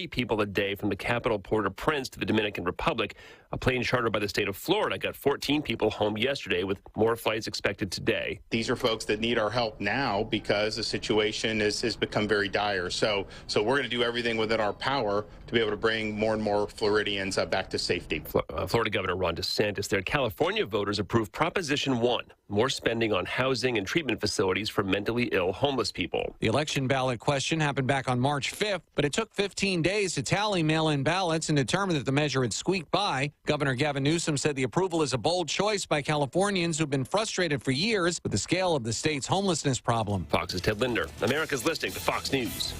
30 people a day from the capital Port-au-Prince to the Dominican Republic. A plane chartered by the state of Florida got 14 people home yesterday, with more flights expected today. These are folks that need our help now because the situation has become very dire. So we're going to do everything within our power to be able to bring more and more Floridians back to safety. Florida Governor Ron DeSantis there. California voters approved Proposition 1, more spending on housing and treatment facilities for mentally ill homeless people. The election ballot question happened back on March 5th, but it took 15 days to tally mail-in ballots and determine that the measure had squeaked by. Governor Gavin Newsom said the approval is a bold choice by Californians who've been frustrated for years with the scale of the state's homelessness problem. Fox's Ted Linder. America's listening to Fox News.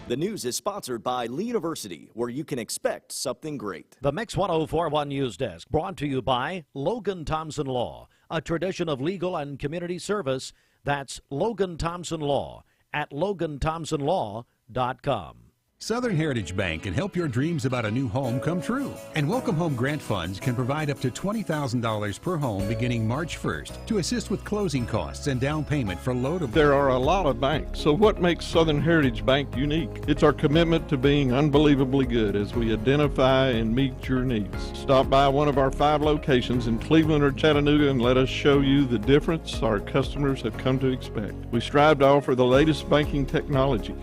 The news is sponsored by Lee University, where you can expect something great. The Mix 1041 News Desk, brought to you by Logan Thompson Law, a tradition of legal and community service. That's Logan Thompson Law at loganthompsonlaw.com. Southern Heritage Bank can help your dreams about a new home come true. And Welcome Home Grant Funds can provide up to $20,000 per home beginning March 1st to assist with closing costs and down payment for low-to. There are a lot of banks, so what makes Southern Heritage Bank unique? It's our commitment to being unbelievably good as we identify and meet your needs. Stop by one of our 5 locations in Cleveland or Chattanooga and let us show you the difference our customers have come to expect. We strive to offer the latest banking technology: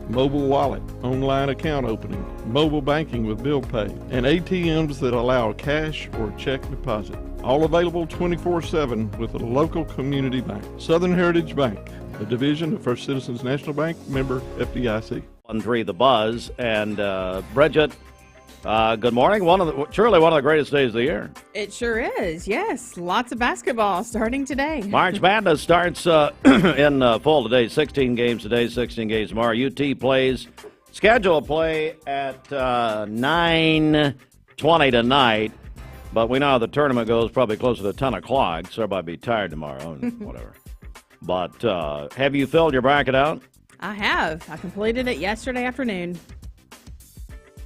mobile wallet, online account opening, mobile banking with bill pay, and ATMs that allow cash or check deposit. All available 24/7 with a local community bank. Southern Heritage Bank, a division of First Citizens National Bank, member FDIC. 1-3 The Buzz. And Bridget, good morning. Surely one of the greatest days of the year. It sure is, yes. Lots of basketball starting today. March Madness starts in full today. 16 games today, 16 games tomorrow. UT plays, scheduled play at 9:20 tonight. But we know how the tournament goes, probably closer to 10 o'clock, so everybody be tired tomorrow and whatever. But have you filled your bracket out? I have. I completed it yesterday afternoon.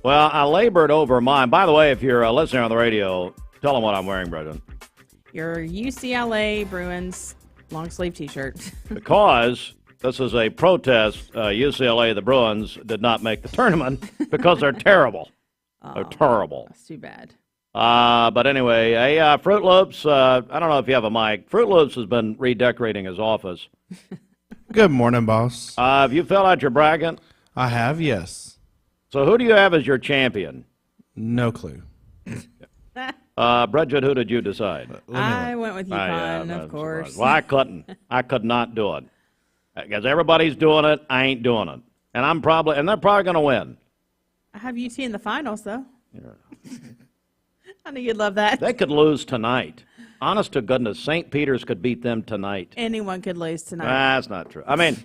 Well, I labored over mine. By the way, if you're listening on the radio, tell them what I'm wearing, Brendan. Your UCLA Bruins long sleeve T-shirt. Because this is a protest. UCLA, the Bruins, did not make the tournament because they're terrible. They're terrible. That's too bad. But anyway, hey, Fruit Loops, I don't know if you have a mic. Fruit Loops has been redecorating his office. Good morning, boss. Have you filled out your bracket? I have, yes. So who do you have as your champion? No clue. Bridget, who did you decide? I went with UConn, of course. Well, I couldn't. I could not do it. Because everybody's doing it, I ain't doing it. And they're probably going to win. I have UT in the finals, though. Yeah. I knew you'd love that. They could lose tonight. Honest to goodness, St. Peter's could beat them tonight. Anyone could lose tonight. That's not true. I mean,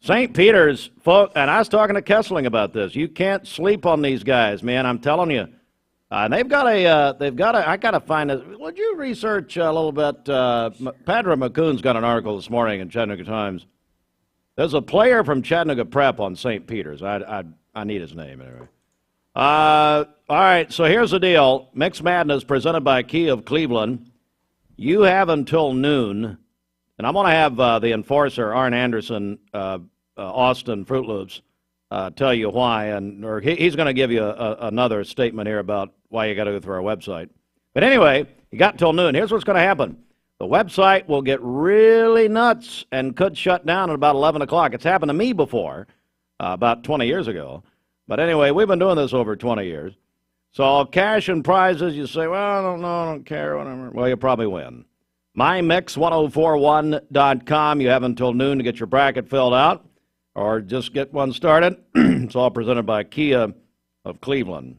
St. Peter's, folks, and I was talking to Kessling about this. You can't sleep on these guys, man. I'm telling you. I got to find this. Would you research a little bit? Padre McCoon's got an article this morning in Chattanooga Times. There's a player from Chattanooga Prep on St. Peter's. I need his name anyway. All right, so here's the deal. Mixed Madness presented by Key of Cleveland. You have until noon, and I'm going to have the enforcer, Arn Anderson, Austin Fruit Loops, tell you why, or he's going to give you another statement here about why you got to go through our website. But anyway, you got until noon. Here's what's going to happen. The website will get really nuts and could shut down at about 11 o'clock. It's happened to me before, about 20 years ago. But anyway, we've been doing this over 20 years. So cash and prizes, you say, well, I don't know, I don't care, whatever. Well, you'll probably win. MyMix1041.com. You have until noon to get your bracket filled out or just get one started. It's all presented by Kia of Cleveland.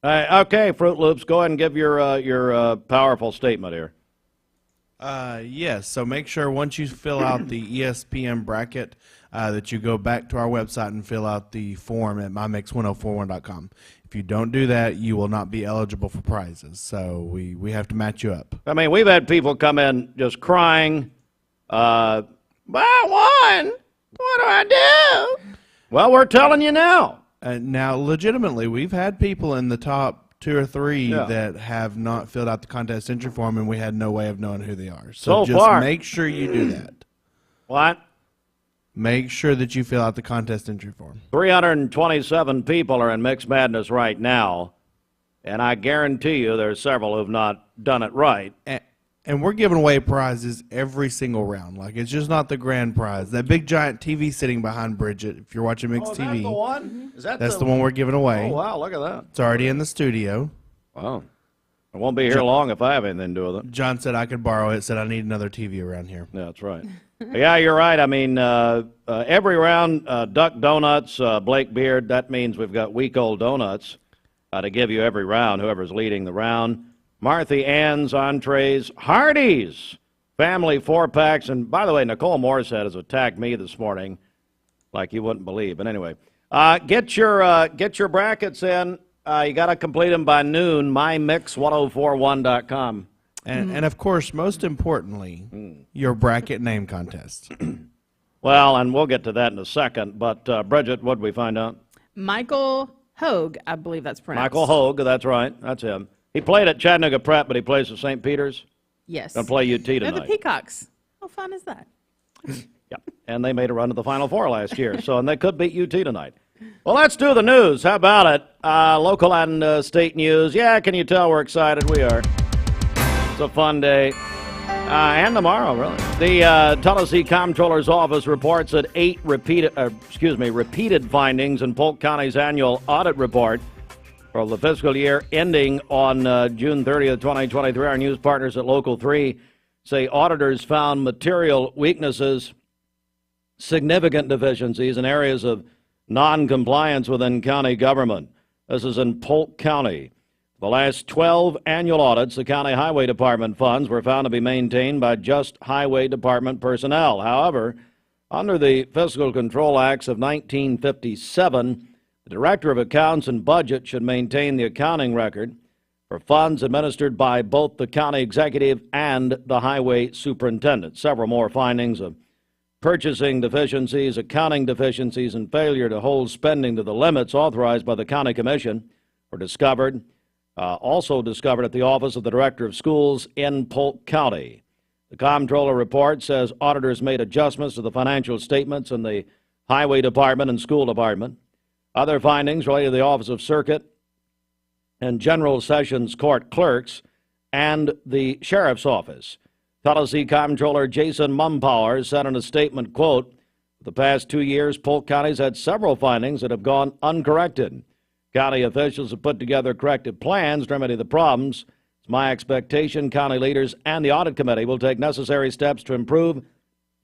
Okay, Fruit Loops, go ahead and give your powerful statement here. Yes, so make sure once you fill out the ESPN bracket that you go back to our website and fill out the form at mymix1041.com. If you don't do that, you will not be eligible for prizes. So we have to match you up. I mean, we've had people come in just crying, but I won. What do I do? Well, we're telling you now. Now, legitimately, we've had people in the top 2 or 3 that have not filled out the contest entry form, and we had no way of knowing who they are. So just far, make sure you do that. What? make sure that you fill out the contest entry form. 327 people are in Mixed Madness right now, and I guarantee you there's several who've not done it right. And we're giving away prizes every single round. Like, it's just not the grand prize. That big giant TV sitting behind Bridget, if you're watching Mixed TV. That's the one? That's the one we're giving away. Oh, wow, look at that. It's already in the studio. Wow. I won't be here long if I have anything to do with it. John said I could borrow it, said I need another TV around here. Yeah, that's right. Yeah, you're right. I mean, every round, Duck Donuts, Blake Beard, that means we've got week-old donuts to give you every round, whoever's leading the round. Martha Ann's, entrees, Hardee's, family 4-packs. And by the way, Nicole Morissette has attacked me this morning like you wouldn't believe. But anyway, get your brackets in. You got to complete them by noon, mymix1041.com. And of course, most importantly, your bracket name contest. Well, and we'll get to that in a second. But, Bridget, what did we find out? Michael Hogue, I believe that's pronounced. Michael Hogue, that's right. That's him. He played at Chattanooga Prep, but he plays at St. Peter's. Yes. Going to play UT tonight. They're the Peacocks. How fun is that? Yeah, and they made a run to the Final Four last year, and they could beat UT tonight. Well, let's do the news. How about it? Local and state news. Yeah, can you tell we're excited? We are. It's a fun day. And tomorrow, really. The Tennessee Comptroller's Office reports that 8 repeated findings in Polk County's annual audit report for the fiscal year ending on June 30th, 2023. Our news partners at Local 3 say auditors found material weaknesses, significant deficiencies in areas of non-compliance within county government. This is in Polk County. The last 12 annual audits, the County Highway Department funds were found to be maintained by just Highway Department personnel. However, under the Fiscal Control Acts of 1957, the Director of Accounts and Budget should maintain the accounting record for funds administered by both the county executive and the highway superintendent. Several more findings of purchasing deficiencies, accounting deficiencies, and failure to hold spending to the limits authorized by the County Commission were discovered. Also discovered at the Office of the Director of Schools in Polk County. The Comptroller report says auditors made adjustments to the financial statements in the Highway Department and School Department. Other findings relate to the Office of Circuit and General Sessions Court clerks and the Sheriff's Office. Tennessee Comptroller Jason Mumpower said in a statement, quote, "For the past 2 years, Polk County's had several findings that have gone uncorrected. County officials have put together corrective plans to remedy the problems. It's my expectation county leaders and the audit committee will take necessary steps to improve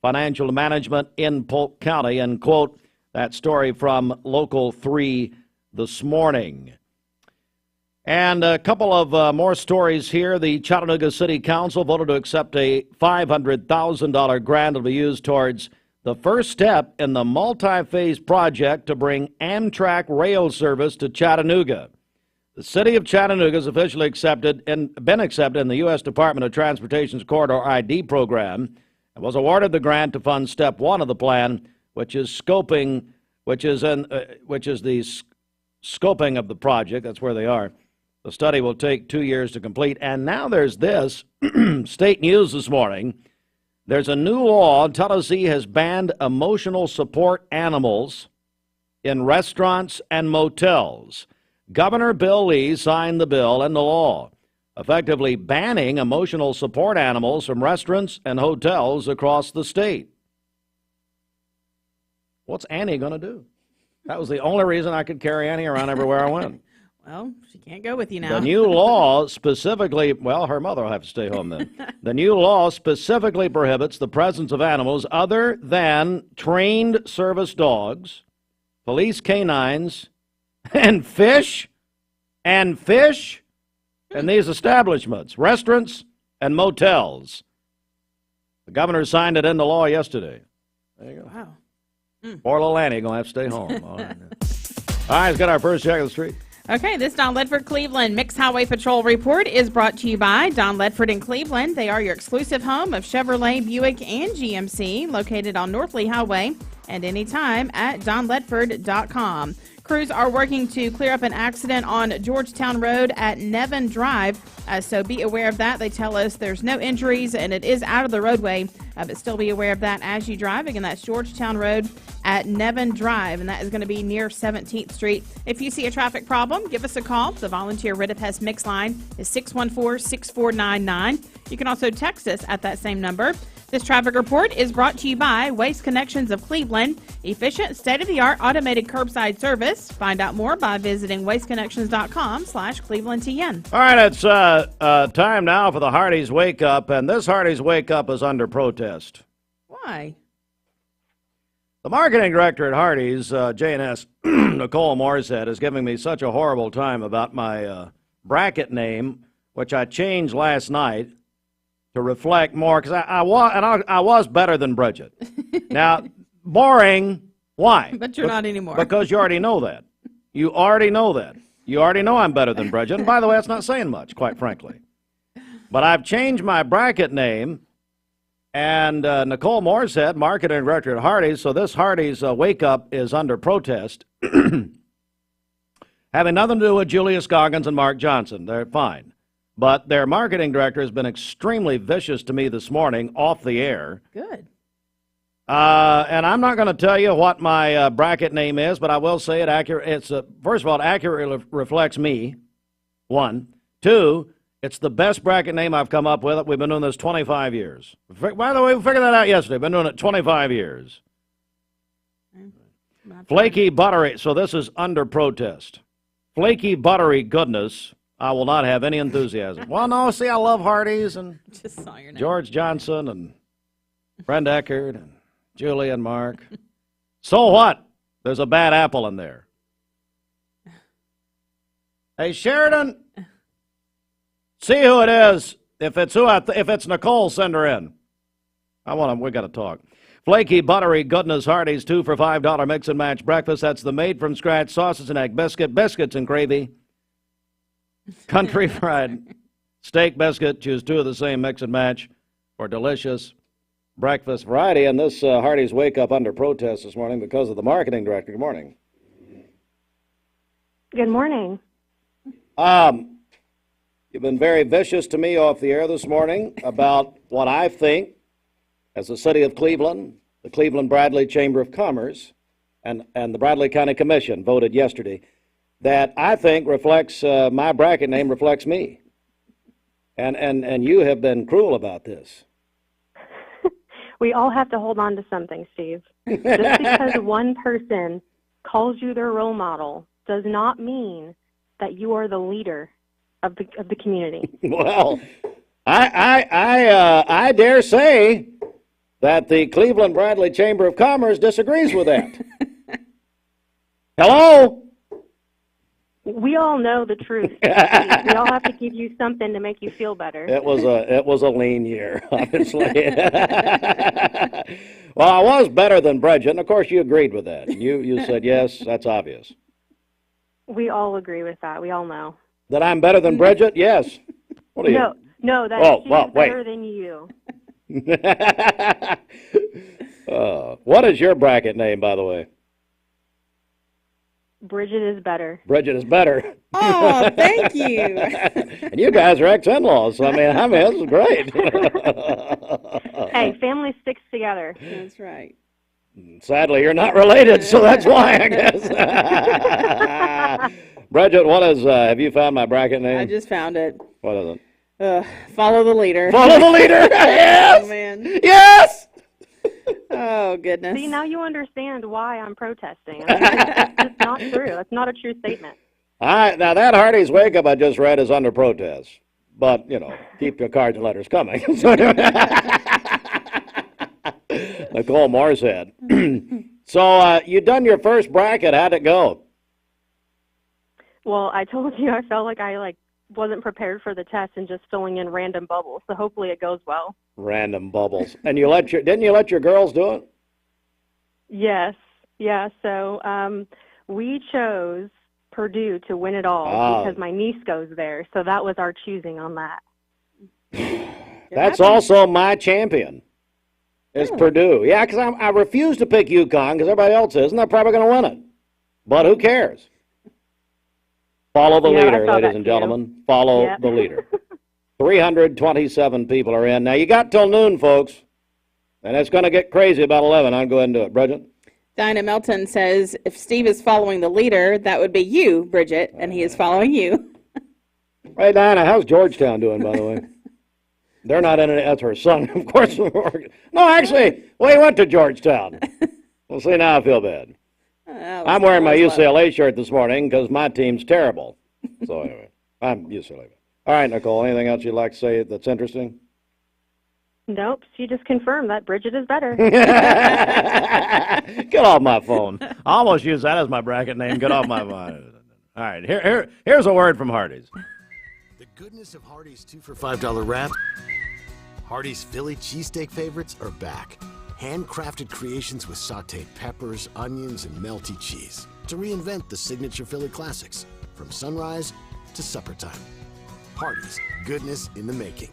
financial management in Polk County," end quote. That story from Local 3 this morning. And a couple of more stories here. The Chattanooga City Council voted to accept a $500,000 grant that will be used towards the first step in the multi-phase project to bring Amtrak rail service to Chattanooga. The city of Chattanooga has officially been accepted in the U.S. Department of Transportation's Corridor ID program and was awarded the grant to fund step 1 of the plan, which is the scoping of the project. That's where they are. The study will take 2 years to complete. And now there's this state news this morning. There's a new law. Tennessee has banned emotional support animals in restaurants and motels. Governor Bill Lee signed the bill into law, effectively banning emotional support animals from restaurants and hotels across the state. What's Annie going to do? That was the only reason I could carry Annie around everywhere I went. Well, she can't go with you now. The new law specifically, well, her mother will have to stay home then. The new law specifically prohibits the presence of animals other than trained service dogs, police canines, and fish in these establishments, restaurants and motels. The governor signed it into law yesterday. There you go. Wow. Poor little Annie going to have to stay home. All right, let's get our first check of the street. Okay, this Don Ledford Cleveland Mixed Highway Patrol Report is brought to you by Don Ledford in Cleveland. They are your exclusive home of Chevrolet, Buick, and GMC, located on North Lee Highway and anytime at donledford.com. Crews are working to clear up an accident on Georgetown Road at Nevin Drive, so be aware of that. They tell us there's no injuries and it is out of the roadway. But still be aware of that as you drive. Again, that's Georgetown Road at Nevin Drive, and that is going to be near 17th Street. If you see a traffic problem, give us a call. The volunteer Rid-a-Pest Mix line is 614-6499. You can also text us at that same number. This traffic report is brought to you by Waste Connections of Cleveland. Efficient, state-of-the-art automated curbside service. Find out more by visiting wasteconnections.com/ClevelandTN. All right, it's time now for the Hardee's Wake Up, and this Hardee's Wake Up is under protest. Why? The marketing director at Hardee's, J&S, Nicole Morissette, is giving me such a horrible time about my bracket name, which I changed last night to reflect more, because I was better than Bridget. Now, boring, why? But you're not anymore. Because you already know that. You already know that. You already know I'm better than Bridget. And by the way, that's not saying much, quite frankly. But I've changed my bracket name, and Nicole Morissette, marketing director at Hardee's, so this Hardee's Wake Up is under protest. Having nothing to do with Julius Goggins and Mark Johnson. They're fine. But their marketing director has been extremely vicious to me this morning off the air. Good. And I'm not going to tell you what my bracket name is, but I will say it first of all, it accurately reflects me, one. Two, it's the best bracket name I've come up with. We've been doing this 25 years. By the way, we figured that out yesterday. We've been doing it 25 years. Flaky buttery. So this is under protest. Flaky buttery goodness. I will not have any enthusiasm. Well, no, see, I love Hardee's and Just saw your name. George Johnson and Brenda Eckert and Julie and Mark. So what? There's a bad apple in there. Hey, Sheridan, see who it is. If it's Nicole, send her in. We got to talk. Flaky, buttery goodness Hardee's, 2 for $5 mix and match breakfast. That's the made-from-scratch sausage and egg biscuits and gravy. Country fried steak biscuit. Choose 2 of the same mix and match for delicious breakfast variety. And this Hardee's Wake Up under protest this morning because of the marketing director. Good morning. Good morning. You've been very vicious to me off the air this morning about what I think, as the city of Cleveland, the Cleveland Bradley Chamber of Commerce, and the Bradley County Commission voted yesterday, that I think reflects, my bracket name reflects me. And you have been cruel about this. We all have to hold on to something, Steve. Just because one person calls you their role model does not mean that you are the leader of the community. Well, I dare say that the Cleveland Bradley Chamber of Commerce disagrees with that. Hello? We all know the truth. We all have to give you something to make you feel better. It was a lean year, obviously. Well, I was better than Bridget, and of course you agreed with that. You said yes, that's obvious. We all agree with that. We all know. That I'm better than Bridget? Yes. What are you? No, that she's better than you. What is your bracket name, by the way? Bridget is better. Bridget is better. Oh, thank you. And you guys are ex-in-laws, so I mean, this is great. Hey, family sticks together. That's right. Sadly, you're not related, so that's why, I guess. Bridget, have you found my bracket name? I just found it. What is it? Follow the leader. Follow the leader! Yes! Oh, man. Yes! Oh, goodness. See, now you understand why I'm protesting. I mean, that's just not true. That's not a true statement. All right, now that Hardee's Wake Up I just read is under protest. But, keep your cards and letters coming. Nicole Morissette. So, you done your first bracket. How'd it go? Well, I told you I felt like I wasn't prepared for the test and just filling in random bubbles. So hopefully it goes well. Random bubbles. And didn't you let your girls do it? Yes. Yeah. So we chose Purdue to win it all because my niece goes there. So that was our choosing on that. That's also my champion. Is Purdue. Yeah, because I refuse to pick UConn because everybody else is, and they're probably going to win it. But who cares? Follow the leader, ladies and gentlemen. Follow the leader. 327 people are in. Now, you got till noon, folks. And it's going to get crazy about 11. I'll go ahead and do it. Bridget? Dinah Melton says, if Steve is following the leader, that would be you, Bridget, and he is following you. Hey, Diana, how's Georgetown doing, by the way? They're not in it. That's her son, of course. No, actually, well, he went to Georgetown. Well, see, now I feel bad. I'm wearing my UCLA shirt this morning because my team's terrible. So anyway, I'm UCLA. All right, Nicole, anything else you'd like to say that's interesting? Nope, she just confirmed that Bridget is better. Get off my phone. I almost use that as my bracket name. Get off my phone. All right, here's a word from Hardee's. The goodness of Hardee's 2 for $5 wrap. Hardee's Philly cheesesteak favorites are back. Handcrafted creations with sautéed peppers, onions, and melty cheese to reinvent the signature Philly classics from sunrise to supper time. Hardee's, goodness in the making.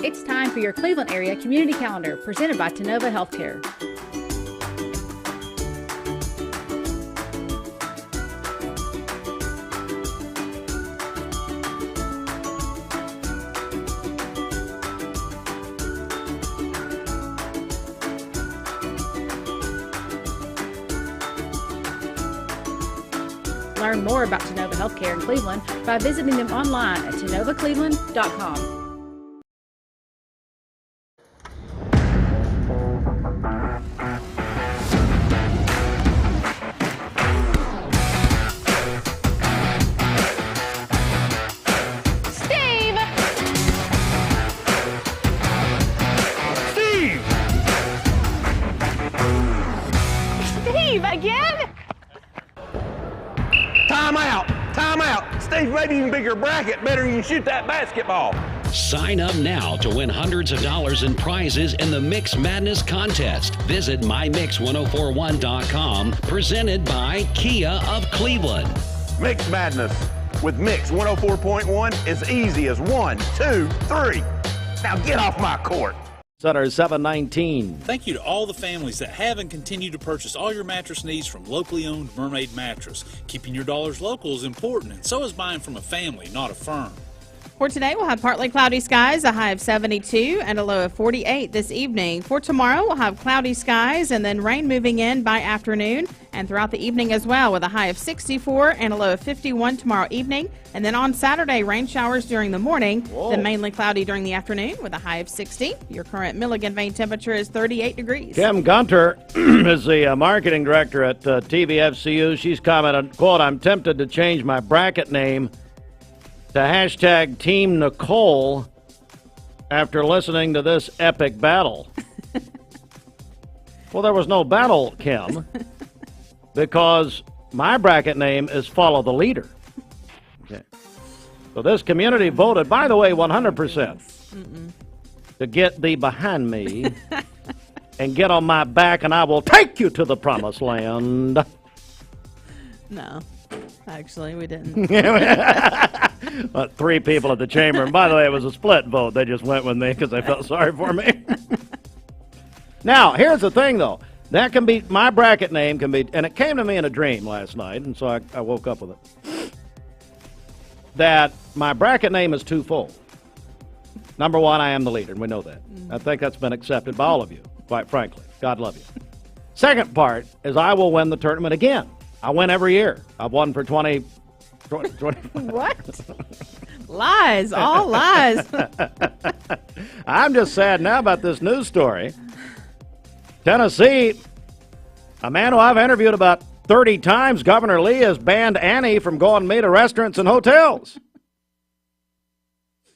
It's time for your Cleveland area community calendar presented by Tennova Healthcare. Learn more about Tennova Healthcare in Cleveland by visiting them online at TennovaCleveland.com. Steve, maybe you can pick your bracket better than you shoot that basketball. Sign up now to win hundreds of dollars in prizes in the Mix Madness contest. Visit mymix1041.com, presented by Kia of Cleveland. Mix Madness with Mix 104.1 is easy as 1, 2, 3. Now get off my court. Center 719. Thank you to all the families that have and continue to purchase all your mattress needs from locally owned Mermaid Mattress. Keeping your dollars local is important, and so is buying from a family, not a firm. For today, we'll have partly cloudy skies, a high of 72 and a low of 48 this evening. For tomorrow, we'll have cloudy skies and then rain moving in by afternoon and throughout the evening as well, with a high of 64 and a low of 51 tomorrow evening. And then on Saturday, rain showers during the morning, then mainly cloudy during the afternoon with a high of 60. Your current Milligan Vane temperature is 38 degrees. Kim Gunter is the marketing director at TVFCU. She's commented, quote, "I'm tempted to change my bracket name to hashtag Team Nicole after listening to this epic battle." Well, there was no battle, Kim, because my bracket name is Follow the Leader. Okay. So this community voted, by the way, 100% to get thee behind me and get on my back, and I will take you to the promised land. No, actually, we didn't. 3 people at the chamber. And by the way, it was a split vote. They just went with me because they felt sorry for me. Now, here's the thing, though. That can be, my bracket name can be, and it came to me in a dream last night, and so I woke up with it, that my bracket name is twofold. Number one, I am the leader, and we know that. I think that's been accepted by all of you, quite frankly. God love you. Second part is I will win the tournament again. I win every year. I've won for 20 What? Lies, all lies. I'm just sad now about this news story. Tennessee, a man who I've interviewed about 30 times, Governor Lee, has banned Annie from going to meet at restaurants and hotels.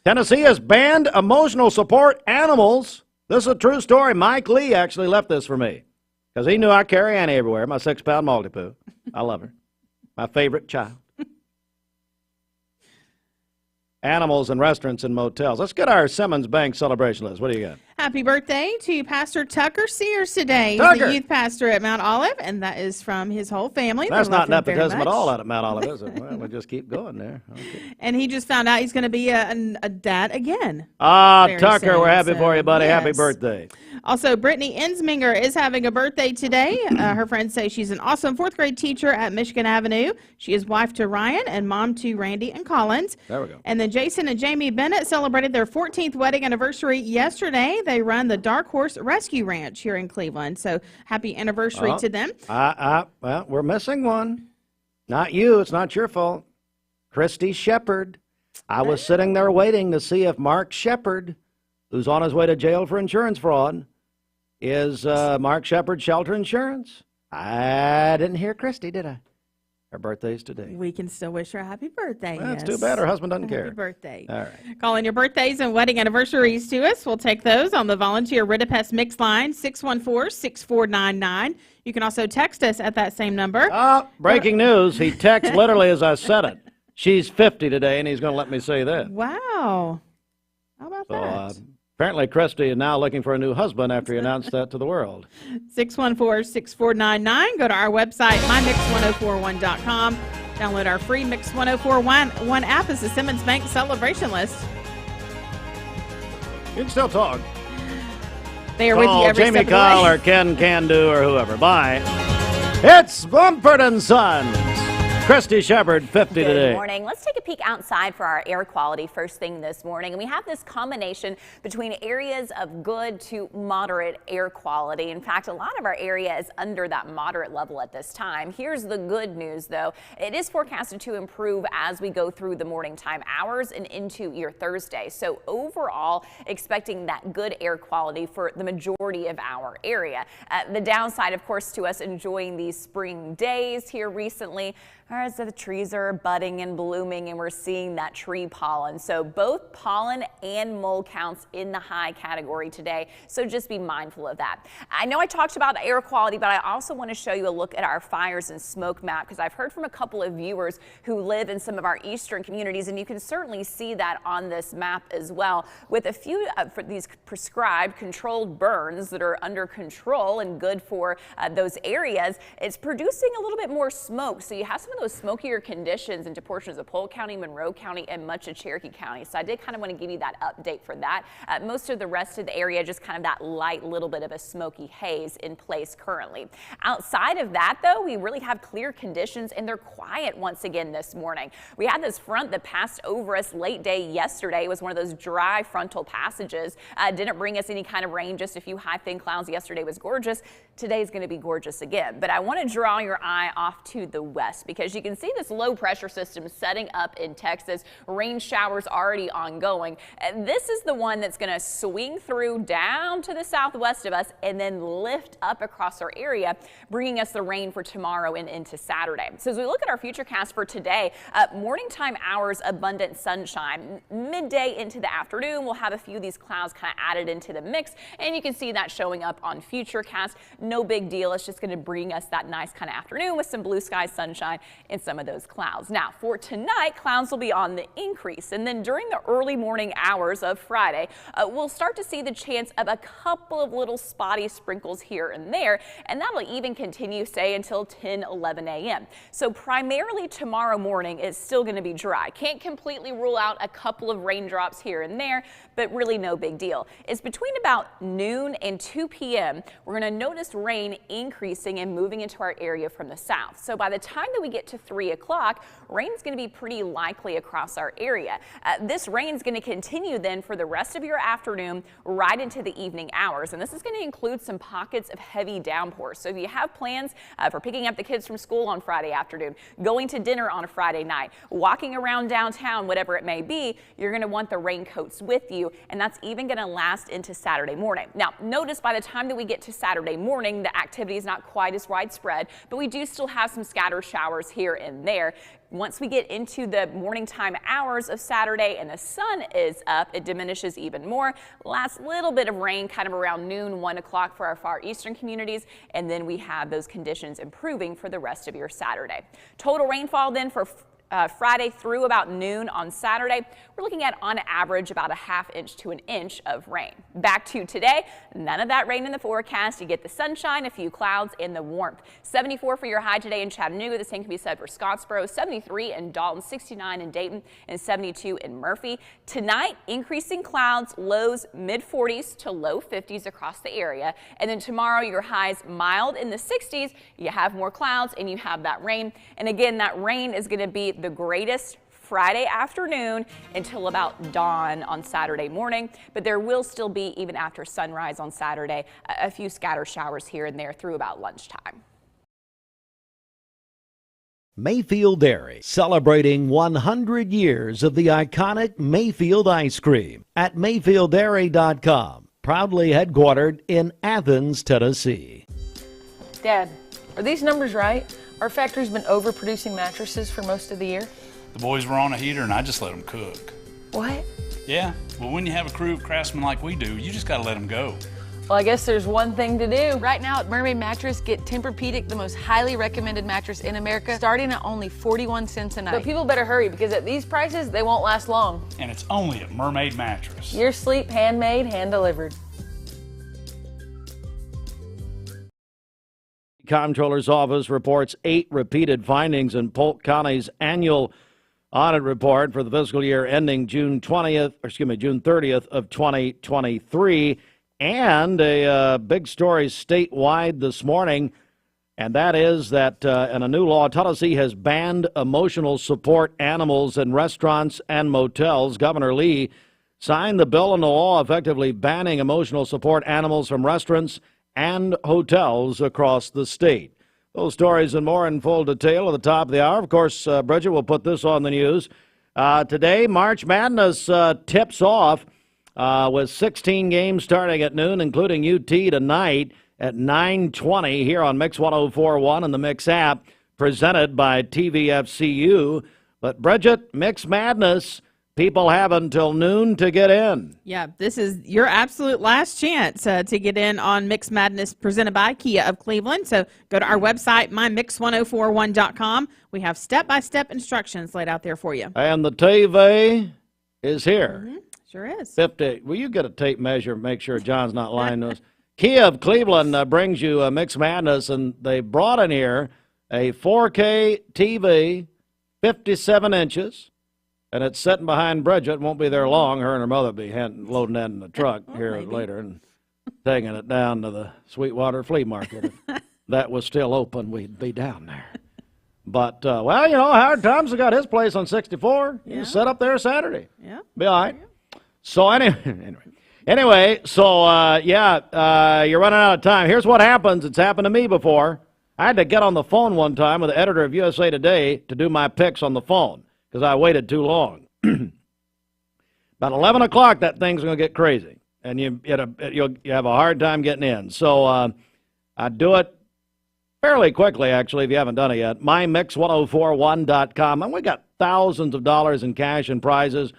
Tennessee has banned emotional support animals. This is a true story. Mike Lee actually left this for me because he knew I carry Annie everywhere, my 6-pound Maltipoo. I love her. My favorite child. Animals in restaurants and motels. Let's get our Simmons Bank celebration list. What do you got? Happy birthday to Pastor Tucker Sears today. He's Tucker! the youth pastor at Mount Olive, and that is from his whole family. That's They love not him very nepotism at much. all out at Mount Olive, is it? Well, we'll just keep going there. Okay. And he just found out he's going to be a dad again. Tucker, soon, we're happy for you, buddy. Happy yes. birthday. Also, Brittany Ensminger is having a birthday today. Her friends say she's an awesome fourth grade teacher at Michigan Avenue. She is wife to Ryan and mom to Randy and Collins. There we go. And then Jason and Jamie Bennett celebrated their 14th wedding anniversary yesterday. They run the Dark Horse Rescue Ranch here in Cleveland. So happy anniversary to them. Well, we're missing one. Not you. It's not your fault. Christy Shepard. I was sitting there waiting to see if Mark Shepard, who's on his way to jail for insurance fraud, is Mark Shepard Shelter Insurance. I didn't hear Christy, did I? Her birthday's today. We can still wish her a happy birthday. Well, yes. It's too bad her husband doesn't care. Happy birthday. All right. Calling your birthdays and wedding anniversaries to us. We'll take those on the Volunteer Ridipest Mix line, 614-6499. You can also text us at that same number. Breaking news. He texted literally as I said it. She's 50 today, and he's going to let me say that. Wow. How about that? Apparently, Christy is now looking for a new husband after he announced that to the world. 614-6499. Go to our website, mymix1041.com. Download our free Mix 1041 app as the Simmons Bank celebration list. You can still talk. They are with you every Jamie step of the Kyle way. or Ken Candu or whoever. Bye. It's Mumford & Sons. Christy Shepard, 50 Good today. morning. Let's take a peek outside for our air quality first thing this morning. And we have this combination between areas of good to moderate air quality. In fact, a lot of our area is under that moderate level at this time. Here's the good news, though. It is forecasted to improve as we go through the morning time hours and into your Thursday. So overall, expecting that good air quality for the majority of our area. The downside, of course, to us enjoying these spring days here recently, as the trees are budding and blooming and we're seeing that tree pollen. So both pollen and mold counts in the high category today. So just be mindful of that. I know I talked about air quality, but I also want to show you a look at our fires and smoke map because I've heard from a couple of viewers who live in some of our eastern communities, and you can certainly see that on this map as well, with a few for these prescribed controlled burns that are under control and good for those areas. It's producing a little bit more smoke. So you have some of those smokier conditions into portions of Powell County, Monroe County, and much of Cherokee County. So I did kind of want to give you that update for that. Most of the rest of the area, just kind of that light little bit of a smoky haze in place currently. Outside of that, though, we really have clear conditions and they're quiet once again this morning. We had this front that passed over us late day yesterday. It was one of those dry frontal passages. Didn't bring us any kind of rain, just a few high thin clouds. Yesterday was gorgeous. Today's going to be gorgeous again. But I want to draw your eye off to the west because you can see this low pressure system setting up in Texas. Rain showers already ongoing. And this is the one that's going to swing through down to the southwest of us and then lift up across our area, bringing us the rain for tomorrow and into Saturday. So as we look at our futurecast for today, morning time hours, abundant sunshine. Midday into the afternoon, we'll have a few of these clouds kind of added into the mix, and you can see that showing up on futurecast. No big deal. It's just going to bring us that nice kind of afternoon with some blue sky sunshine and some of those clouds. Now for tonight, clouds will be on the increase, and then during the early morning hours of Friday, we'll start to see the chance of a couple of little spotty sprinkles here and there, and that'll even continue, say, until 10-11 a.m. So primarily tomorrow morning is still going to be dry. Can't completely rule out a couple of raindrops here and there, but really no big deal. It's between about noon and 2 p.m. we're going to notice rain increasing and moving into our area from the south. So by the time that we get to 3 o'clock, rain is going to be pretty likely across our area. This rain is going to continue then for the rest of your afternoon right into the evening hours. And this is going to include some pockets of heavy downpours. So if you have plans for picking up the kids from school on Friday afternoon, going to dinner on a Friday night, walking around downtown, whatever it may be, you're going to want the raincoats with you. And that's even going to last into Saturday morning. Now, notice by the time that we get to Saturday morning, the activity is not quite as widespread, but we do still have some scattered showers here and there. Once we get into the morning time hours of Saturday and the sun is up, it diminishes even more. Last little bit of rain kind of around noon, 1 o'clock for our far eastern communities, and then we have those conditions improving for the rest of your Saturday. Total rainfall then for Friday through about noon on Saturday. We're looking at, on average, about a ½ inch to an inch of rain. Back to today, none of that rain in the forecast. You get the sunshine, a few clouds, and the warmth. 74 for your high today in Chattanooga. The same can be said for Scottsboro. 73 in Dalton, 69 in Dayton, and 72 in Murphy. Tonight, increasing clouds, lows mid-40s to low 50s across the area. And then tomorrow, your highs mild in the 60s. You have more clouds and you have that rain. And again, that rain is going to be the greatest Friday afternoon until about dawn on Saturday morning, but there will still be, even after sunrise on Saturday, a few scatter showers here and there through about lunchtime. Mayfield Dairy, celebrating 100 years of the iconic Mayfield ice cream at MayfieldDairy.com, proudly headquartered in Athens, Tennessee. Dad, are these numbers right? Our factory's been overproducing mattresses for most of the year. The boys were on a heater and I just let them cook. What? Yeah, well, when you have a crew of craftsmen like we do, you just gotta let them go. Well, I guess there's one thing to do. Right now at Mermaid Mattress, get Tempur-Pedic, the most highly recommended mattress in America, starting at only 41 cents a night. But people better hurry, because at these prices, they won't last long. And it's only at Mermaid Mattress. Your sleep, handmade, hand-delivered. Comptroller's office reports 8 repeated findings in Polk County's annual audit report for the fiscal year ending June 30th of 2023, and a big story statewide this morning, and that is that in a new law, Tennessee has banned emotional support animals in restaurants and motels. Governor Lee signed the bill into law effectively banning emotional support animals from restaurants and hotels across the state. Those stories and more in full detail at the top of the hour. Of course, Bridget will put this on the news. Today, March Madness tips off with 16 games starting at noon, including UT tonight at 9:20 here on Mix 104.1 and the Mix app, presented by TVFCU. But Bridget, Mix Madness, people have until noon to get in. Yeah, this is your absolute last chance to get in on Mix Madness presented by Kia of Cleveland. So go to our website, mymix1041.com. We have step-by-step instructions laid out there for you. And the TV is here. Mm-hmm. Sure is. 50. Will you get a tape measure and make sure John's not lying to us? Kia of Cleveland brings you Mix Madness, and they brought in here a 4K TV, 57 inches. And it's sitting behind Bridget. Won't be there long. Her and her mother will be loading that in the truck here later and taking it down to the Sweetwater Flea Market. If that was still open, we'd be down there. But, well, you know, Howard Thompson got his place on 64. Yeah. He set up there Saturday. Yeah. Be all right. So, anyway, so, you're running out of time. Here's what happens. It's happened to me before. I had to get on the phone one time with the editor of USA Today to do my picks on the phone, because I waited too long. About 11 o'clock, that thing's going to get crazy, and you have a hard time getting in. So I do it fairly quickly, actually, if you haven't done it yet. MyMix1041.com. And we got thousands of dollars in cash and prizes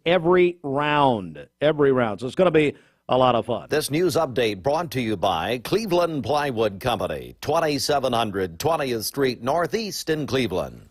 every round. So it's going to be a lot of fun. This news update brought to you by Cleveland Plywood Company, 2700 20th Street Northeast in Cleveland.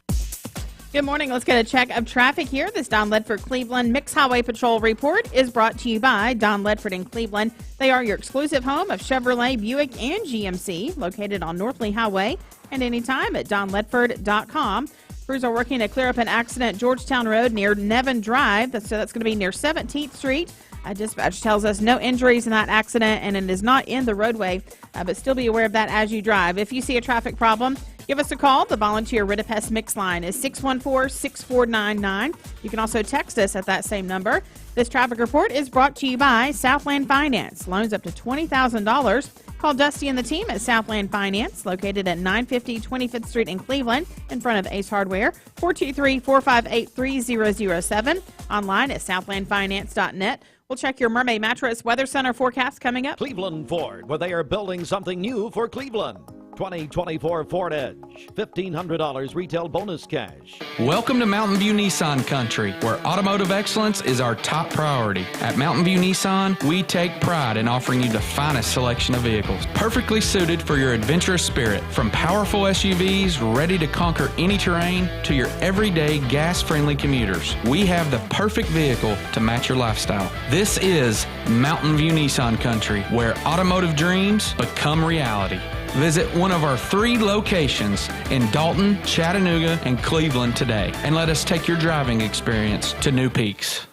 Good morning. Let's get a check of traffic here. This Don Ledford Cleveland Mix Highway Patrol report is brought to you by Don Ledford in Cleveland. They are your exclusive home of Chevrolet, Buick, and GMC, located on North Lee Highway, and anytime at donledford.com. Crews are working to clear up an accident Georgetown Road near Nevin Drive. That's going to be near 17th Street. Dispatch tells us no injuries in that accident, and it is not in the roadway, but still be aware of that as you drive. If you see a traffic problem, give us a call. The volunteer Rid-a-Pest Mix line is 614-6499. You can also text us at that same number. This traffic report is brought to you by Southland Finance. Loans up to $20,000. Call Dusty and the team at Southland Finance, located at 950 25th Street in Cleveland, in front of Ace Hardware, 423-458-3007. Online at southlandfinance.net. We'll check your Mermaid Mattress Weather Center forecast coming up. Cleveland Ford, where they are building something new for Cleveland. 2024 Ford Edge, $1,500 retail bonus cash. Welcome to Mountain View Nissan Country, where automotive excellence is our top priority. At Mountain View Nissan, we take pride in offering you the finest selection of vehicles, perfectly suited for your adventurous spirit. From powerful SUVs ready to conquer any terrain to your everyday gas-friendly commuters, we have the perfect vehicle to match your lifestyle. This is Mountain View Nissan Country, where automotive dreams become reality. Visit one of our 3 locations in Dalton, Chattanooga, and Cleveland today, and let us take your driving experience to new peaks.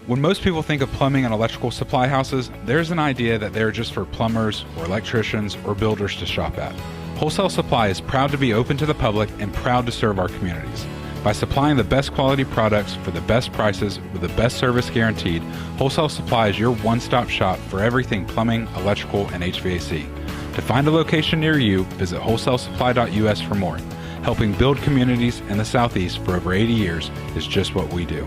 When most people think of plumbing and electrical supply houses, there's an idea that they're just for plumbers or electricians or builders to shop at. Wholesale Supply is proud to be open to the public and proud to serve our communities. By supplying the best quality products for the best prices with the best service guaranteed, Wholesale Supply is your one-stop shop for everything plumbing, electrical, and HVAC. To find a location near you, visit wholesalesupply.us for more. Helping build communities in the Southeast for over 80 years is just what we do.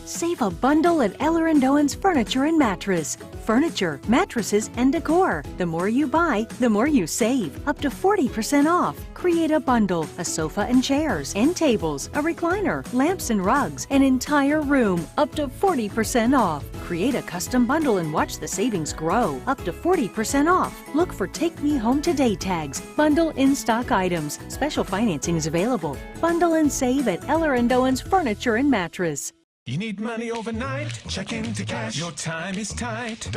Save a bundle at Eller & Owen's Furniture and Mattress. Furniture, mattresses, and decor. The more you buy, the more you save. Up to 40% off. Create a bundle, a sofa and chairs, end tables, a recliner, lamps and rugs, an entire room. Up to 40% off. Create a custom bundle and watch the savings grow. Up to 40% off. Look for Take Me Home Today tags. Bundle in-stock items. Special financing is available. Bundle and save at Eller & Owen's Furniture and Mattress. You need money overnight? Check into cash. Your time is tight.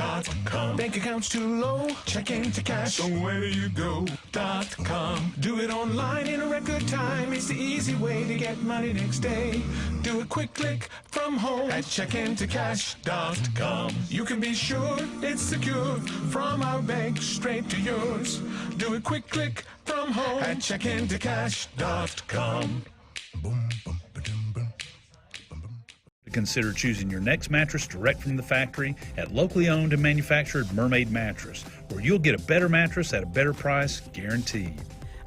.com. Bank account's too low? Check into cash. So where do you go? .com. Do it online in a record time. It's the easy way to get money next day. Do a quick click from home at checkintocash.com. You can be sure it's secure from our bank straight to yours. Do a quick click from home at checkintocash.com. Boom, boom. Consider choosing your next mattress direct from the factory at locally owned and manufactured Mermaid Mattress, where you'll get a better mattress at a better price, guaranteed.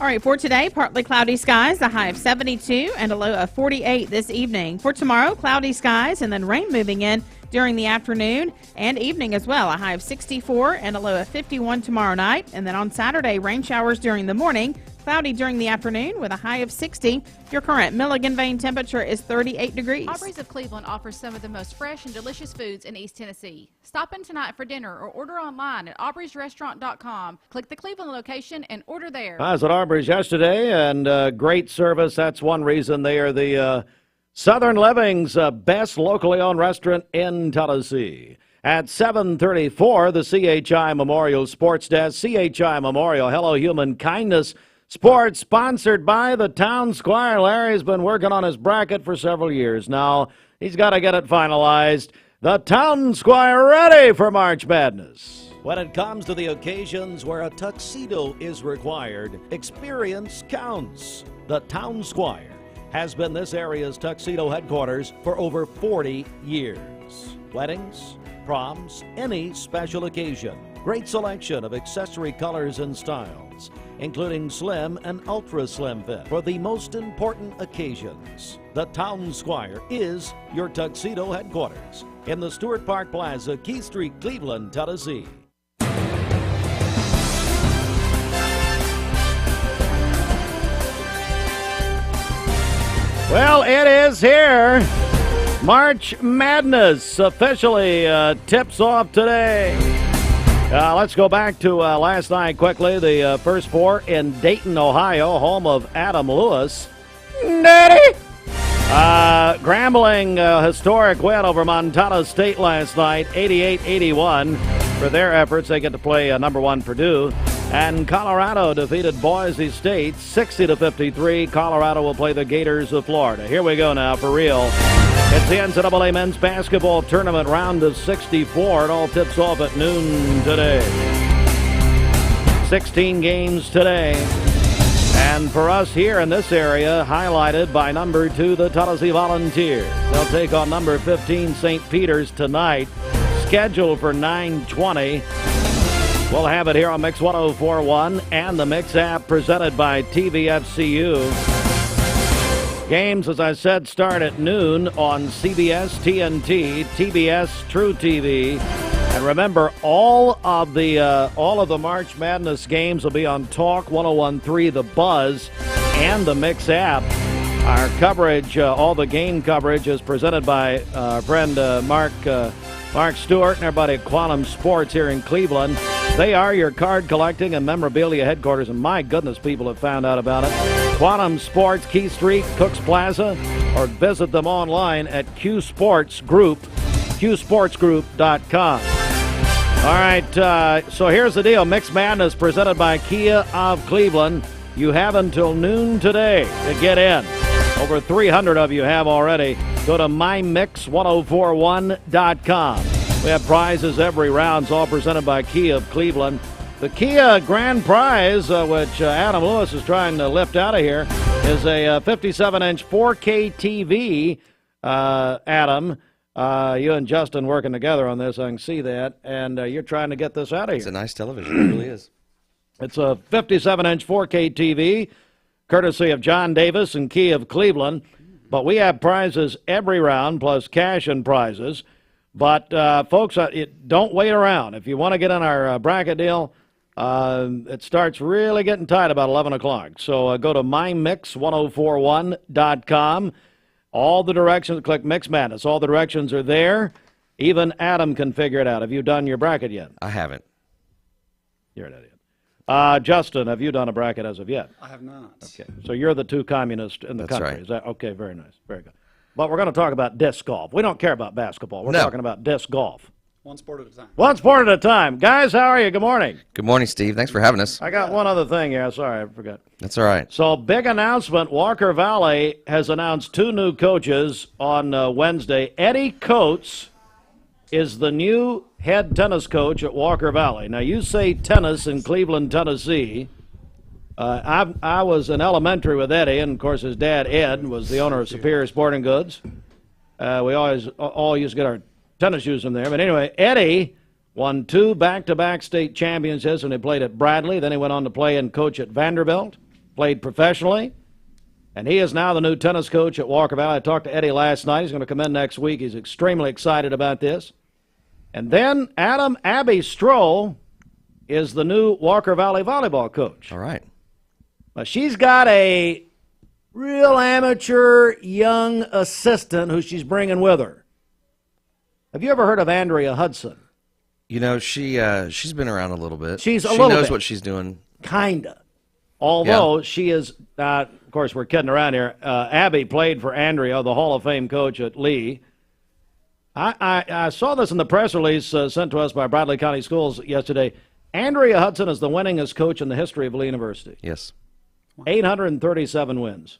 All right, for today, partly cloudy skies, a high of 72 and a low of 48 this evening. For tomorrow, cloudy skies and then rain moving in during the afternoon and evening as well. A high of 64 and a low of 51 tomorrow night. And then on Saturday, rain showers during the morning, cloudy during the afternoon with a high of 60. Your current Milligan Vane temperature is 38 degrees. Aubrey's of Cleveland offers some of the most fresh and delicious foods in East Tennessee. Stop in tonight for dinner or order online at aubreysrestaurant.com. Click the Cleveland location and order there. I was at Aubrey's yesterday, and great service. That's one reason they are the Southern Living's best locally owned restaurant in Tennessee. At 7:34, the CHI Memorial Sports Desk. CHI Memorial, Hello Human Kindness Sports, sponsored by the Town Squire. Larry's been working on his bracket for several years now. He's got to get it finalized. The Town Squire ready for March Madness. When it comes to the occasions where a tuxedo is required, experience counts. The Town Squire has been this area's tuxedo headquarters for over 40 years. Weddings, proms, any special occasion. Great selection of accessory colors and styles, including slim and ultra slim fit for the most important occasions. The Town Squire is your tuxedo headquarters in the Stewart Park Plaza, Key Street, Cleveland, Tennessee. Well, it is here. March Madness officially tips off today. Let's go back to last night quickly. The first four in Dayton, Ohio, home of Adam Lewis. Daddy! Grambling historic win over Montana State last night, 88-81. For their efforts, they get to play number one Purdue. And Colorado defeated Boise State 60-53. Colorado will play the Gators of Florida. Here we go now for real. It's the NCAA men's basketball tournament round of 64. It all tips off at noon today. 16 games today. And for us here in this area, highlighted by number 2, the Tennessee Volunteers. They'll take on number 15, St. Peter's tonight, scheduled for 9:20. We'll have it here on Mix 104.1 and the Mix app presented by TVFCU. Games, as I said, start at noon on CBS, TNT, TBS, True TV. And remember, all of the March Madness games will be on Talk 101.3, The Buzz, and the Mix app. Our coverage, all the game coverage, is presented by our friend Mark Stewart and everybody at Quantum Sports here in Cleveland. They are your card collecting and memorabilia headquarters, and my goodness, people have found out about it. Quantum Sports, Key Street, Cooks Plaza, or visit them online at qsportsgroup.com. All right, so here's the deal. Mix Madness presented by Kia of Cleveland. You have until noon today to get in. Over 300 of you have already. Go to mymix1041.com. We have prizes every round. It's all presented by Kia of Cleveland. The Kia Grand Prize, which Adam Lewis is trying to lift out of here, is a 57-inch 4K TV, Adam. You and Justin working together on this, I can see that, and you're trying to get this out of here. It's a nice television, it really is. It's a 57-inch 4K TV, courtesy of John Davis and Key of Cleveland, but we have prizes every round, plus cash and prizes. But, folks, don't wait around. If you want to get on our bracket deal, it starts really getting tight about 11 o'clock. So go to mymix1041.com. All the directions, click Mix Madness. All the directions are there. Even Adam can figure it out. Have you done your bracket yet? I haven't. You're an idiot. Justin, have you done a bracket as of yet? I have not. Okay. So you're the 2 communists in the That's country. right. Is that okay? Very nice. Very good. But we're going to talk about disc golf. We don't care about basketball. We're talking about disc golf. One sport at a time. One sport at a time. Guys, how are you? Good morning. Good morning, Steve. Thanks for having us. I got one other thing here. Sorry, I forgot. That's all right. So, big announcement. Walker Valley has announced 2 new coaches on Wednesday. Eddie Coates is the new head tennis coach at Walker Valley. Now, you say tennis in Cleveland, Tennessee. I was in elementary with Eddie, and, of course, his dad, Ed, was the owner of Superior Sporting Goods. We always all used to get our tennis shoes from there. But anyway, Eddie won 2 back-to-back state championships when he played at Bradley. Then he went on to play and coach at Vanderbilt, played professionally. And he is now the new tennis coach at Walker Valley. I talked to Eddie last night. He's going to come in next week. He's extremely excited about this. And then Abby Stroll is the new Walker Valley volleyball coach. All right. She's got a real amateur young assistant who she's bringing with her. Have you ever heard of Andrea Hudson? You know, she's been around a little bit. She knows what she's doing. Kinda. Although she is, of course, we're kidding around here. Abby played for Andrea, the Hall of Fame coach at Lee. I saw this in the press release sent to us by Bradley County Schools yesterday. Andrea Hudson is the winningest coach in the history of Lee University. Yes. 837 wins.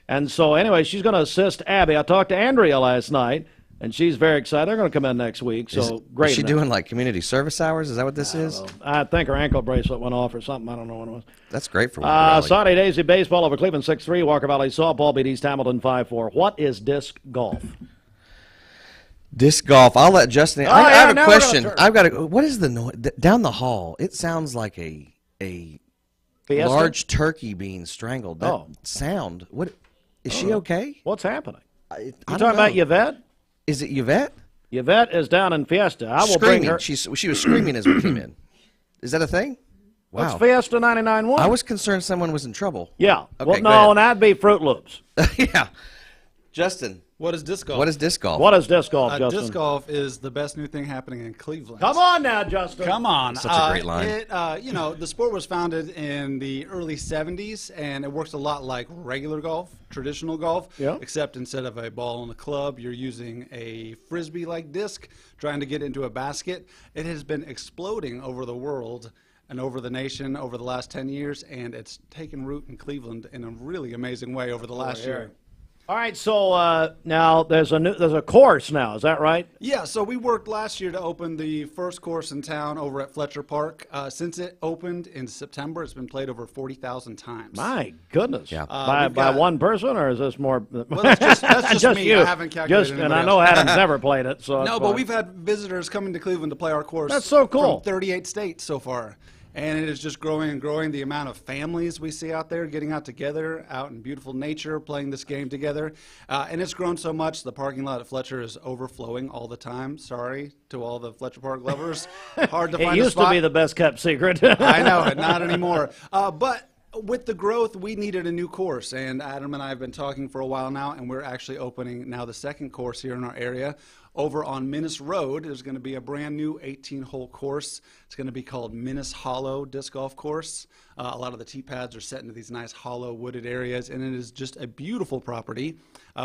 And so, anyway, she's going to assist Abby. I talked to Andrea last night, and she's very excited. They're going to come in next week, so great. Is she doing, like, community service hours? Is that what this is? I think her ankle bracelet went off or something. I don't know what it was. That's great for Walker Valley. Saudi Daisy baseball over Cleveland 6-3. Walker Valley softball beat East Hamilton 5-4. What is disc golf? Disc golf. I'll let Justin. I have a question. What is the noise down the hall? It sounds like a Fiesta? Large turkey being strangled. That sound. What is she okay? What's happening? You talking about Yvette? Is it Yvette? Yvette is down in Fiesta. I will screaming. bring her. She was screaming as we came in. Is that a thing? Wow. That's Fiesta 99.1. I was concerned someone was in trouble. Yeah. Okay, well, no, that'd be Fruit Loops. Yeah. Justin. What is disc golf? What is disc golf? What is disc golf, Justin? Disc golf is the best new thing happening in Cleveland. Come on now, Justin. Come on. Such a great line. The sport was founded in the early 70s, and it works a lot like regular golf, traditional golf, except instead of a ball and a club, you're using a Frisbee-like disc trying to get into a basket. It has been exploding over the world and over the nation over the last 10 years, and it's taken root in Cleveland in a really amazing way over the last year. All right, so now there's a course now. Is that right? Yeah, so we worked last year to open the first course in town over at Fletcher Park. Since it opened in September, it's been played over 40,000 times. My goodness. Yeah. By one person, or is this more? Well, that's just me. You. I haven't calculated And I anybody know else. Adam's never played it. So No, but we've had visitors coming to Cleveland to play our course. That's so cool. From 38 states so far. And it is just growing and growing. The amount of families we see out there getting out together, out in beautiful nature, playing this game together. And it's grown so much, the parking lot at Fletcher is overflowing all the time. Sorry to all the Fletcher Park lovers. Hard to find a spot. It used to be the best kept secret. I know, not anymore. But with the growth, we needed a new course. And Adam and I have been talking for a while now, and we're actually opening now the second course here in our area. Over on Minnis Road, there's going to be a brand new 18-hole course. It's going to be called Minnis Hollow Disc Golf Course. A lot of the tee pads are set into these nice hollow wooded areas, and it is just a beautiful property.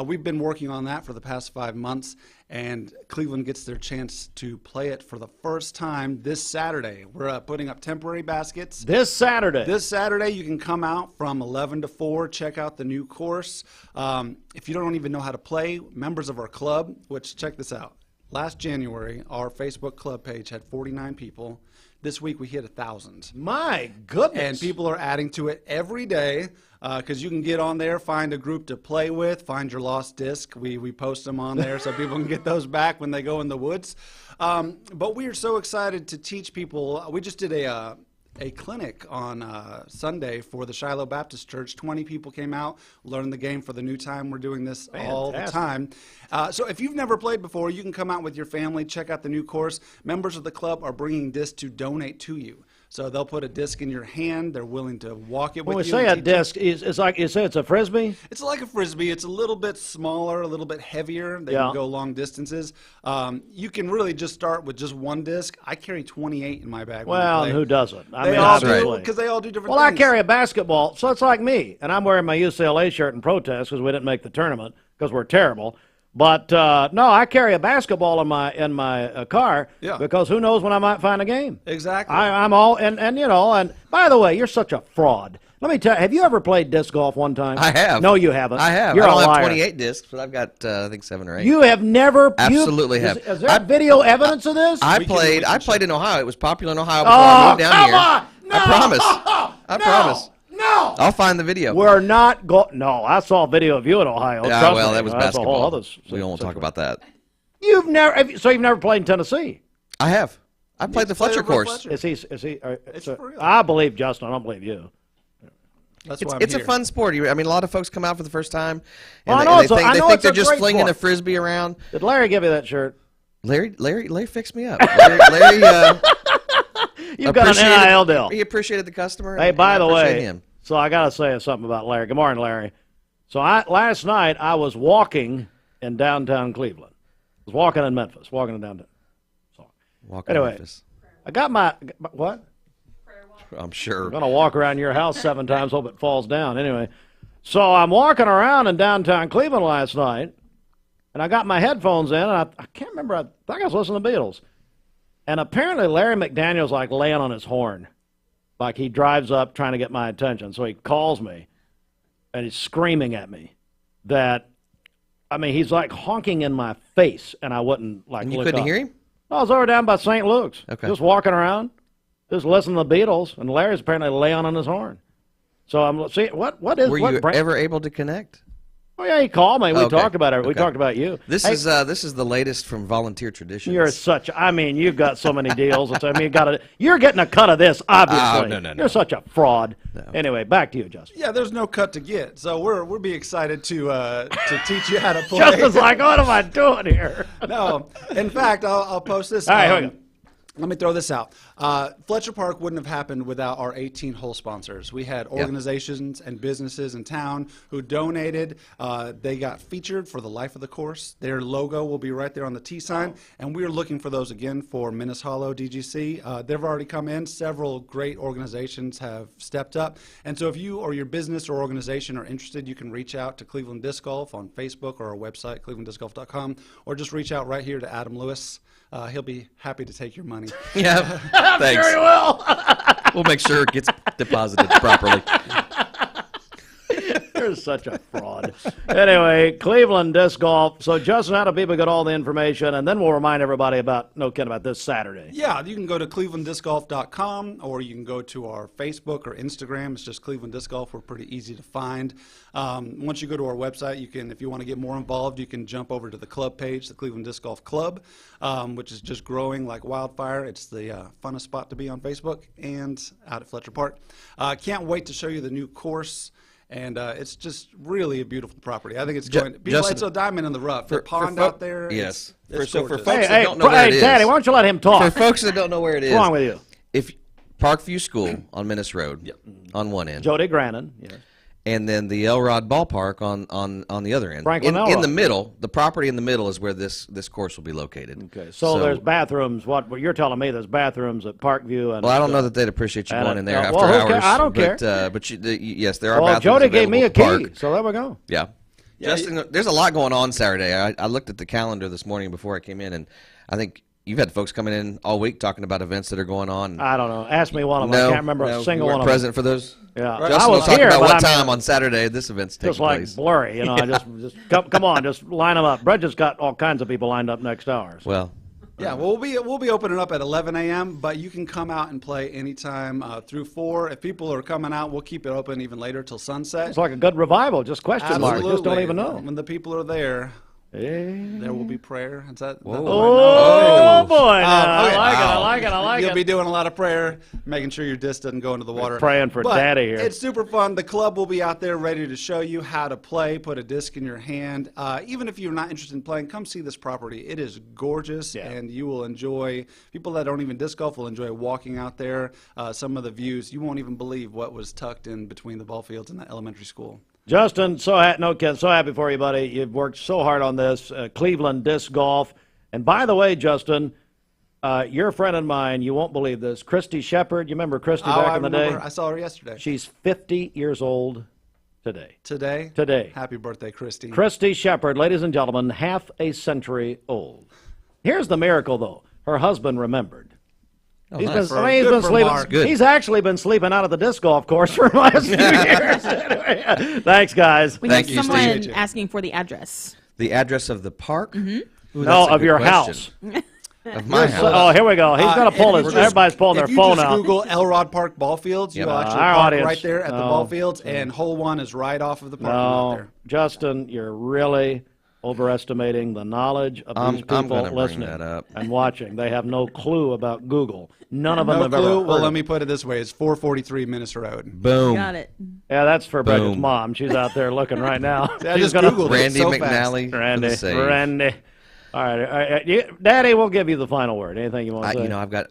We've been working on that for the past 5 months, and Cleveland gets their chance to play it for the first time this Saturday. We're putting up temporary baskets. This Saturday? This Saturday, you can come out from 11 to 4, check out the new course. If you don't even know how to play, members of our club, which, check this out. Last January, our Facebook club page had 49 people. This week, we hit 1,000. My goodness. And people are adding to it every day because you can get on there, find a group to play with, find your lost disc. We post them on there so people can get those back when they go in the woods. But we are so excited to teach people. We just did a clinic on Sunday for the Shiloh Baptist Church. 20 people came out, learned the game for the new time. We're doing this all the time. So if you've never played before, you can come out with your family, check out the new course. Members of the club are bringing discs to donate to you. So they'll put a disc in your hand. They're willing to walk it with you. When we say a disc, it's like you say it's a Frisbee? It's like a Frisbee. It's a little bit smaller, a little bit heavier. They can go long distances. You can really just start with just one disc. I carry 28 in my bag. Well, and who doesn't? They all do, because they all do different things. Well, I carry a basketball, so it's like me. And I'm wearing my UCLA shirt in protest because we didn't make the tournament because we're terrible. But no, I carry a basketball in my car because who knows when I might find a game. Exactly. I'm all and you know, and by the way, you're such a fraud. Let me tell you, have you ever played disc golf one time? I have. No, you haven't. I have. You're I don't a liar. have 28 discs, but I've got I think 7 or 8. You have never absolutely have. Is there video evidence of this? I played in Ohio. It was popular in Ohio before I moved down here. On. No. I promise. I promise. No. I'll find the video. We're not going. No, I saw a video of you in Ohio. Yeah, Trust well, me. that was That's basketball. A whole other we won't talk about that. You've never played in Tennessee. I have. I played the Fletcher course. Is he? I believe Justin. I don't believe you. That's it's why I'm it's here. a fun sport. I mean, a lot of folks come out for the first time, Well, and I know they think it's they're a just great flinging sport. a frisbee around. Did Larry give you that shirt? Larry fixed me up. Larry You've got an NIL deal. He appreciated the customer. Hey, and by the appreciate way, him. so I got to say something about Larry. Good morning, Larry. So last night I was walking in downtown Cleveland. I was walking in Memphis, walking in downtown. So, anyway, Memphis. I got my what? I'm sure. I'm going to walk around your house 7 times, hope it falls down. Anyway, so I'm walking around in downtown Cleveland last night, and I got my headphones in, and I can't remember. I think I was listening to the Beatles. And apparently Larry McDaniel's like laying on his horn. Like he drives up trying to get my attention. So he calls me, and he's screaming at me that, I mean, he's like honking in my face, and I wouldn't like And you look couldn't up. hear him? I was over down by St. Luke's, Okay. just walking around, just listening to the Beatles, and Larry's apparently laying on his horn. So I'm see what is Were what you brand? ever able to connect? Oh yeah, he called me. We Okay. talked about it. We Okay. talked about you. This is the latest from Volunteer Traditions. You're such. I mean, you've got so many deals. You're getting a cut of this, obviously. Oh, no. You're such a fraud. Anyway, back to you, Justin. Yeah, there's no cut to get, so we'll be excited to teach you how to play. Justin's like, what am I doing here? No, in fact, I'll post this. All right, here we go. Let me throw this out. Fletcher Park wouldn't have happened without our 18-hole sponsors. We had organizations and businesses in town who donated. They got featured for the life of the course. Their logo will be right there on the T sign, and we are looking for those again for Minnis Hollow DGC. They've already come in. Several great organizations have stepped up. And so if you or your business or organization are interested, you can reach out to Cleveland Disc Golf on Facebook or our website, clevelanddiscgolf.com, or just reach out right here to Adam Lewis. He'll be happy to take your money. Yeah, thanks. Very well. We'll make sure it gets deposited properly. You're such a fraud. Anyway, Cleveland Disc Golf. So, Justin, how do people get all the information? And then we'll remind everybody about this Saturday. Yeah, you can go to clevelanddiscgolf.com, or you can go to our Facebook or Instagram. It's just Cleveland Disc Golf. We're pretty easy to find. Once you go to our website, you can, if you want to get more involved, you can jump over to the club page, the Cleveland Disc Golf Club, which is just growing like wildfire. It's the funnest spot to be on Facebook and out at Fletcher Park. Can't wait to show you the new course. And it's just really a beautiful property. I think it's going to be. It's a diamond in the rough. The pond out there. Yes. It's for folks gorgeous. that don't know where it is. Daddy, why don't you let him talk? For folks that don't know where it is. What's wrong with you? If Parkview School on Menace Road on one end. Jody Grannon. Yes. And then the Elrod Ballpark on the other end. Franklin in Elrod. the middle, the property in the middle is where this course will be located. Okay, so there's bathrooms. What you're telling me, there's bathrooms at Parkview. And well, I don't know that they'd appreciate you going in there after hours. I don't care. But yes, there are well, bathrooms Jody gave me a key, park. so there we go. Yeah. Justin, there's a lot going on Saturday. I looked at the calendar this morning before I came in, and I think you've had folks coming in all week talking about events that are going on. I don't know. Ask me one of them. I can't remember a single one of them. Present for those? Yeah. Justin I was talk here, about but what time on Saturday this event's taking place. Just like blurry, you know. Yeah. Just come on, just line them up. Brett just got all kinds of people lined up next hour. So. Well. Yeah, well, we'll be opening up at 11 a.m., but you can come out and play anytime through 4. If people are coming out, we'll keep it open even later till sunset. It's like a good revival, just question mark. Just don't even know. When the people are there, there will be prayer. Is that? Oh, boy. Okay. I like it. You'll be doing a lot of prayer, making sure your disc doesn't go into the water. Praying for Daddy here. It's super fun. The club will be out there ready to show you how to play, put a disc in your hand. Even if you're not interested in playing, come see this property. It is gorgeous, and you will enjoy, people that don't even disc golf will enjoy walking out there. Some of the views, you won't even believe what was tucked in between the ball fields and the elementary school. Justin, so happy for you, buddy. You've worked so hard on this. Cleveland Disc Golf. And by the way, Justin, you're a friend of mine. You won't believe this. Christy Shepard. You remember Christy back in the day? I saw her yesterday. She's 50 years old today. Today? Happy birthday, Christy. Christy Shepard, ladies and gentlemen, half a century old. Here's the miracle, though. Her husband remembered. Oh, He's nice. been sleeping. He's actually been sleeping out at the disc golf course for the last few years. Anyway, thanks, guys. We have someone asking for the address. The address of the park? Mm-hmm. Ooh, no, of your house. Of my house. Oh, here we go. He's going to pull his. Everybody's pulling their phone out. If you just Google Elrod Park ball fields, you'll actually park right there at the ball fields, and hole 1 is right off of the parking lot there. Justin, you're really overestimating the knowledge of these people listening and watching. They have no clue about Google. None of them have ever heard. Well, let me put it this way. It's 443 Menace Road. Boom. Got it. Yeah, that's for Brecken's mom. She's out there looking right now. I just Googled Randy it so McNally. Randy. All right. Daddy, we'll give you the final word. Anything you want to say?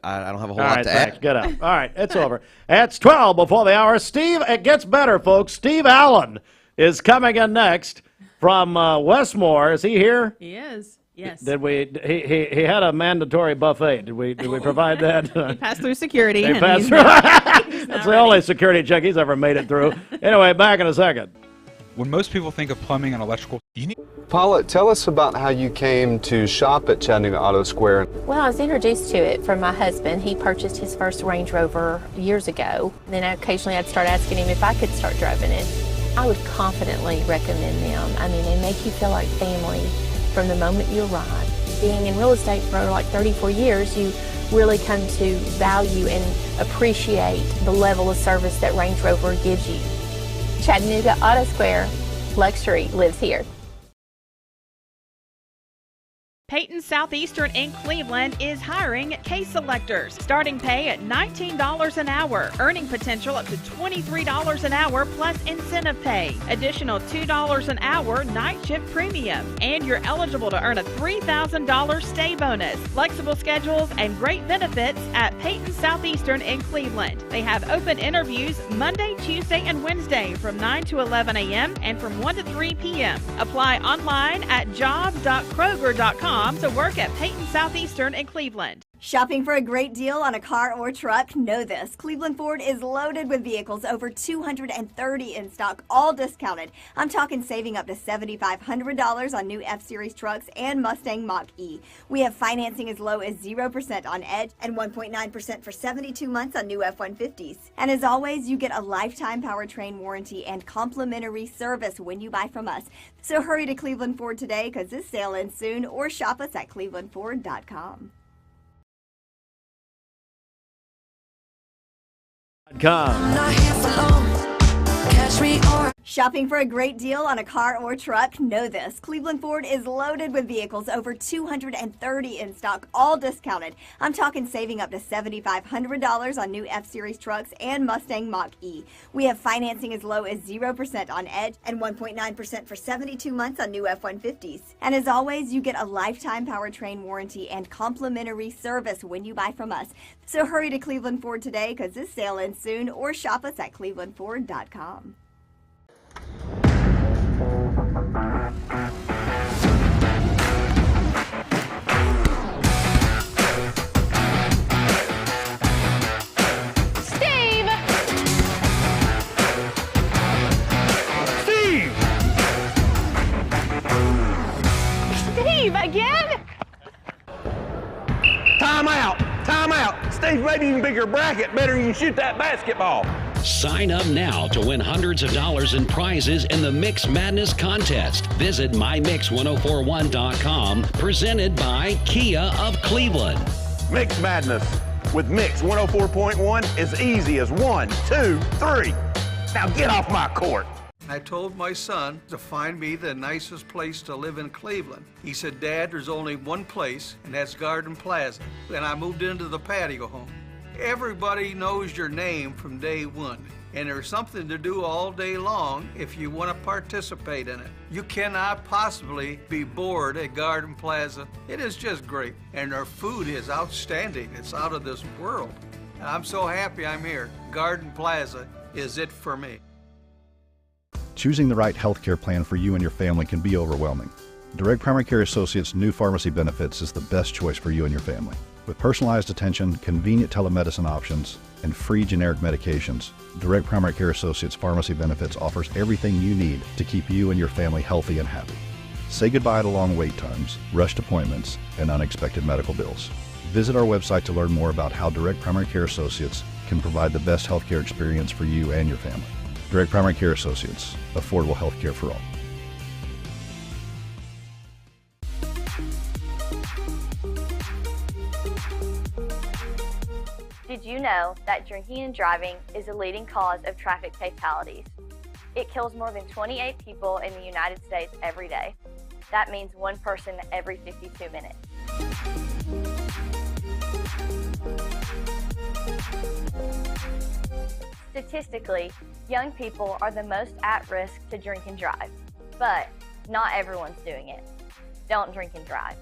I don't have a whole lot to add. Get out. All right, it's over. It's 12 before the hour. Steve, it gets better, folks. Steve Allen is coming in next from Westmore. Is he here? He is. Yes. Did we? He had a mandatory buffet. Did we provide that? He passed through security. He passed through. That's the only security check he's ever made it through. Anyway, back in a second. When most people think of plumbing and electrical, Paula, tell us about how you came to shop at Chattanooga Auto Square. Well, I was introduced to it from my husband. He purchased his first Range Rover years ago. Then occasionally I'd start asking him if I could start driving it. I would confidently recommend them. I mean, they make you feel like family from the moment you arrive. Being in real estate for like 34 years, you really come to value and appreciate the level of service that Range Rover gives you. Chattanooga Auto Square, luxury lives here. Peyton Southeastern in Cleveland is hiring case selectors. Starting pay at $19 an hour. Earning potential up to $23 an hour plus incentive pay. Additional $2 an hour night shift premium. And you're eligible to earn a $3,000 stay bonus. Flexible schedules and great benefits at Peyton Southeastern in Cleveland. They have open interviews Monday, Tuesday, and Wednesday from 9 to 11 a.m. and from 1 to 3 p.m. Apply online at jobs.kroger.com to work at Peyton Southeastern in Cleveland. Shopping for a great deal on a car or truck? Know this. Cleveland Ford is loaded with vehicles, over 230 in stock, all discounted. I'm talking saving up to $7,500 on new F-Series trucks and Mustang Mach-E. We have financing as low as 0% on Edge and 1.9% for 72 months on new F-150s. And as always, you get a lifetime powertrain warranty and complimentary service when you buy from us. So hurry to Cleveland Ford today because this sale ends soon, or shop us at clevelandford.com. Shopping for a great deal on a car or truck? Know this. Cleveland Ford is loaded with vehicles, over 230 in stock, all discounted. I'm talking saving up to $7,500 on new F-Series trucks and Mustang Mach-E. We have financing as low as 0% on Edge and 1.9% for 72 months on new F-150s. And as always, you get a lifetime powertrain warranty and complimentary service when you buy from us. So hurry to Cleveland Ford today because this sale ends soon, or shop us at clevelandford.com. Steve! Steve, again? Time out! Time out! Steve, maybe you can pick your bracket better than you shoot that basketball. Sign up now to win hundreds of dollars in prizes in the Mix Madness contest. Visit mymix1041.com, presented by Kia of Cleveland. Mix Madness with Mix 104.1 is easy as 1, 2, 3. Now get off my court. I told my son to find me the nicest place to live in Cleveland. He said, Dad, there's only one place, and that's Garden Plaza. And I moved into the patio home. Everybody knows your name from day one, and there's something to do all day long if you want to participate in it. You cannot possibly be bored at Garden Plaza. It is just great, and their food is outstanding. It's out of this world. And I'm so happy I'm here. Garden Plaza is it for me. Choosing the right healthcare plan for you and your family can be overwhelming. Direct Primary Care Associates' new pharmacy benefits is the best choice for you and your family. With personalized attention, convenient telemedicine options, and free generic medications, Direct Primary Care Associates Pharmacy Benefits offers everything you need to keep you and your family healthy and happy. Say goodbye to long wait times, rushed appointments, and unexpected medical bills. Visit our website to learn more about how Direct Primary Care Associates can provide the best healthcare experience for you and your family. Direct Primary Care Associates, affordable healthcare for all. Did you know that drinking and driving is a leading cause of traffic fatalities? It kills more than 28 people in the United States every day. That means one person every 52 minutes. Statistically, young people are the most at risk to drink and drive, but not everyone's doing it. Don't drink and drive.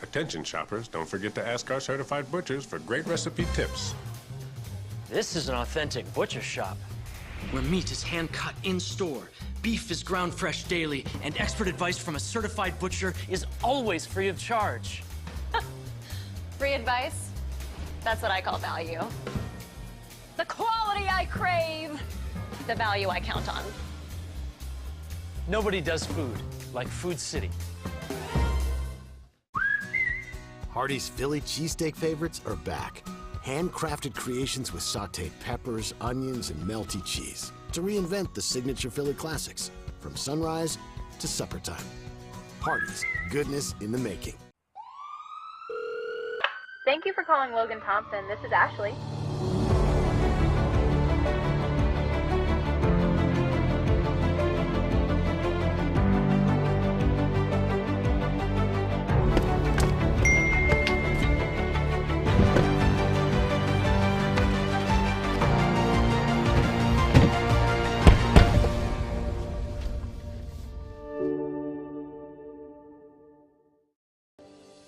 Attention shoppers, don't forget to ask our certified butchers for great recipe tips. This is an authentic butcher shop, where meat is hand-cut in-store, beef is ground fresh daily, and expert advice from a certified butcher is always free of charge. Free advice? That's what I call value. The quality I crave, the value I count on. Nobody does food like Food City. Hardee's Philly cheesesteak favorites are back. Handcrafted creations with sauteed peppers, onions, and melty cheese to reinvent the signature Philly classics from sunrise to supper time. Hardee's, goodness in the making. Thank you for calling Logan Thompson. This is Ashley.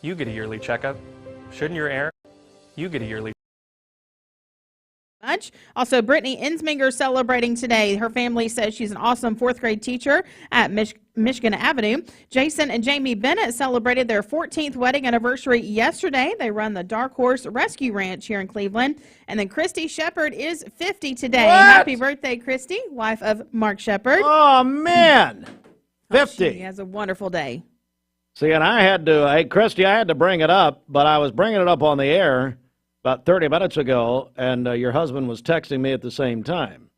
You get a yearly checkup. Shouldn't your air? You get a yearly. much. Also, Brittany Insminger celebrating today. Her family says she's an awesome fourth grade teacher at Michigan Avenue. Jason and Jamie Bennett celebrated their 14th wedding anniversary yesterday. They run the Dark Horse Rescue Ranch here in Cleveland. And then Christy Shepard is 50 today. What? Happy birthday, Christy, wife of Mark Shepard. Oh, man. 50. She has a wonderful day. See, and I had to, hey, Christy, I had to bring it up, but I was bringing it up on the air about 30 minutes ago, and your husband was texting me at the same time.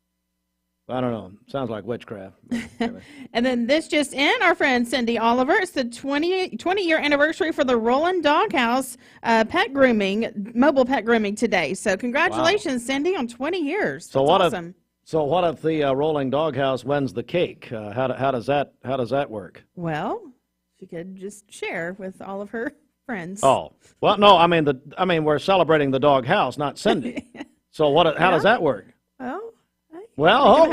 I don't know. Sounds like witchcraft. And then this just in, our friend Cindy Oliver. It's the 20-year anniversary for the Roland Doghouse pet grooming, mobile pet grooming today. So congratulations, Cindy, on 20 years. So That's what awesome. What if the Rolling Doghouse wins the cake? How does that work? Well, she could just share with all of her friends. Oh, well, no, I mean we're celebrating the doghouse, not Cindy. So how does that work? Well, All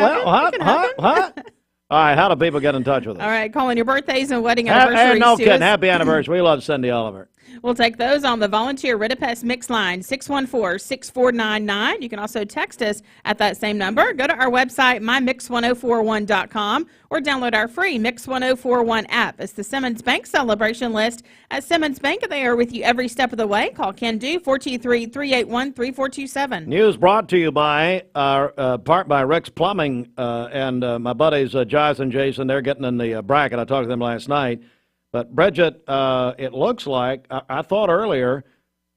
right, how do people get in touch with us? All right, calling your birthdays and wedding anniversaries. No to kidding. us. Happy anniversary. We love Cindy Oliver. We'll take those on the volunteer Ritapest mix line, 614-6499. You can also text us at that same number. Go to our website, mymix1041.com, or download our free Mix 1041 app. It's the Simmons Bank celebration list at Simmons Bank. They are with you every step of the way. Call Ken Do, 423-381-3427. News brought to you by Rick's Plumbing and my buddies Giles and Jason. They're getting in the bracket. I talked to them last night. But Bridget, it looks like, I thought earlier,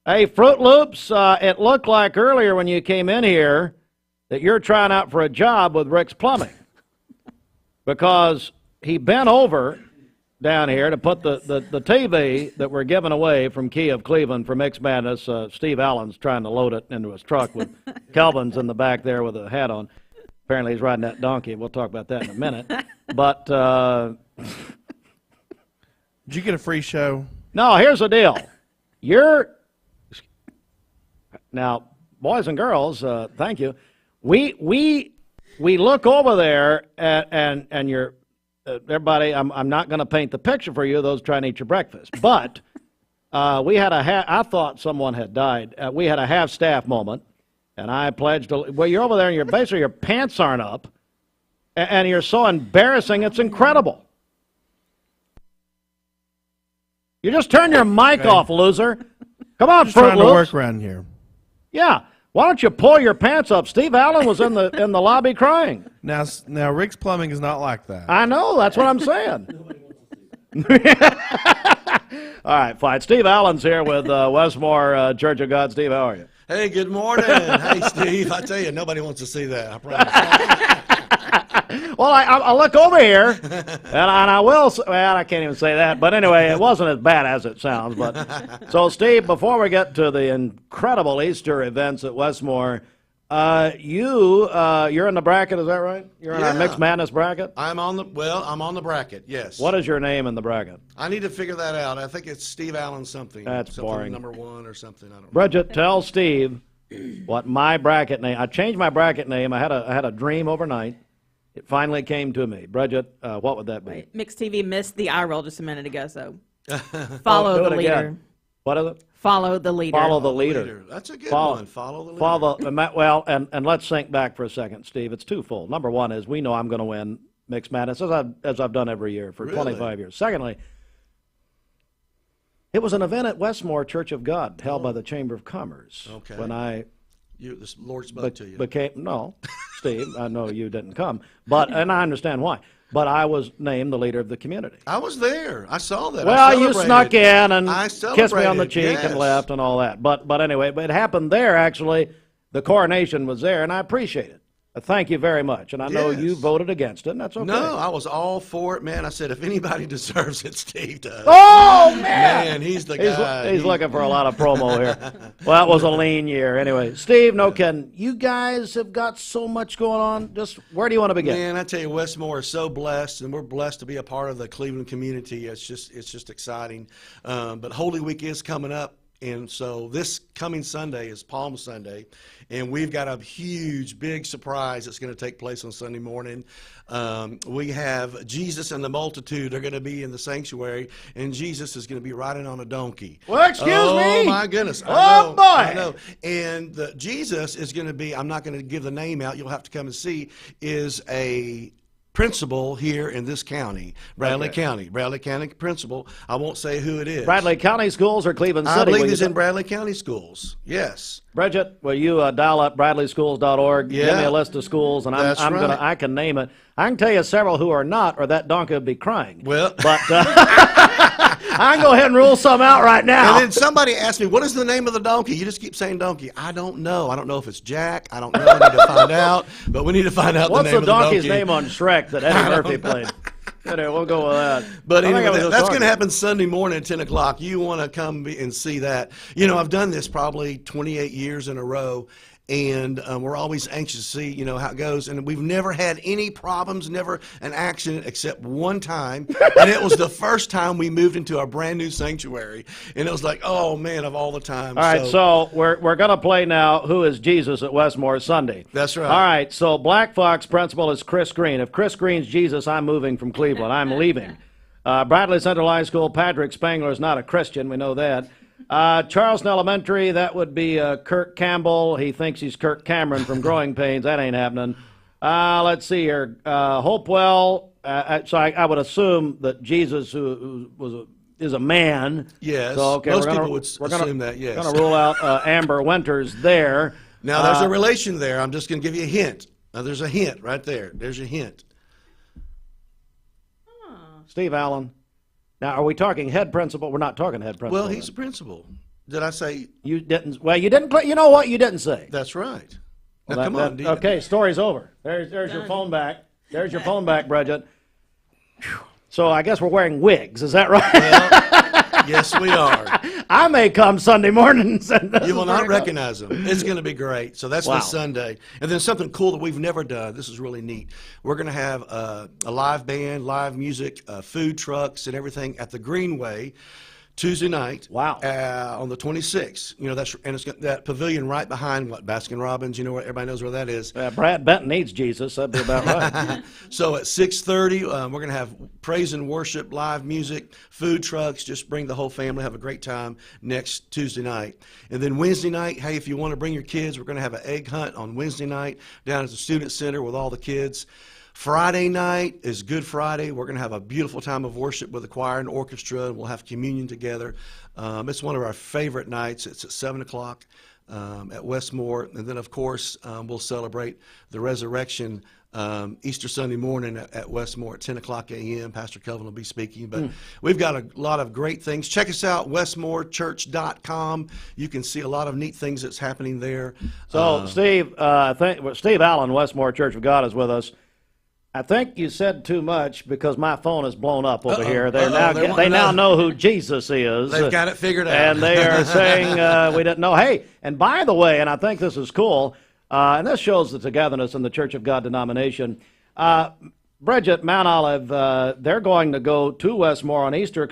hey, Fruit Loops, it looked like earlier when you came in here that you're trying out for a job with Rick's Plumbing. Because he bent over down here to put the TV that we're giving away from Key of Cleveland for Mix Madness. Steve Allen's trying to load it into his truck with Kelvin's in the back there with a hat on. Apparently he's riding that donkey. We'll talk about that in a minute. But... Did you get a free show? No, here's the deal. Now, boys and girls, thank you. We look over there and you're everybody. I'm not going to paint the picture for you. Those trying to eat your breakfast, but we had I thought someone had died. We had a half-staff moment, and I pledged. Well, you're over there and basically your pants aren't up, and you're so embarrassing. It's incredible. You just turn your mic off, loser. Come on, just Fruit trying to Loops. work around here. Yeah. Why don't you pull your pants up? Steve Allen was in the lobby crying. Now, Rick's Plumbing is not like that. I know. That's what I'm saying. All right, fine. Steve Allen's here with Westmore Church of God. Steve, how are you? Hey, good morning. Hey, Steve. I tell you, nobody wants to see that. I promise. Well, I look over here, and I will. Well, I can't even say that. But anyway, it wasn't as bad as it sounds. But so, Steve, before we get to the incredible Easter events at Westmore, you're in the bracket. Is that right? You're in our Mixed Madness bracket. I'm on the bracket. Yes. What is your name in the bracket? I need to figure that out. I think it's Steve Allen something. That's something boring. Number 1 or something. I don't know. Bridget, tell Steve what my bracket name. I changed my bracket name. I had a dream overnight. It finally came to me. Bridget, what would that be? Wait, Mix TV missed the eye roll just a minute ago, so follow the leader. Again. What is it? Follow the leader. Follow the leader. That's a good one. Follow the leader. Well, and let's think back for a second, Steve. It's twofold. Number one is we know I'm going to win Mixed Madness, as I've done every year for 25 years. Secondly, it was an event at Westmore Church of God held by the Chamber of Commerce. Okay. When the Lord spoke to you. No, Steve, I know you didn't come, and I understand why. But I was named the leader of the community. I was there. I saw that. Well, you snuck in and I kissed me on the cheek yes. and left and all that. But anyway, it happened there, actually. The coronation was there, and I appreciate it. Thank you very much. And I know you voted against it, and that's okay. No, I was all for it, man. I said, if anybody deserves it, Steve does. Oh, man! Man, he's the guy. He's looking for a lot of promo here. Well, it was a lean year. Anyway, Steve, no kidding. You guys have got so much going on. Just where do you want to begin? Man, I tell you, Westmore is so blessed, and we're blessed to be a part of the Cleveland community. It's just exciting. But Holy Week is coming up. And so this coming Sunday is Palm Sunday, and we've got a huge, big surprise that's going to take place on Sunday morning. We have Jesus and the multitude are going to be in the sanctuary, and Jesus is going to be riding on a donkey. Well, excuse me. Oh, my goodness. Oh, boy. I know. And Jesus is going to be, I'm not going to give the name out, you'll have to come and see, is a principal here in this county, Bradley County principal. I won't say who it is. Bradley County Schools or Cleveland City? I believe he's in Bradley County Schools. Yes. Bridget, will you dial up bradleyschools.org? Yeah. Give me a list of schools, and I can name it. I can tell you several who are not, or that donkey would be crying. Well, but I can go ahead and rule some out right now. And then somebody asked me, "What is the name of the donkey?" You just keep saying donkey. I don't know. I don't know if it's Jack. I don't know. I need to find out. But we need to find out the name of the donkey. What's the donkey's name on Shrek that Eddie Murphy played? Anyway, we'll go with that. But anyway, that's going to happen Sunday morning at 10 o'clock. You want to come and see that. You know, I've done this probably 28 years in a row, and we're always anxious to see, you know, how it goes. And we've never had any problems, never an accident except one time. And it was the first time we moved into our brand new sanctuary. And it was like, oh, man, of all the time. All right, so we're going to play now Who is Jesus at Westmore Sunday. That's right. All right, so Black Fox principal is Chris Green. If Chris Green's Jesus, I'm moving from Cleveland. I'm leaving. Bradley Central High School, Patrick Spangler is not a Christian. We know that. Charleston Elementary, that would be Kirk Campbell. He thinks he's Kirk Cameron from Growing Pains. That ain't happening. Let's see here. Hopewell, so I would assume that Jesus is a man. Yes, so, okay, most people would assume that, yes. We're going to rule out Amber Winters there. Now, there's a relation there. I'm just going to give you a hint. Now, there's a hint right there. There's your hint. Steve Allen. Now, are we talking head principal? We're not talking head principal. Well, he's a principal. Did I say? You didn't. Well, you didn't. You know what? You didn't say. That's right. Now, Well, come on. okay, story's over. There's your phone back. There's your phone back, Bridget. So I guess we're wearing wigs. Is that right? Well, yes, we are. I may come Sunday mornings. You will not recognize them. It's going to be great. So that's this Sunday. And then something cool that we've never done. This is really neat. We're going to have a live band, live music, food trucks, and everything at the Greenway Tuesday night. Wow. On the 26th. You know, it's that pavilion right behind Baskin Robbins. You know, where everybody knows where that is. Brad Benton needs Jesus. That'd be about right. So at 6:30, we're going to have praise and worship, live music, food trucks. Just bring the whole family, have a great time next Tuesday night. And then Wednesday night, hey, if you want to bring your kids, we're going to have an egg hunt on Wednesday night down at the Student Center with all the kids. Friday night is Good Friday. We're going to have a beautiful time of worship with the choir and orchestra, and we'll have communion together. It's one of our favorite nights. It's at 7 o'clock at Westmore. And then, of course, we'll celebrate the resurrection Easter Sunday morning at Westmore at 10 o'clock a.m. Pastor Kelvin will be speaking. But we've got a lot of great things. Check us out, westmorechurch.com. You can see a lot of neat things that's happening there. So, Steve, Steve Allen, Westmore Church of God, is with us. I think you said too much because my phone is blown up over here. They now know who Jesus is. They've got it figured out. And they are saying we didn't know. Hey, and by the way, and I think this is cool, and this shows the togetherness in the Church of God denomination. Bridget, Mount Olive, they're going to go to Westmore on Easter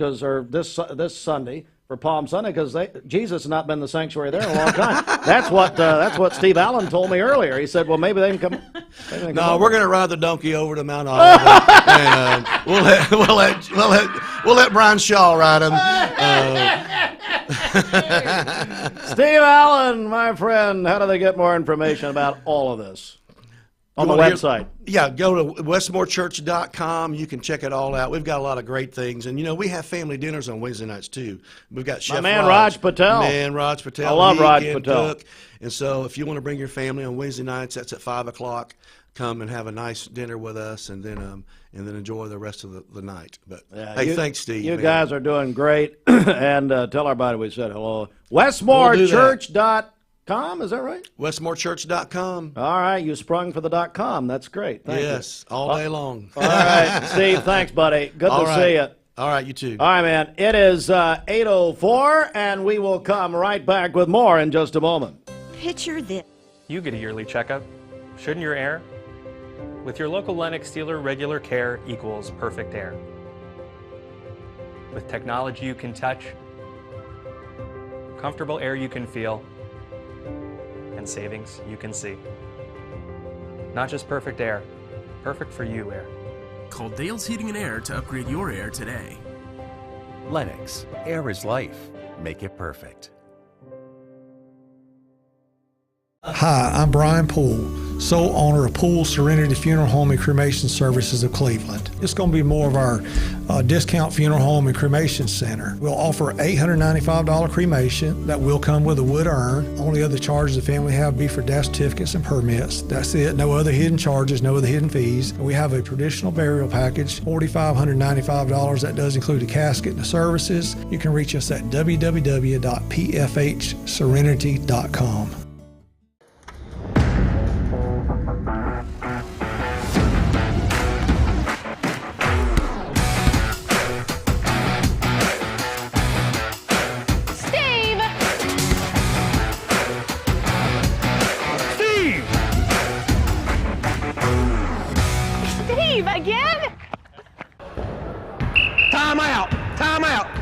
this Sunday for Palm Sunday because Jesus has not been in the sanctuary there in a long time. That's what Steve Allen told me earlier. He said, well, maybe they can come. No, we're going to ride the donkey over to Mount Olive, and we'll let Brian Shaw ride him. Steve Allen, my friend, how do they get more information about all of this? On the website. Yeah, go to westmorechurch.com. You can check it all out. We've got a lot of great things. And, you know, we have family dinners on Wednesday nights, too. We've got Chef Raj Patel. Raj Patel. I love Raj Patel. Cook. And so if you want to bring your family on Wednesday nights, that's at 5 o'clock. Come and have a nice dinner with us and then enjoy the rest of the night. But, hey, thanks, Steve. You guys are doing great. And tell everybody we said hello. Westmorechurch.com. Is that right? Westmorechurch.com. All right, you sprung for the .com. That's great. Thank you. All day long. All right, Steve, thanks, buddy. Good to see you. All right, you too. All right, man. It is 8:04, and we will come right back with more in just a moment. Picture this. You get a yearly checkup. Shouldn't your air? With your local Lennox dealer, regular care equals perfect air. With technology you can touch, Comfortable air you can feel, and savings you can see. Not just perfect air, perfect for you air. Call Dale's Heating and Air to upgrade your air today. Lennox, air is life. Make it perfect. Hi, I'm Brian Poole, sole owner of Poole Serenity Funeral Home and Cremation Services of Cleveland. It's going to be more of our discount funeral home and cremation center. We'll offer $895 cremation that will come with a wood urn. Only other charges the family have be for death certificates and permits. That's it. No other hidden charges, no other hidden fees. We have a traditional burial package, $4,595. That does include a casket and the services. You can reach us at www.pfhserenity.com.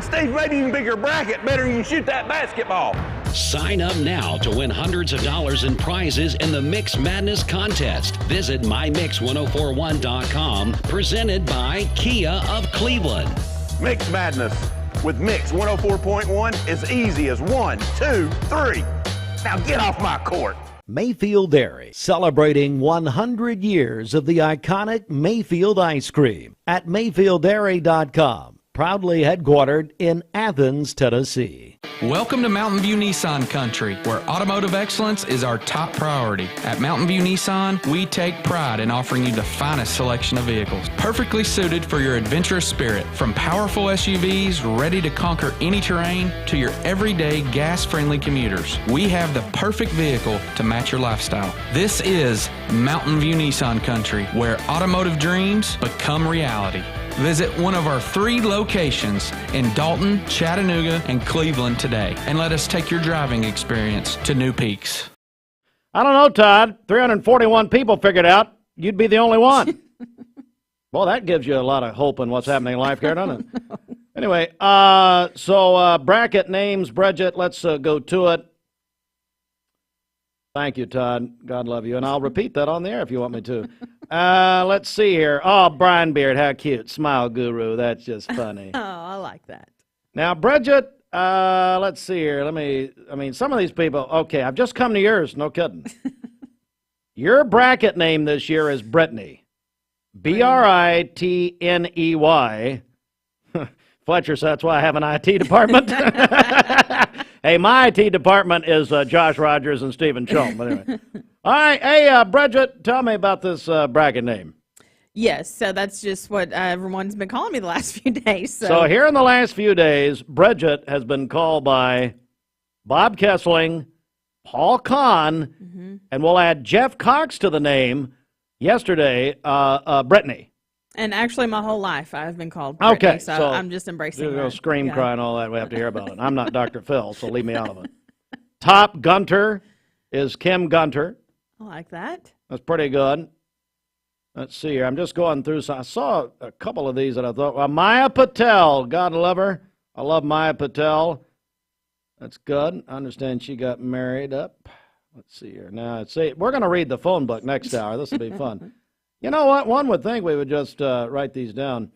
Steve, maybe you can pick your bracket better than you shoot that basketball. Sign up now to win hundreds of dollars in prizes in the Mix Madness contest. Visit mymix1041.com, presented by Kia of Cleveland. Mix Madness with Mix 104.1 is easy as 1, 2, 3. Now get off my court. Mayfield Dairy, celebrating 100 years of the iconic Mayfield ice cream at mayfielddairy.com. Proudly headquartered in Athens, Tennessee. Welcome to Mountain View Nissan Country, where automotive excellence is our top priority. At Mountain View Nissan, we take pride in offering you the finest selection of vehicles, perfectly suited for your adventurous spirit. From powerful SUVs ready to conquer any terrain to your everyday gas-friendly commuters, we have the perfect vehicle to match your lifestyle. This is Mountain View Nissan Country, where automotive dreams become reality. Visit one of our 3 locations in Dalton, Chattanooga, and Cleveland today, and let us take your driving experience to new peaks. I don't know, Todd. 341 people figured out you'd be the only one. Well, that gives you a lot of hope in what's happening in life here, doesn't it? Anyway, so bracket names, Bridget, let's go to it. Thank you, Todd. God love you. And I'll repeat that on the air if you want me to. Let's see here. Oh, Brian Beard, how cute. Smile guru. That's just funny. Oh, I like that. Now, Bridget, let's see here. Some of these people, okay, I've just come to yours. No kidding. Your bracket name this year is Brittany. Britney. Fletcher said that's why I have an IT department. Hey, my IT department is Josh Rogers and Stephen Schultz. But anyway. All right. Hey, Bridget, tell me about this bracket name. Yes, so that's just what everyone's been calling me the last few days. So here in the last few days, Bridget has been called by Bob Kessling, Paul Kahn, and we'll add Jeff Cox to the name yesterday, Brittany. And actually, my whole life, I've been called Brittany, okay, so I'm just embracing that. Scream, cry, and all that. We have to hear about it. I'm not Dr. Phil, so leave me out of it. Top Gunter is Kim Gunter. I like that. That's pretty good. Let's see here. I'm just going through. So I saw a couple of these that I thought, well, Maya Patel, God love her. I love Maya Patel. That's good. I understand she got married up. Let's see here. Now, we're going to read the phone book next hour. This will be fun. You know what? One would think we would just write these down.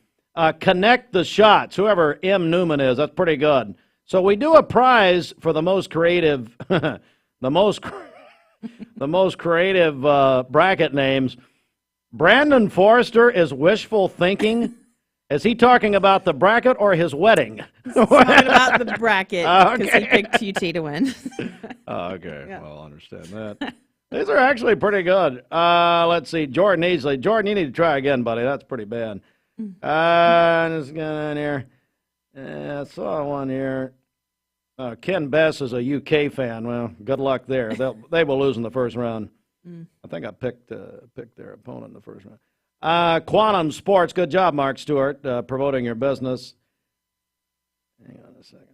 Connect the shots. Whoever M. Newman is, that's pretty good. So we do a prize for the most creative, the most creative bracket names. Brandon Forrester is wishful thinking. Is he talking about the bracket or his wedding? He's talking about the bracket because he picked UT to win. Okay, yeah. Well, I understand that. These are actually pretty good. Let's see. Jordan Easley. Jordan, you need to try again, buddy. That's pretty bad. Just going in here. I saw one here. Ken Bess is a UK fan. Well, good luck there. They will lose in the first round. I think I picked their opponent in the first round. Quantum Sports. Good job, Mark Stewart, promoting your business. Hang on a second.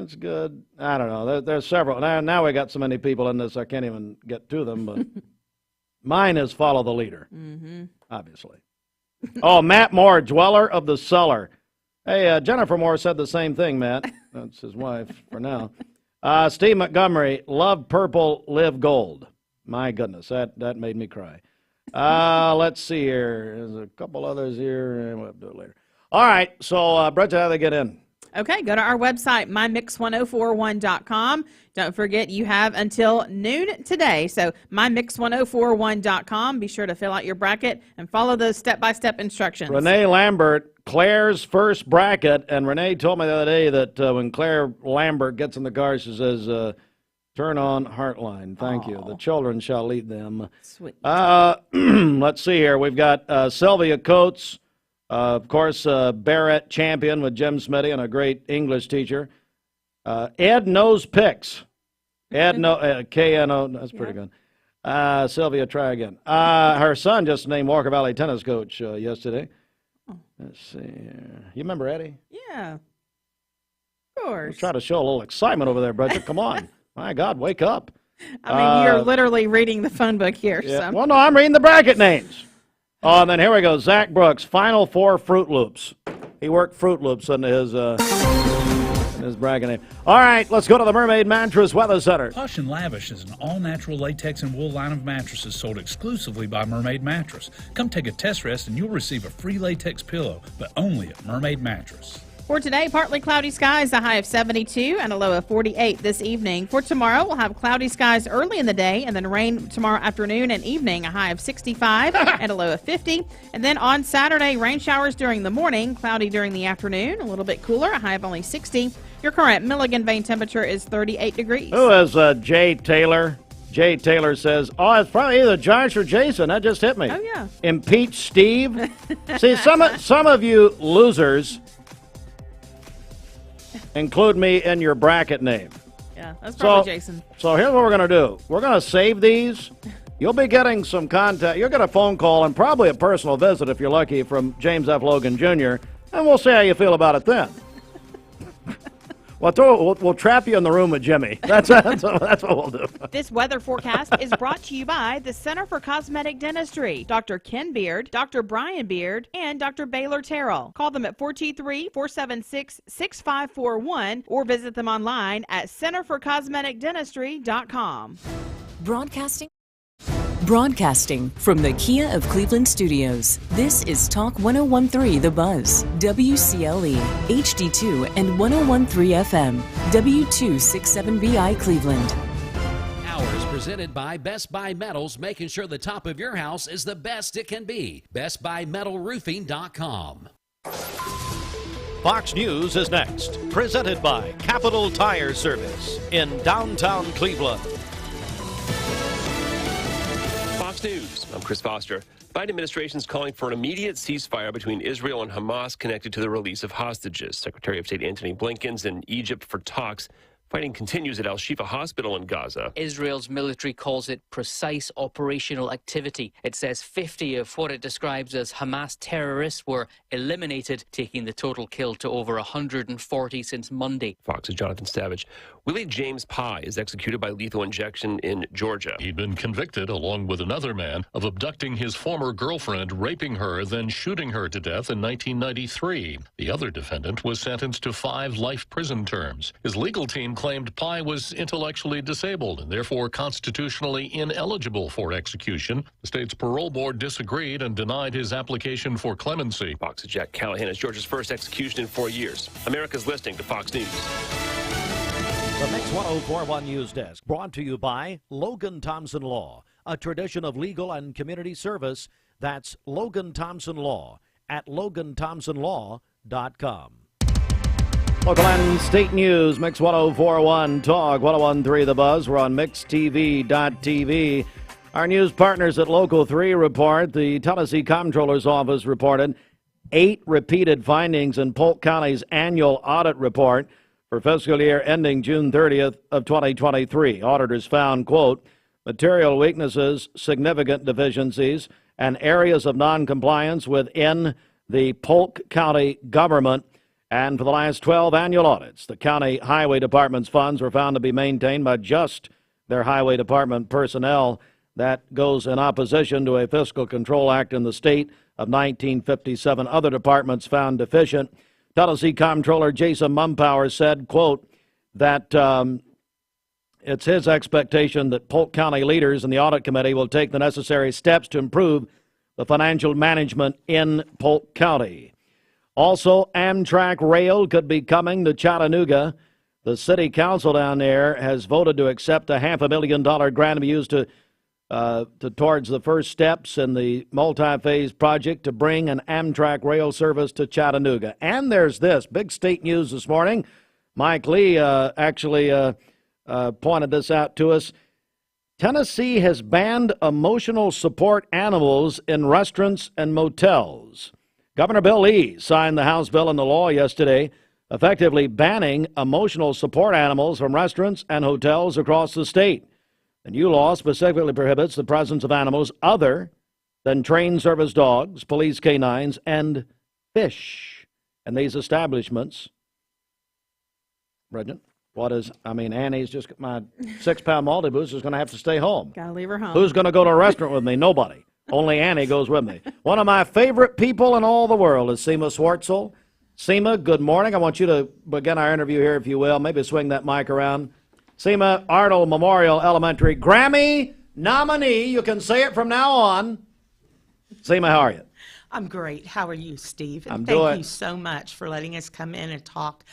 It's good. I don't know. There's several. Now we got so many people in this, I can't even get to them. But mine is Follow the Leader, obviously. Oh, Matt Moore, Dweller of the Cellar. Hey, Jennifer Moore said the same thing, Matt. That's his wife for now. Steve Montgomery, love purple, live gold. My goodness, that made me cry. Let's see here. There's a couple others here. We'll do it later. All right, so, Brett, how do they get in? Okay, go to our website, mymix1041.com. Don't forget, you have until noon today. So, mymix1041.com. Be sure to fill out your bracket and follow those step-by-step instructions. Renee Lambert, Claire's first bracket. And Renee told me the other day that when Claire Lambert gets in the car, she says, turn on Heartline. Thank you. The children shall lead them. Sweet. Let's see here. We've got Sylvia Coates. Of course, Barrett champion with Jim Smitty and a great English teacher. Ed knows picks. Ed K-N-O. That's pretty good. Sylvia, try again. Her son just named Walker Valley tennis coach yesterday. Let's see here. You remember Eddie? Yeah. Of course. Try to show a little excitement over there, Bridget. Come on. My God, wake up. I mean, you're literally reading the phone book here. Yeah. So. Well, no, I'm reading the bracket names. Oh, and then here we go. Zach Brooks, Final Four Fruit Loops. He worked Fruit Loops in his bracket name. All right, let's go to the Mermaid Mattress Weather Center. Posh and Lavish is an all-natural latex and wool line of mattresses sold exclusively by Mermaid Mattress. Come take a test rest and you'll receive a free latex pillow, but only at Mermaid Mattress. For today, partly cloudy skies, a high of 72 and a low of 48 this evening. For tomorrow, we'll have cloudy skies early in the day and then rain tomorrow afternoon and evening, a high of 65 and a low of 50. And then on Saturday, rain showers during the morning, cloudy during the afternoon, a little bit cooler, a high of only 60. Your current Milligan Vane temperature is 38 degrees. Who is Jay Taylor? Jay Taylor says, oh, it's probably either Josh or Jason. That just hit me. Oh, yeah. Impeach Steve. See, some of you losers include me in your bracket name. Yeah, that's probably Jason. So here's what we're going to do. We're going to save these. You'll be getting some contact. You'll get a phone call and probably a personal visit, if you're lucky, from James F. Logan Jr., and we'll see how you feel about it then. We'll trap you in the room with Jimmy. That's what we'll do. This weather forecast is brought to you by the Center for Cosmetic Dentistry, Dr. Ken Beard, Dr. Brian Beard, and Dr. Baylor Terrell. Call them at 423-476-6541 or visit them online at centerforcosmeticdentistry.com. Broadcasting from the Kia of Cleveland studios, this is Talk 1013 The Buzz, WCLE, HD2 and 1013 FM, W267BI Cleveland. Hours presented by Best Buy Metals, making sure the top of your house is the best it can be. BestBuyMetalRoofing.com. Fox News is next, presented by Capital Tire Service in downtown Cleveland. Fox News, I'm Chris Foster. Biden administration is calling for an immediate ceasefire between Israel and Hamas connected to the release of hostages. Secretary of State Antony Blinken's in Egypt for talks. Fighting continues at Al-Shifa Hospital in Gaza. Israel's military calls it precise operational activity. It says 50 of what it describes as Hamas terrorists were eliminated, taking the total kill to over 140 since Monday. Fox's Jonathan Savage. Willie James Pye is executed by lethal injection in Georgia. He'd been convicted, along with another man, of abducting his former girlfriend, raping her, then shooting her to death in 1993. The other defendant was sentenced to 5 life prison terms. His legal team claimed Pye was intellectually disabled and therefore constitutionally ineligible for execution. The state's parole board disagreed and denied his application for clemency. Fox's Jack Callahan is Georgia's first execution in 4 years. America's listening to Fox News. The Mix 1041 News Desk, brought to you by Logan Thompson Law, a tradition of legal and community service. That's Logan Thompson Law at LoganThompsonLaw.com. Local and state news, Mix 1041 Talk, 1013 The Buzz. We're on MixTV.tv. Our news partners at Local 3 report the Tennessee Comptroller's Office reported 8 repeated findings in Polk County's annual audit report for fiscal year ending June 30th of 2023. Auditors found, quote, material weaknesses, significant deficiencies, and areas of noncompliance within the Polk County government. And for the last 12 annual audits, the county highway department's funds were found to be maintained by just their highway department personnel. That goes in opposition to a Fiscal Control Act in the state of 1957. Other departments found deficient. Tennessee Comptroller Jason Mumpower said, quote, that it's his expectation that Polk County leaders and the audit committee will take the necessary steps to improve the financial management in Polk County. Also, Amtrak Rail could be coming to Chattanooga. The city council down there has voted to accept a $500,000 grant to be used towards the first steps in the multi-phase project to bring an Amtrak rail service to Chattanooga. And there's this big state news this morning. Mike Lee actually pointed this out to us. Tennessee has banned emotional support animals in restaurants and motels. Governor Bill Lee signed the House bill into law yesterday, effectively banning emotional support animals from restaurants and hotels across the state. The new law specifically prohibits the presence of animals other than trained service dogs, police canines, and fish in these establishments. Bridget? Annie's just, my 6-pound multi-boost is going to have to stay home. Gotta leave her home. Who's going to go to a restaurant with me? Nobody. Only Annie goes with me. One of my favorite people in all the world is Seema Swartzel. Seema, good morning. I want you to begin our interview here, if you will. Maybe swing that mic around. Seema, Arnold Memorial Elementary Grammy nominee. You can say it from now on. Seema, how are you? I'm great. How are you, Steve? And I'm thank doing- you so much for letting us come in and talk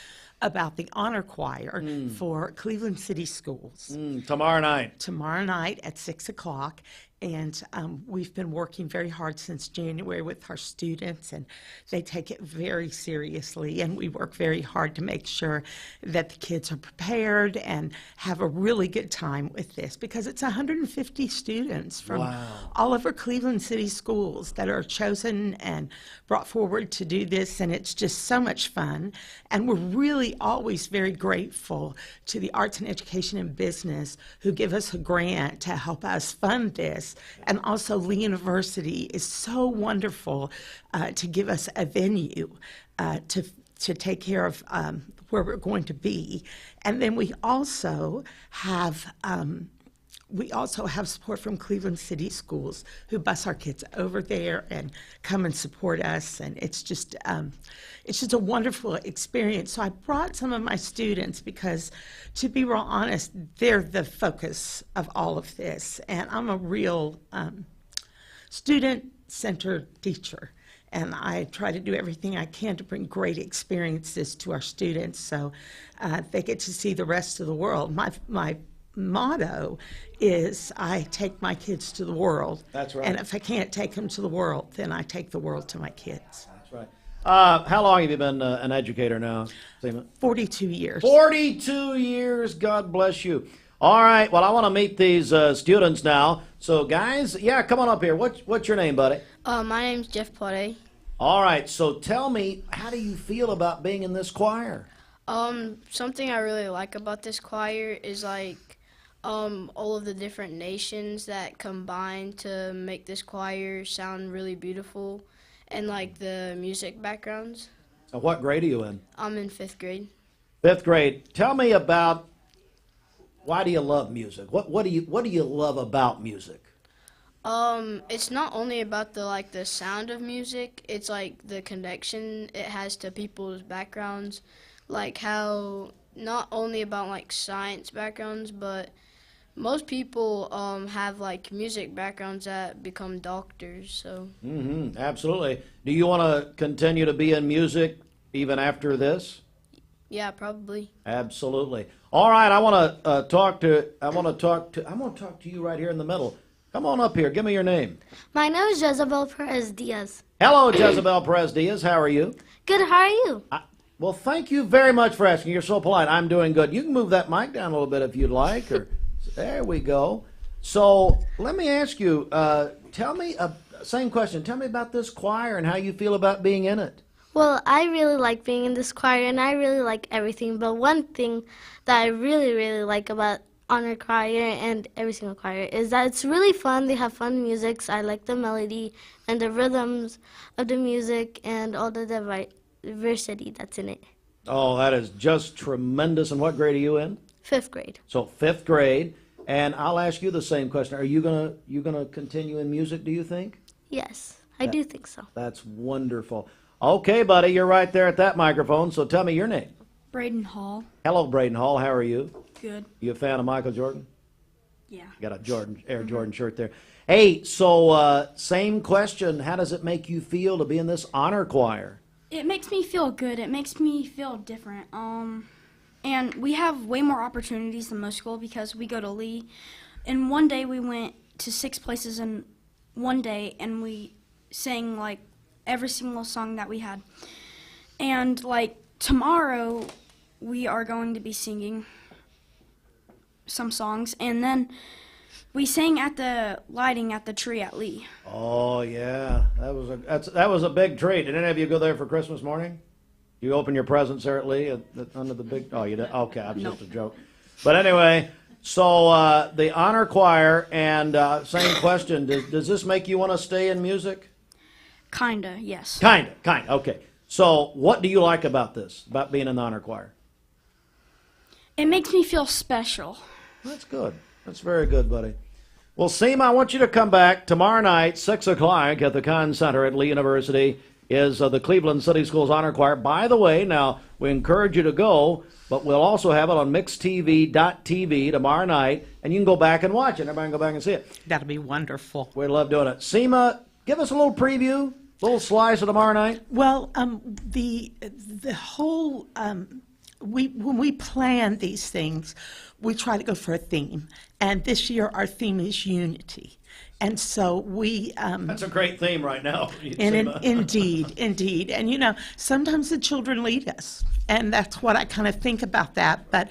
about the honor choir for Cleveland City Schools. Tomorrow night. Tomorrow night at 6 o'clock. And we've been working very hard since January with our students, and they take it very seriously. And we work very hard to make sure that the kids are prepared and have a really good time with this, because it's 150 students from all over Cleveland City Schools that are chosen and brought forward to do this. And it's just so much fun. And we're really always very grateful to the Arts and Education and Business who give us a grant to help us fund this. And also Lee University is so wonderful to give us a venue to take care of where we're going to be. And then we also have support from Cleveland City Schools who bus our kids over there and come and support us. And it's just a wonderful experience. So I brought some of my students because, to be real honest, they're the focus of all of this. And I'm a real student-centered teacher. And I try to do everything I can to bring great experiences to our students so they get to see the rest of the world. My motto is I take my kids to the world. That's right. And if I can't take them to the world, then I take the world to my kids. That's right. How long have you been an educator now, Seema? 42 years. 42 years. God bless you. All right. Well, I want to meet these students now. So, guys, come on up here. What's your name, buddy? My name's Jeff Potte. All right. So tell me, how do you feel about being in this choir? Something I really like about this choir is all of the different nations that combine to make this choir sound really beautiful, and the music backgrounds. What grade are you in? I'm in 5th grade. 5th grade. Tell me about, why do you love music? What do you love about music? It's not only about the sound of music. It's the connection it has to people's backgrounds, how not only about science backgrounds, but most people have music backgrounds that become doctors. So. Absolutely. Do you want to continue to be in music even after this? Yeah, probably. Absolutely. All right. I want to talk to you right here in the middle. Come on up here. Give me your name. My name is Jezebel Perez Diaz. Hello, Jezebel Perez Diaz. How are you? Good. How are you? Well, thank you very much for asking. You're so polite. I'm doing good. You can move that mic down a little bit if you'd like. Or there we go. So let me ask you. Tell me same question. Tell me about this choir and how you feel about being in it. Well, I really like being in this choir, and I really like everything. But one thing that I really, really like about honor choir and every single choir is that it's really fun. They have fun music. I like the melody and the rhythms of the music and all the diversity that's in it. Oh, that is just tremendous. And what grade are you in? 5th grade. So 5th grade. And I'll ask you the same question. Are you gonna continue in music, do you think? Yes, I do think so. That's wonderful. Okay, buddy, you're right there at that microphone, so tell me your name. Braden Hall. Hello, Braden Hall. How are you? Good. You a fan of Michael Jordan? Yeah. Got a Air Jordan shirt there. Hey, so same question. How does it make you feel to be in this honor choir? It makes me feel good. It makes me feel different. And we have way more opportunities than most school because we go to Lee. And one day we went to 6 places in one day, and we sang like every single song that we had. And like tomorrow we are going to be singing some songs, and then we sang at the lighting at the tree at Lee. Oh yeah, that was a big treat. Did any of you go there for Christmas morning? You open your presents there at Lee under the big. Oh, you did. Okay, that's just a joke. But anyway, so the honor choir, and same question. Does this make you want to stay in music? Kinda, yes. Kinda. Okay. So what do you like about this? About being in the honor choir? It makes me feel special. That's good. That's very good, buddy. Well, Seema, I want you to come back tomorrow night, 6 o'clock at the Conn Center at Lee University, is the Cleveland City Schools Honor Choir. By the way, now, we encourage you to go, but we'll also have it on mixtv.tv tomorrow night, and you can go back and watch it. Everybody can go back and see it. That'll be wonderful. We love doing it. Seema, give us a little preview, a little slice of tomorrow night. Well, the whole, when we plan these things, we try to go for a theme. And this year our theme is unity. And so we... That's a great theme right now. Indeed. And, you know, sometimes the children lead us. And that's what I kind of think about that. But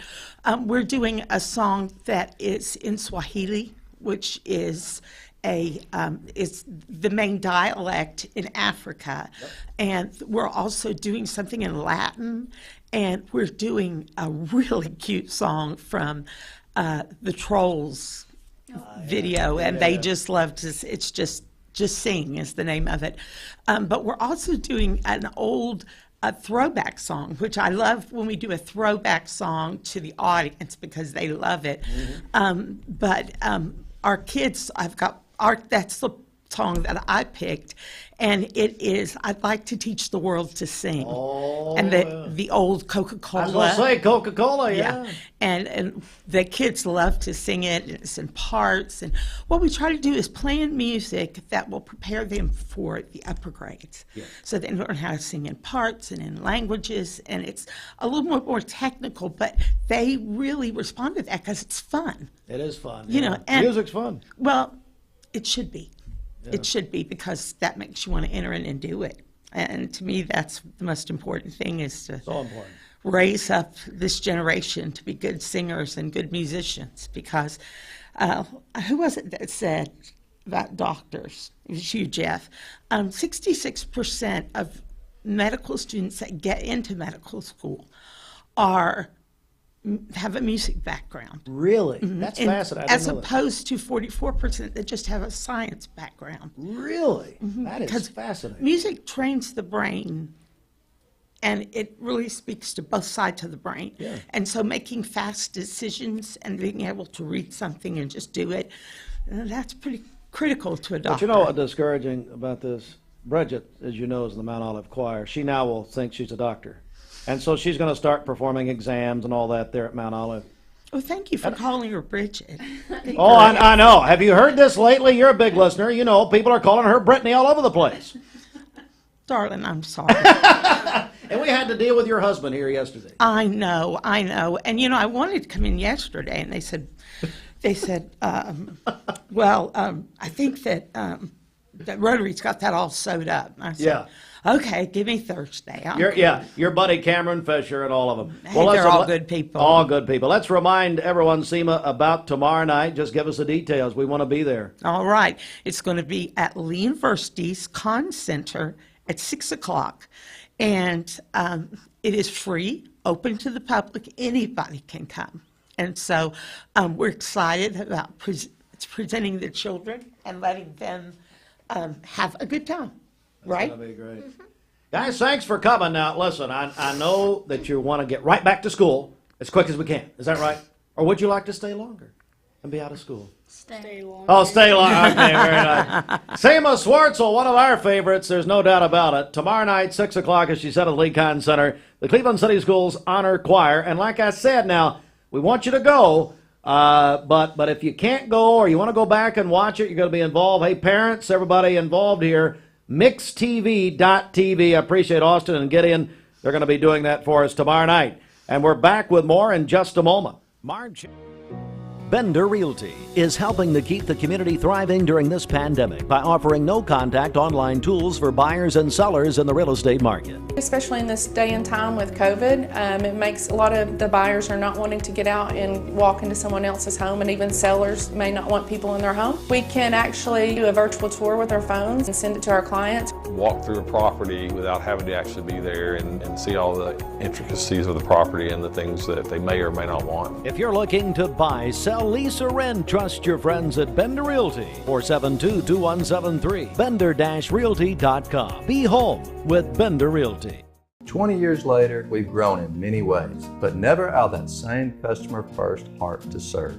we're doing a song that is in Swahili, which is is the main dialect in Africa. Yep. And we're also doing something in Latin. And we're doing a really cute song from the Trolls video, and they just love to. It's just Sing is the name of it. But we're also doing an old throwback song, which I love when we do a throwback song to the audience because they love it. Mm-hmm. But our kids, that's the song that I picked, and it is I'd like to teach the world to sing. Oh, and the old Coca-Cola. I was going to say Coca-Cola, yeah. And the kids love to sing it, and it's in parts. And what we try to do is plan music that will prepare them for the upper grades. Yeah. So they learn how to sing in parts and in languages, and it's a little more technical, but they really respond to that because it's fun. It is fun. You know, and music's fun. Well, it should be. Yeah. It should be, because that makes you want to enter in and do it. And to me, that's the most important thing, is to raise up this generation to be good singers and good musicians. Because who was it that said about doctors? It was you, Jeff. 66% of medical students that get into medical school have a music background. Really? Mm-hmm. That's fascinating. As opposed to 44% that just have a science background. Really? Mm-hmm. That is fascinating. Music trains the brain, and it really speaks to both sides of the brain. Yeah. And so making fast decisions and being able to read something and just do it, that's pretty critical to a doctor. But you know what's discouraging about this? Bridget, as you know, is in the Mount Olive Choir. She now will think she's a doctor. And so she's going to start performing exams and all that there at Mount Olive. Oh, thank you for calling her Bridget. Oh, I know. Have you heard this lately? You're a big listener. You know, people are calling her Brittany all over the place. Darling, I'm sorry. And we had to deal with your husband here yesterday. I know. And, you know, I wanted to come in yesterday, and they said, well, I think that Rotary's got that all sewed up. And I said, yeah. Okay, give me Thursday. Your buddy Cameron Fisher and all of them. Hey, they're all good people. All good people. Let's remind everyone, Seema, about tomorrow night. Just give us the details. We want to be there. All right. It's going to be at Lee University's Conn Center at 6 o'clock. And it is free, open to the public. Anybody can come. And so we're excited about presenting the children and letting them have a good time. Right? That'd be great. Mm-hmm. Guys, thanks for coming. Now, listen, I know that you want to get right back to school as quick as we can. Is that right? Or would you like to stay longer? and be out of school? Stay long. Oh, stay long. Okay, very nice. Seema Swartzel, one of our favorites. There's no doubt about it. Tomorrow night, 6 o'clock, as she said at the Lee Kahn Center, the Cleveland City Schools Honor Choir. And like I said, now, we want you to go, but if you can't go or you want to go back and watch it, you're going to be involved. Hey, parents, everybody involved here, mixtv.tv. I appreciate Austin and Gideon. They're going to be doing that for us tomorrow night. And we're back with more in just a moment. March. Bender Realty is helping to keep the community thriving during this pandemic by offering no-contact online tools for buyers and sellers in the real estate market. Especially in this day and time with COVID, it makes a lot of the buyers are not wanting to get out and walk into someone else's home, and even sellers may not want people in their home. We can actually do a virtual tour with our phones and send it to our clients. Walk through a property without having to actually be there and see all the intricacies of the property and the things that they may or may not want. If you're looking to buy, sell, lease, or rent, trust your friends at Bender Realty. 472-2173. Bender-Realty.com. Be home with Bender Realty. 20 years later, we've grown in many ways, but never out of that same customer-first heart to serve.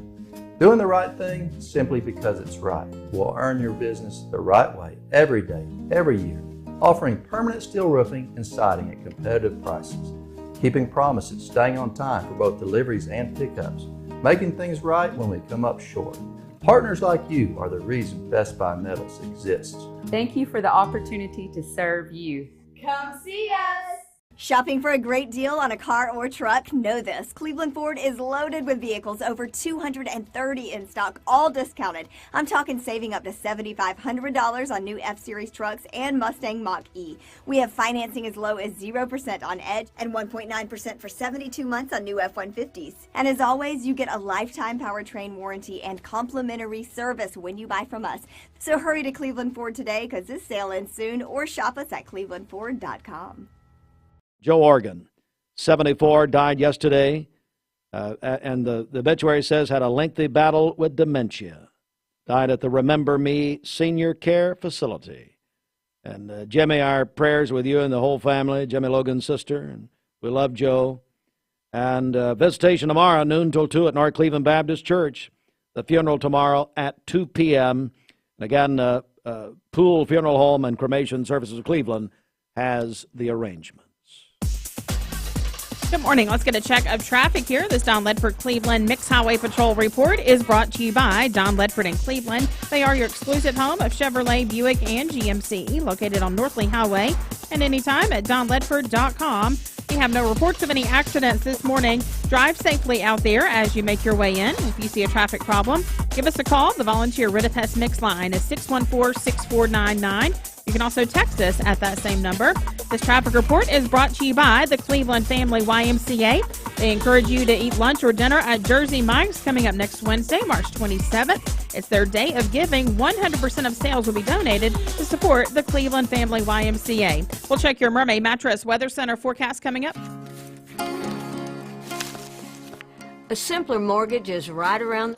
Doing the right thing simply because it's right will earn your business the right way every day, every year. Offering permanent steel roofing and siding at competitive prices. Keeping promises, staying on time for both deliveries and pickups. Making things right when we come up short. Partners like you are the reason Best Buy Metals exists. Thank you for the opportunity to serve you. Come see us! Shopping for a great deal on a car or truck? Know this. Cleveland Ford is loaded with vehicles, over 230 in stock, all discounted. I'm talking saving up to $7,500 on new F-Series trucks and Mustang Mach-E. We have financing as low as 0% on Edge and 1.9% for 72 months on new F-150s. And as always, you get a lifetime powertrain warranty and complimentary service when you buy from us. So hurry to Cleveland Ford today, because this sale ends soon, or shop us at clevelandford.com. Joe Organ, 74, died yesterday, and the obituary says had a lengthy battle with dementia. Died at the Remember Me Senior Care Facility. And Jimmy, our prayers with you and the whole family, Jimmy Logan's sister, and we love Joe. And visitation tomorrow, noon till 2 at North Cleveland Baptist Church. The funeral tomorrow at 2 p.m. And again, Pool Funeral Home and Cremation Services of Cleveland has the arrangement. Good morning. Let's get a check of traffic here. This Don Ledford Cleveland Mixed Highway Patrol report is brought to you by Don Ledford in Cleveland. They are your exclusive home of Chevrolet, Buick, and GMC, located on Northley Highway, and anytime at donledford.com. We have no reports of any accidents this morning. Drive safely out there as you make your way in. If you see a traffic problem, give us a call. The volunteer Ritapest Mix line is 614-6499. You can also text us at that same number. This traffic report is brought to you by the Cleveland Family YMCA. They encourage you to eat lunch or dinner at Jersey Mike's coming up next Wednesday, March 27th. It's their day of giving. 100% of sales will be donated to support the Cleveland Family YMCA. We'll check your Mermaid Mattress Weather Center forecast coming up. A simpler mortgage is right around.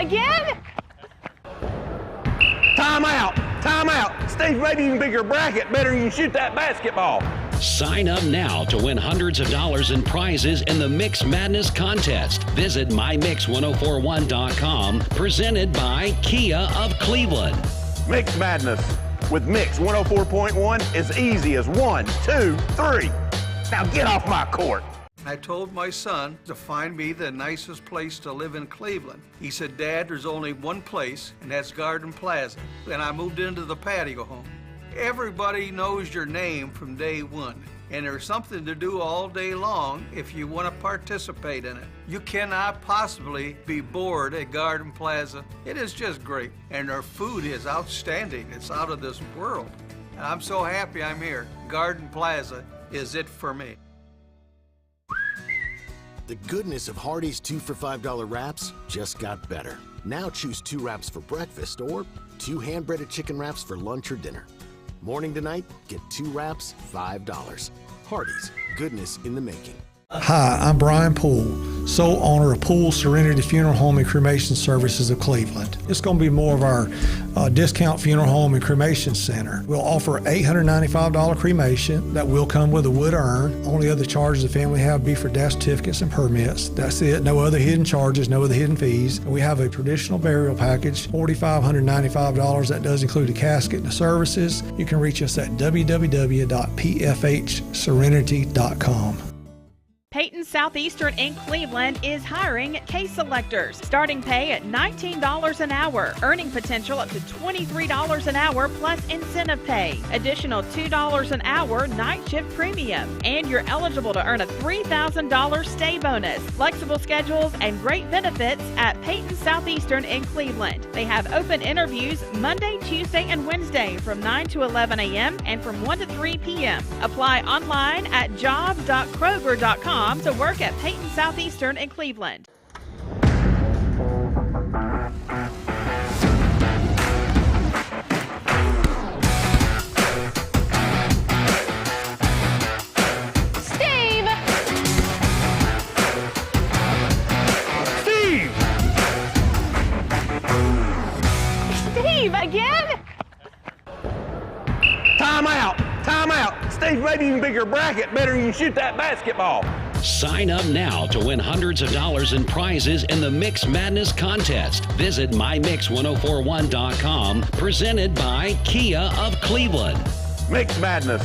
Again? Time out! Time out! Steve, maybe you can pick your bracket better than you shoot that basketball. Sign up now to win hundreds of dollars in prizes in the Mix Madness contest. Visit mymix1041.com, presented by Kia of Cleveland. Mix Madness with Mix 104.1 is easy as 1, 2, 3. Now get off my court. I told my son to find me the nicest place to live in Cleveland. He said, Dad, there's only one place, and that's Garden Plaza. And I moved into the patio home. Everybody knows your name from day one, and there's something to do all day long if you want to participate in it. You cannot possibly be bored at Garden Plaza. It is just great, and their food is outstanding. It's out of this world. And I'm so happy I'm here. Garden Plaza is it for me. The goodness of Hardee's 2 for $5 wraps just got better. Now choose 2 wraps for breakfast or 2 hand-breaded chicken wraps for lunch or dinner. Morning to night, get 2 wraps, $5. Hardee's, goodness in the making. Hi, I'm Brian Poole, sole owner of Poole Serenity Funeral Home and Cremation Services of Cleveland. It's going to be more of our discount funeral home and cremation center. We'll offer $895 cremation that will come with a wood urn. Only other charges the family have would be for death certificates and permits. That's it. No other hidden charges, no other hidden fees. We have a traditional burial package, $4,595. That does include a casket and the services. You can reach us at www.pfhserenity.com. Peyton Southeastern in Cleveland is hiring case selectors. Starting pay at $19 an hour. Earning potential up to $23 an hour plus incentive pay. Additional $2 an hour night shift premium. And you're eligible to earn a $3,000 stay bonus. Flexible schedules and great benefits at Peyton Southeastern in Cleveland. They have open interviews Monday, Tuesday, and Wednesday from 9 to 11 a.m. and from 1 to 3 p.m. Apply online at job.kroger.com to work at Peyton Southeastern in Cleveland. Steve! Steve, again? Time out! Time out! Steve, maybe you can pick your bracket better than you shoot that basketball. Sign up now to win hundreds of dollars in prizes in the Mix Madness contest. Visit mymix1041.com, presented by Kia of Cleveland. Mix Madness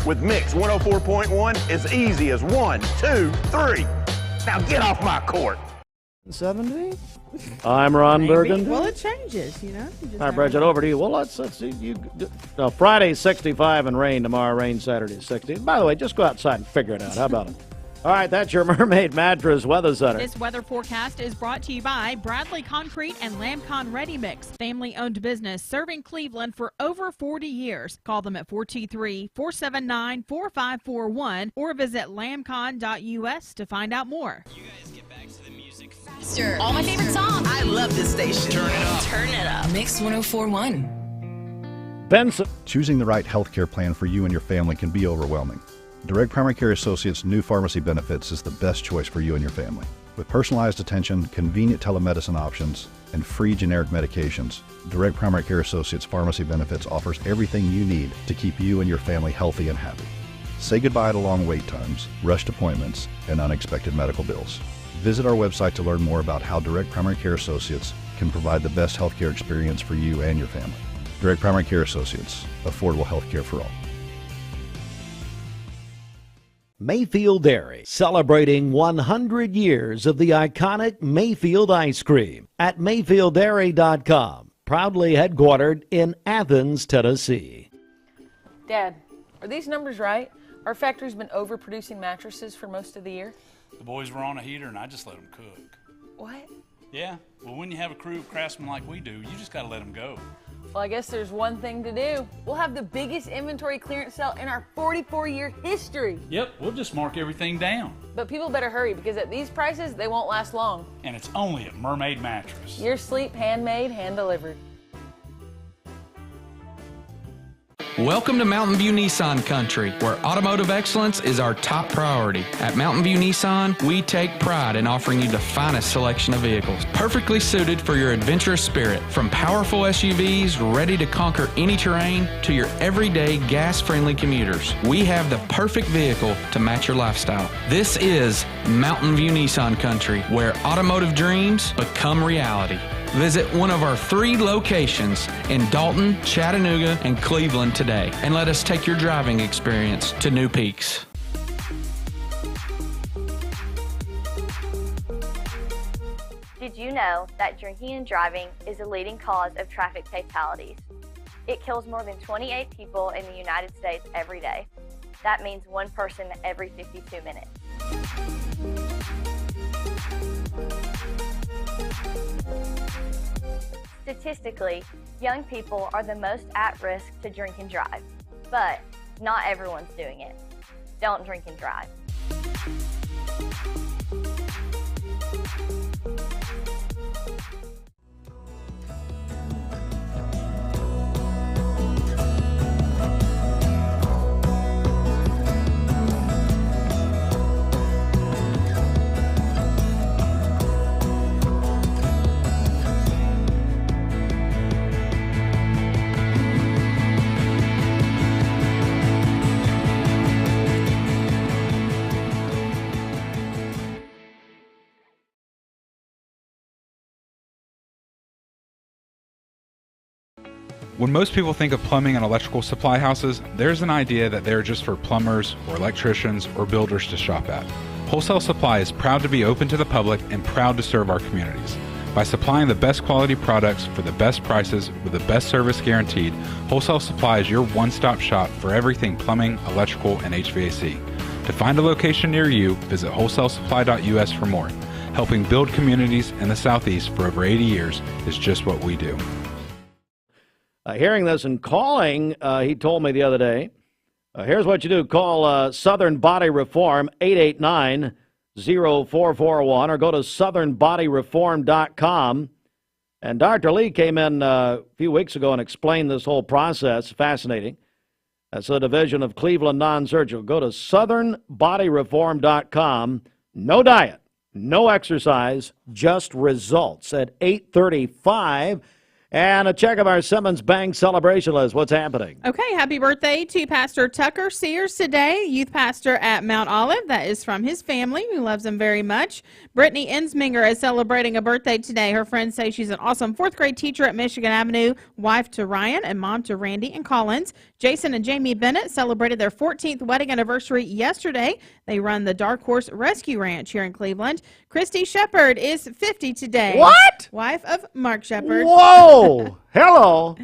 with Mix 104.1 is easy as 1, 2, 3. Now get off my court. 70? I'm Ron Burgundy. Well, it changes, you know. All right, Bridget, over to you. Well, let's see. Friday's 65 and rain. Tomorrow, rain. Saturday, 60. By the way, just go outside and figure it out. How about it? All right, that's your Mermaid Mattress Weather Center. This weather forecast is brought to you by Bradley Concrete and Lamcon Ready Mix, family-owned business serving Cleveland for over 40 years. Call them at 423-479-4541 or visit lamcon.us to find out more. You guys get back to the music faster. All my favorite songs. I love this station. Turn it up. Turn it up. Mix 104.1. Benson. Choosing the right health care plan for you and your family can be overwhelming. Direct Primary Care Associates' new pharmacy benefits is the best choice for you and your family. With personalized attention, convenient telemedicine options, and free generic medications, Direct Primary Care Associates Pharmacy Benefits offers everything you need to keep you and your family healthy and happy. Say goodbye to long wait times, rushed appointments, and unexpected medical bills. Visit our website to learn more about how Direct Primary Care Associates can provide the best healthcare experience for you and your family. Direct Primary Care Associates, affordable healthcare for all. Mayfield Dairy, celebrating 100 years of the iconic Mayfield ice cream at MayfieldDairy.com, proudly headquartered in Athens, Tennessee. Dad, are these numbers right? Our factory's been overproducing mattresses for most of the year. The boys were on a heater and I just let them cook. What? Yeah, well, when you have a crew of craftsmen like we do, you just gotta let them go. Well, I guess there's one thing to do. We'll have the biggest inventory clearance sale in our 44-year history. Yep, we'll just mark everything down. But people better hurry because at these prices, they won't last long. And it's only at Mermaid Mattress. Your sleep handmade, hand-delivered. Welcome to Mountain View Nissan Country, where automotive excellence is our top priority. At Mountain View Nissan, we take pride in offering you the finest selection of vehicles, perfectly suited for your adventurous spirit. From powerful SUVs ready to conquer any terrain to your everyday gas-friendly commuters, we have the perfect vehicle to match your lifestyle. This is Mountain View Nissan Country, where automotive dreams become reality. Visit one of our 3 locations in Dalton, Chattanooga, and Cleveland today, and let us take your driving experience to new peaks. Did you know that drinking and driving is a leading cause of traffic fatalities? It kills more than 28 people in the United States every day. That means 1 person every 52 minutes. Statistically, young people are the most at risk to drink and drive, but not everyone's doing it. Don't drink and drive. When most people think of plumbing and electrical supply houses, there's an idea that they're just for plumbers or electricians or builders to shop at. Wholesale Supply is proud to be open to the public and proud to serve our communities. By supplying the best quality products for the best prices with the best service guaranteed, Wholesale Supply is your one-stop shop for everything plumbing, electrical, and HVAC. To find a location near you, visit wholesalesupply.us for more. Helping build communities in the Southeast for over 80 years is just what we do. Hearing this and calling, he told me the other day, here's what you do. Call Southern Body Reform, 889-0441, or go to southernbodyreform.com. And Dr. Lee came in a few weeks ago and explained this whole process. Fascinating. That's a division of Cleveland Non-Surgical. Go to southernbodyreform.com. No diet, no exercise, just results at 8:35. And a check of our Simmons Bank celebration list. What's happening? Okay, happy birthday to Pastor Tucker Sears today, youth pastor at Mount Olive. That is from his family, who loves him very much. Brittany Ensminger is celebrating a birthday today. Her friends say she's an awesome fourth grade teacher at Michigan Avenue, wife to Ryan and mom to Randy and Collins. Jason and Jamie Bennett celebrated their 14th wedding anniversary yesterday. They run the Dark Horse Rescue Ranch here in Cleveland. Christy Shepard is 50 today. What? Wife of Mark Shepard. Whoa! Hello.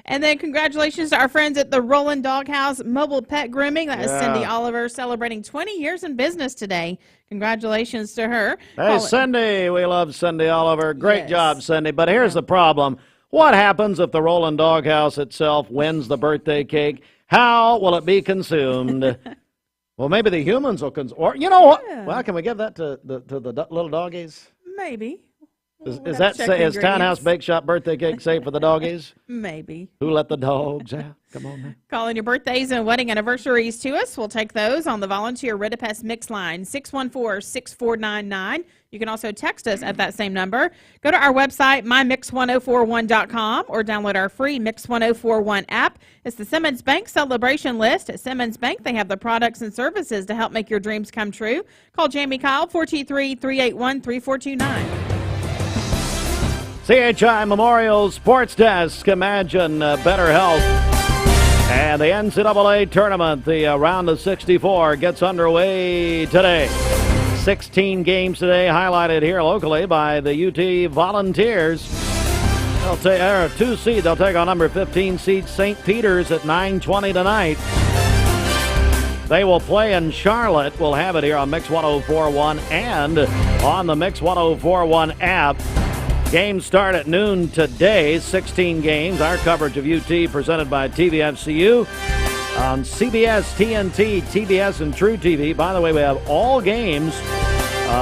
And then congratulations to our friends at the Roland Doghouse Mobile Pet Grooming. That is Cindy Oliver celebrating 20 years in business today. Congratulations to her. Hey, Cindy. We love Cindy Oliver. Great job, Cindy. But here's the problem. What happens if the Roland Doghouse itself wins the birthday cake? How will it be consumed? Well, maybe the humans will consume. Or, you know what? Well, can we give that to the little doggies? Maybe. Is Townhouse Bake Shop birthday cake safe for the doggies? Maybe. Who let the dogs out? Come on, man. Calling your birthdays and wedding anniversaries to us. We'll take those on the volunteer Ridipest Mix line, 614-6499. You can also text us at that same number. Go to our website, mymix1041.com, or download our free Mix 1041 app. It's the Simmons Bank celebration list. At Simmons Bank, they have the products and services to help make your dreams come true. Call Jamie Kyle, 423-381-3429. CHI Memorial Sports Desk, imagine better health. And the NCAA tournament, the round of 64, gets underway today. 16 games today, highlighted here locally by the UT Volunteers. They'll take a 2 seed. They'll take on number 15 seed St. Peter's at 9:20 tonight. They will play in Charlotte. We'll have it here on Mix 1041 and on the Mix 1041 app. Games start at noon today, 16 games. Our coverage of UT presented by TVFCU on CBS, TNT, TBS, and True TV. By the way, we have all games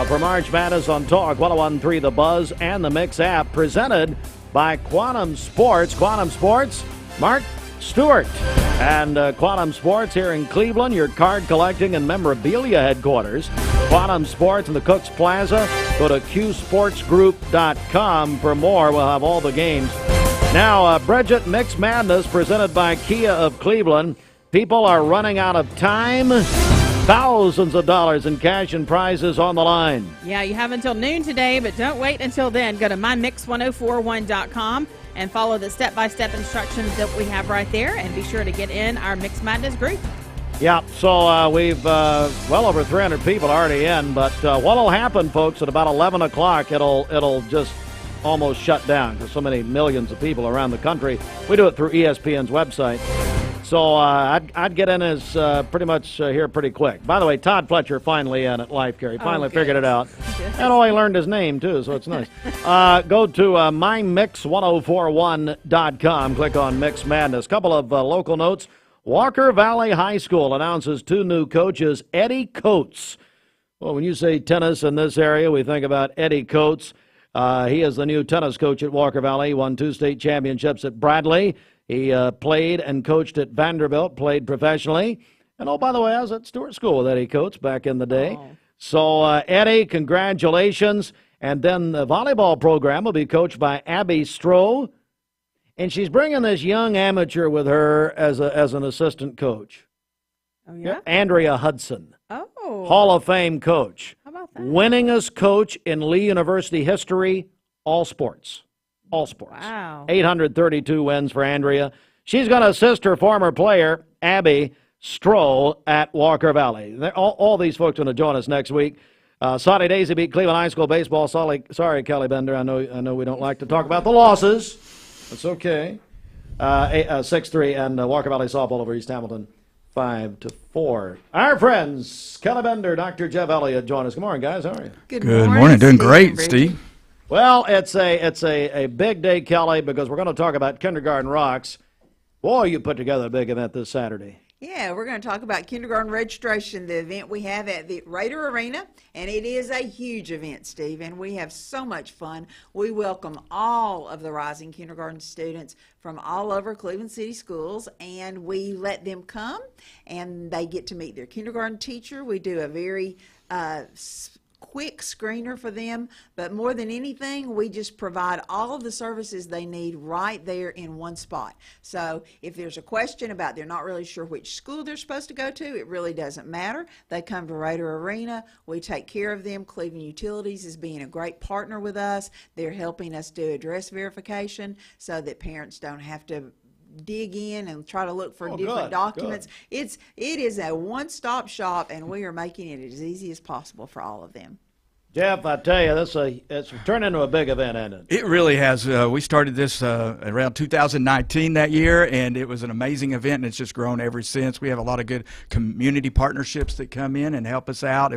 for March Madness on Talk 101.3 The Buzz and the Mix app, presented by Quantum Sports. Quantum Sports, Mark Stewart. And Quantum Sports here in Cleveland, your card collecting and memorabilia headquarters. Quantum Sports in the Cooks Plaza. Go to qsportsgroup.com for more. We'll have all the games. Now, Bridget, Mix Madness presented by Kia of Cleveland. People are running out of time. Thousands of dollars in cash and prizes on the line. Yeah, you have until noon today, but don't wait until then. Go to mymix1041.com and follow the step-by-step instructions that we have right there, and be sure to get in our Mix Madness group. Yeah, so we've well over 300 people already in, but what'll happen, folks, at about 11 o'clock, it'll just almost shut down because so many millions of people around the country. We do it through ESPN's website. So I'd get in as pretty much here pretty quick. By the way, Todd Fletcher finally in at Life Care. He finally figured it out. And he learned his name, too, so it's nice. Go to mymix1041.com. Click on Mix Madness. Couple of local notes. Walker Valley High School announces 2 new coaches. Eddie Coates. Well, when you say tennis in this area, we think about Eddie Coates. He is the new tennis coach at Walker Valley. He won 2 state championships at Bradley. He played and coached at Vanderbilt, played professionally. And, oh, by the way, I was at Stewart School with Eddie Coates back in the day. Oh. So, Eddie, congratulations. And then the volleyball program will be coached by Abby Stroh. And she's bringing this young amateur with her as an assistant coach. Oh, yeah? Andrea Hudson. Oh. Hall of Fame coach. How about that? Winningest coach in Lee University history, all sports. All sports. Wow. 832 wins for Andrea. She's going to assist her former player, Abby Stroll, at Walker Valley. All these folks are going to join us next week. Sunny Daisy beat Cleveland High School baseball. Sorry, Kelly Bender. I know we don't like to talk about the losses. It's okay. 6-3, and Walker Valley softball over East Hamilton, 5-4. Our friends, Kelly Bender, Dr. Jeff Elliott, join us. Good morning, guys. How are you? Good morning. Doing great, Steve. Well, it's a big day, Kelly, because we're going to talk about Kindergarten Rocks. Boy, you put together a big event this Saturday. Yeah, we're going to talk about kindergarten registration, the event we have at the Raider Arena, and it is a huge event, Steve, and we have so much fun. We welcome all of the rising kindergarten students from all over Cleveland City Schools, and we let them come, and they get to meet their kindergarten teacher. We do a very quick screener for them, but more than anything, we just provide all of the services they need right there in one spot. So if there's a question about they're not really sure which school they're supposed to go to, it really doesn't matter. They come to Raider Arena. We take care of them. Cleveland Utilities is being a great partner with us. They're helping us do address verification so that parents don't have to dig in and try to look for different documents. It is a one-stop shop, and we are making it as easy as possible for all of them. Jeff, I tell you, it's turned into a big event, hasn't it? It really has. We started this around 2019 that year, and it was an amazing event, and it's just grown ever since. We have a lot of good community partnerships that come in and help us out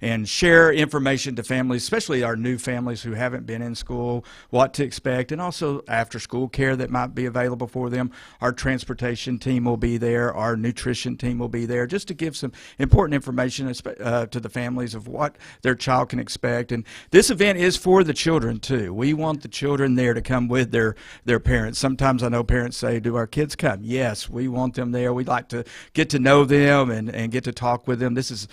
and share information to families, especially our new families who haven't been in school, what to expect, and also after-school care that might be available for them. Our transportation team will be there. Our nutrition team will be there, just to give some important information to the families of what their child can expect. And this event is for the children too. We want the children there to come with their parents. Sometimes I know parents say, do our kids come? Yes, we want them there. We'd like to get to know them and get to talk with them. This is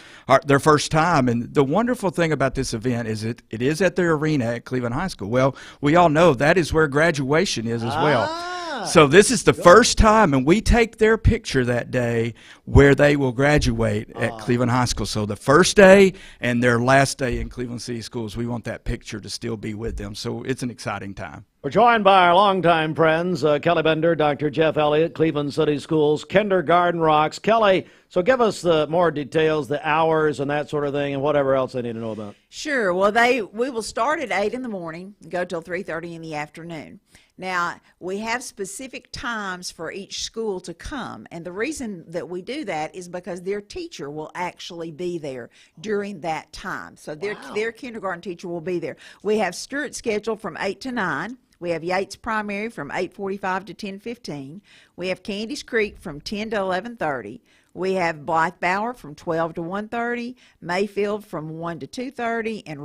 their first time. And the wonderful thing about this event is it is at their arena at Cleveland High School. Well, we all know that is where graduation is as well. So this is the first time, and we take their picture that day where they will graduate at Cleveland High School. So the first day and their last day in Cleveland City Schools, we want that picture to still be with them. So it's an exciting time. We're joined by our longtime friends, Kelly Bender, Dr. Jeff Elliott, Cleveland City Schools, Kindergarten Rocks. Kelly, so give us the more details, the hours and that sort of thing, and whatever else they need to know about. Sure. Well, we will start at 8 in the morning and go till 3:30 in the afternoon. Now, we have specific times for each school to come, and the reason that we do that is because their teacher will actually be there during that time. So their kindergarten teacher will be there. We have Stewart scheduled from 8 to 9. We have Yates Primary from 8:45 to 10:15. We have Candies Creek from 10 to 11:30. We have Blythe Bower from 12 to 1:30, Mayfield from 1 to 2:30, and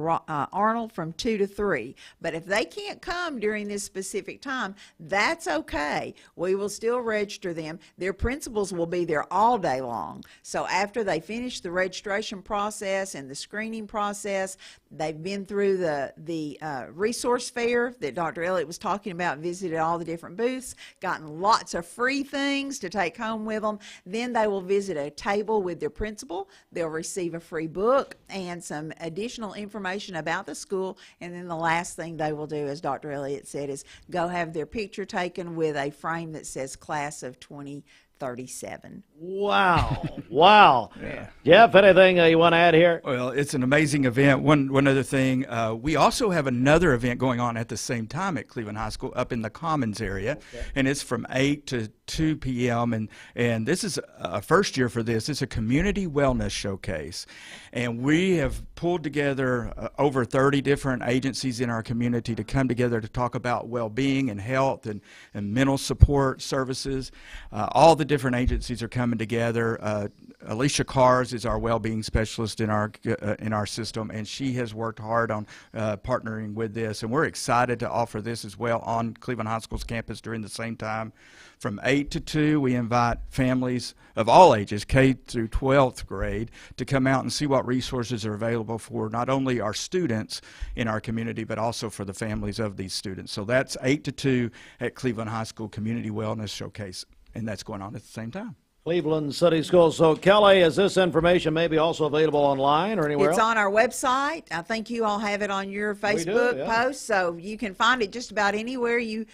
Arnold from 2 to 3. But if they can't come during this specific time, that's okay. We will still register them. Their principals will be there all day long. So after they finish the registration process and the screening process, they've been through the resource fair that Dr. Elliott was talking about, visited all the different booths, gotten lots of free things to take home with them. Then they will visit a table with their principal. They'll receive a free book and some additional information about the school. And then the last thing they will do, as Dr. Elliott said, is go have their picture taken with a frame that says Class of 2037. Wow. Wow. Yeah. Jeff, anything you want to add here? Well, it's an amazing event. One other thing, we also have another event going on at the same time at Cleveland High School up in the Commons area, and it's from 8 to 2 p.m. And this is a first year for this. It's a community wellness showcase, and we have pulled together over 30 different agencies in our community to come together to talk about well-being and health and mental support services. All the different agencies are coming together. Alicia Cars is our well-being specialist in our system, and she has worked hard on partnering with this, and we're excited to offer this as well on Cleveland High School's campus during the same time. From 8 to 2, we invite families of all ages, K through 12th grade, to come out and see what resources are available for not only our students in our community, but also for the families of these students. So that's 8 to 2 at Cleveland High School Community Wellness Showcase, and that's going on at the same time. Cleveland City Schools. So, Kelly, is this information maybe also available online or anywhere It's else? on our website. I think you all have it on your Facebook post, so you can find it just about anywhere you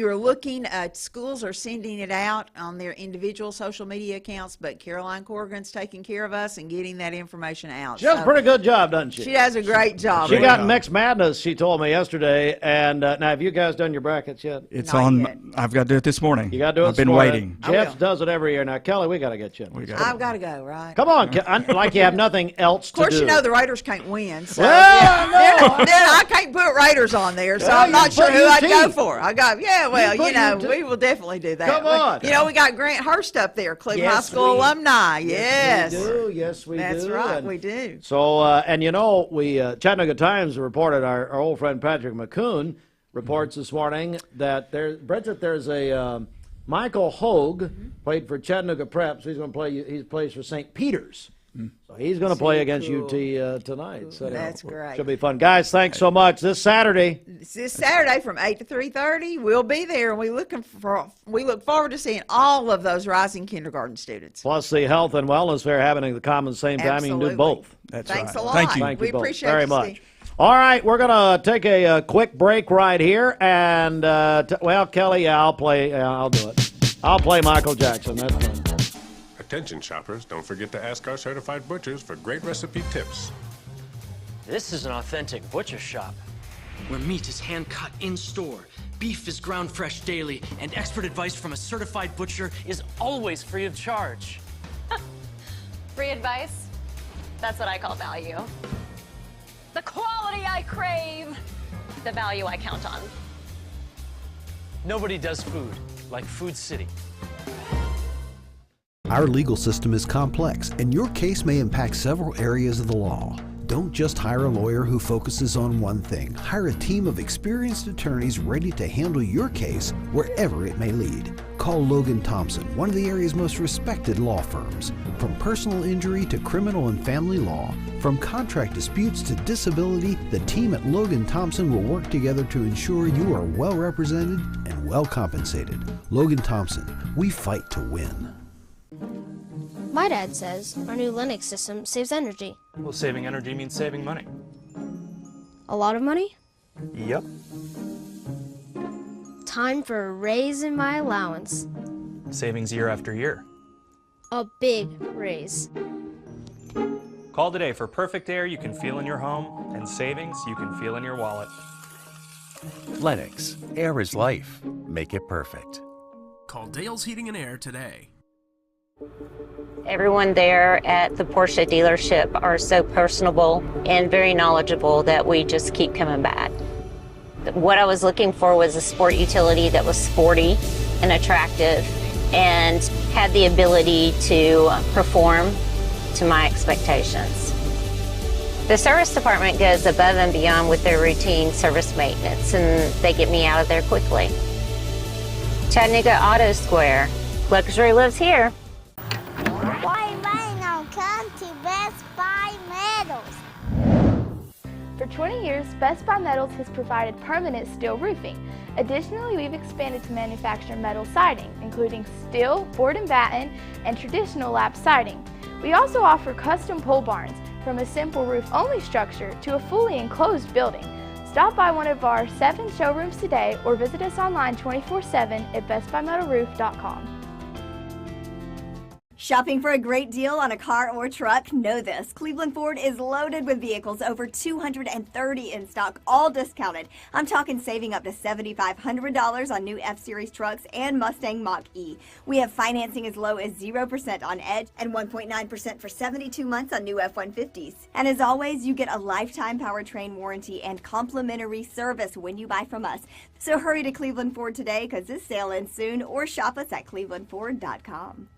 are looking. Schools are sending it out on their individual social media accounts, but Caroline Corrigan's taking care of us and getting that information out. She does a pretty good job, doesn't she? She does a great job. She got Mixed Madness, she told me yesterday. And now, have you guys done your brackets yet? It's on. I've got to do it this morning. You got to do it I've been this morning. waiting. Jeff does it every year. Now, Kelly, we got to get you. I've got to go, right? Come on, like you have nothing else to do. Of course, you know the Raiders can't win. So Well, then I can't put Raiders on there, so I'm not sure who I'd go for. We will definitely do that. Come on. We got Grant Hurst up there, Cleveland High School alumni. Yes. Yes, we do. That's right, we do. So, and we Chattanooga Times reported, our old friend Patrick McCoon reports this morning that there's a Michael Hogue played for Chattanooga Prep, so he's going to play. He plays for St. Peter's. So he's going to play against UT tonight. So that's great. Should be fun. Guys, thanks so much. This Saturday from 8 to 3:30, we'll be there, and we look forward to seeing all of those rising kindergarten students. Plus the health and wellness fair happening at the common same time. Absolutely. You can do both. Thanks a lot. Thank you. We both appreciate very you, much. Steve. All right, we're going to take a quick break right here. And, Kelly, I'll play. I'll do it. I'll play Michael Jackson. That's fun. Attention shoppers, don't forget to ask our certified butchers for great recipe tips. This is an authentic butcher shop, where meat is hand-cut in-store, beef is ground fresh daily, and expert advice from a certified butcher is always free of charge. Free advice? That's what I call value. The quality I crave. The value I count on. Nobody does food like Food City. Our legal system is complex, and your case may impact several areas of the law. Don't just hire a lawyer who focuses on one thing. Hire a team of experienced attorneys ready to handle your case wherever it may lead. Call Logan Thompson, one of the area's most respected law firms. From personal injury to criminal and family law, from contract disputes to disability, the team at Logan Thompson will work together to ensure you are well represented and well compensated. Logan Thompson, we fight to win. My dad says our new Linux system saves energy. Well, saving energy means saving money. A lot of money? Yep. Time for a raise in my allowance. Savings year after year. A big raise. Call today for perfect air you can feel in your home and savings you can feel in your wallet. Lennox, air is life. Make it perfect. Call Dale's Heating and Air today. Everyone there at the Porsche dealership are so personable and very knowledgeable that we just keep coming back. What I was looking for was a sport utility that was sporty and attractive and had the ability to perform to my expectations. The service department goes above and beyond with their routine service maintenance, and they get me out of there quickly. Chattanooga Auto Square. Luxury lives here. Why now come to Best Buy Metals? For 20 years, Best Buy Metals has provided permanent steel roofing. Additionally, we've expanded to manufacture metal siding, including steel, board and batten, and traditional lap siding. We also offer custom pole barns, from a simple roof-only structure to a fully enclosed building. Stop by one of our 7 showrooms today or visit us online 24/7 at bestbuymetalroof.com. Shopping for a great deal on a car or truck? Know this. Cleveland Ford is loaded with vehicles, over 230 in stock, all discounted. I'm talking saving up to $7,500 on new F-Series trucks and Mustang Mach-E. We have financing as low as 0% on Edge and 1.9% for 72 months on new F-150s. And as always, you get a lifetime powertrain warranty and complimentary service when you buy from us. So hurry to Cleveland Ford today, because this sale ends soon, or shop us at clevelandford.com.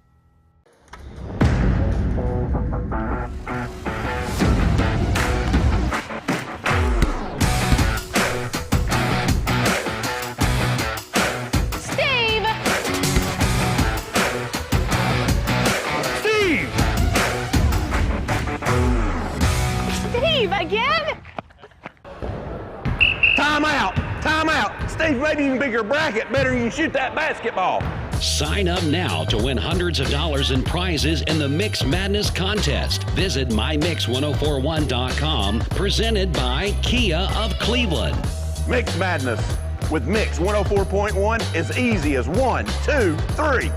Steve! Steve, again? Time out! Time out! Steve's made even bigger bracket. Better you shoot that basketball. Sign up now to win hundreds of dollars in prizes in the Mix Madness contest. Visit mymix1041.com, presented by Kia of Cleveland. Mix Madness with Mix 104.1 is easy as 1, 2, 3.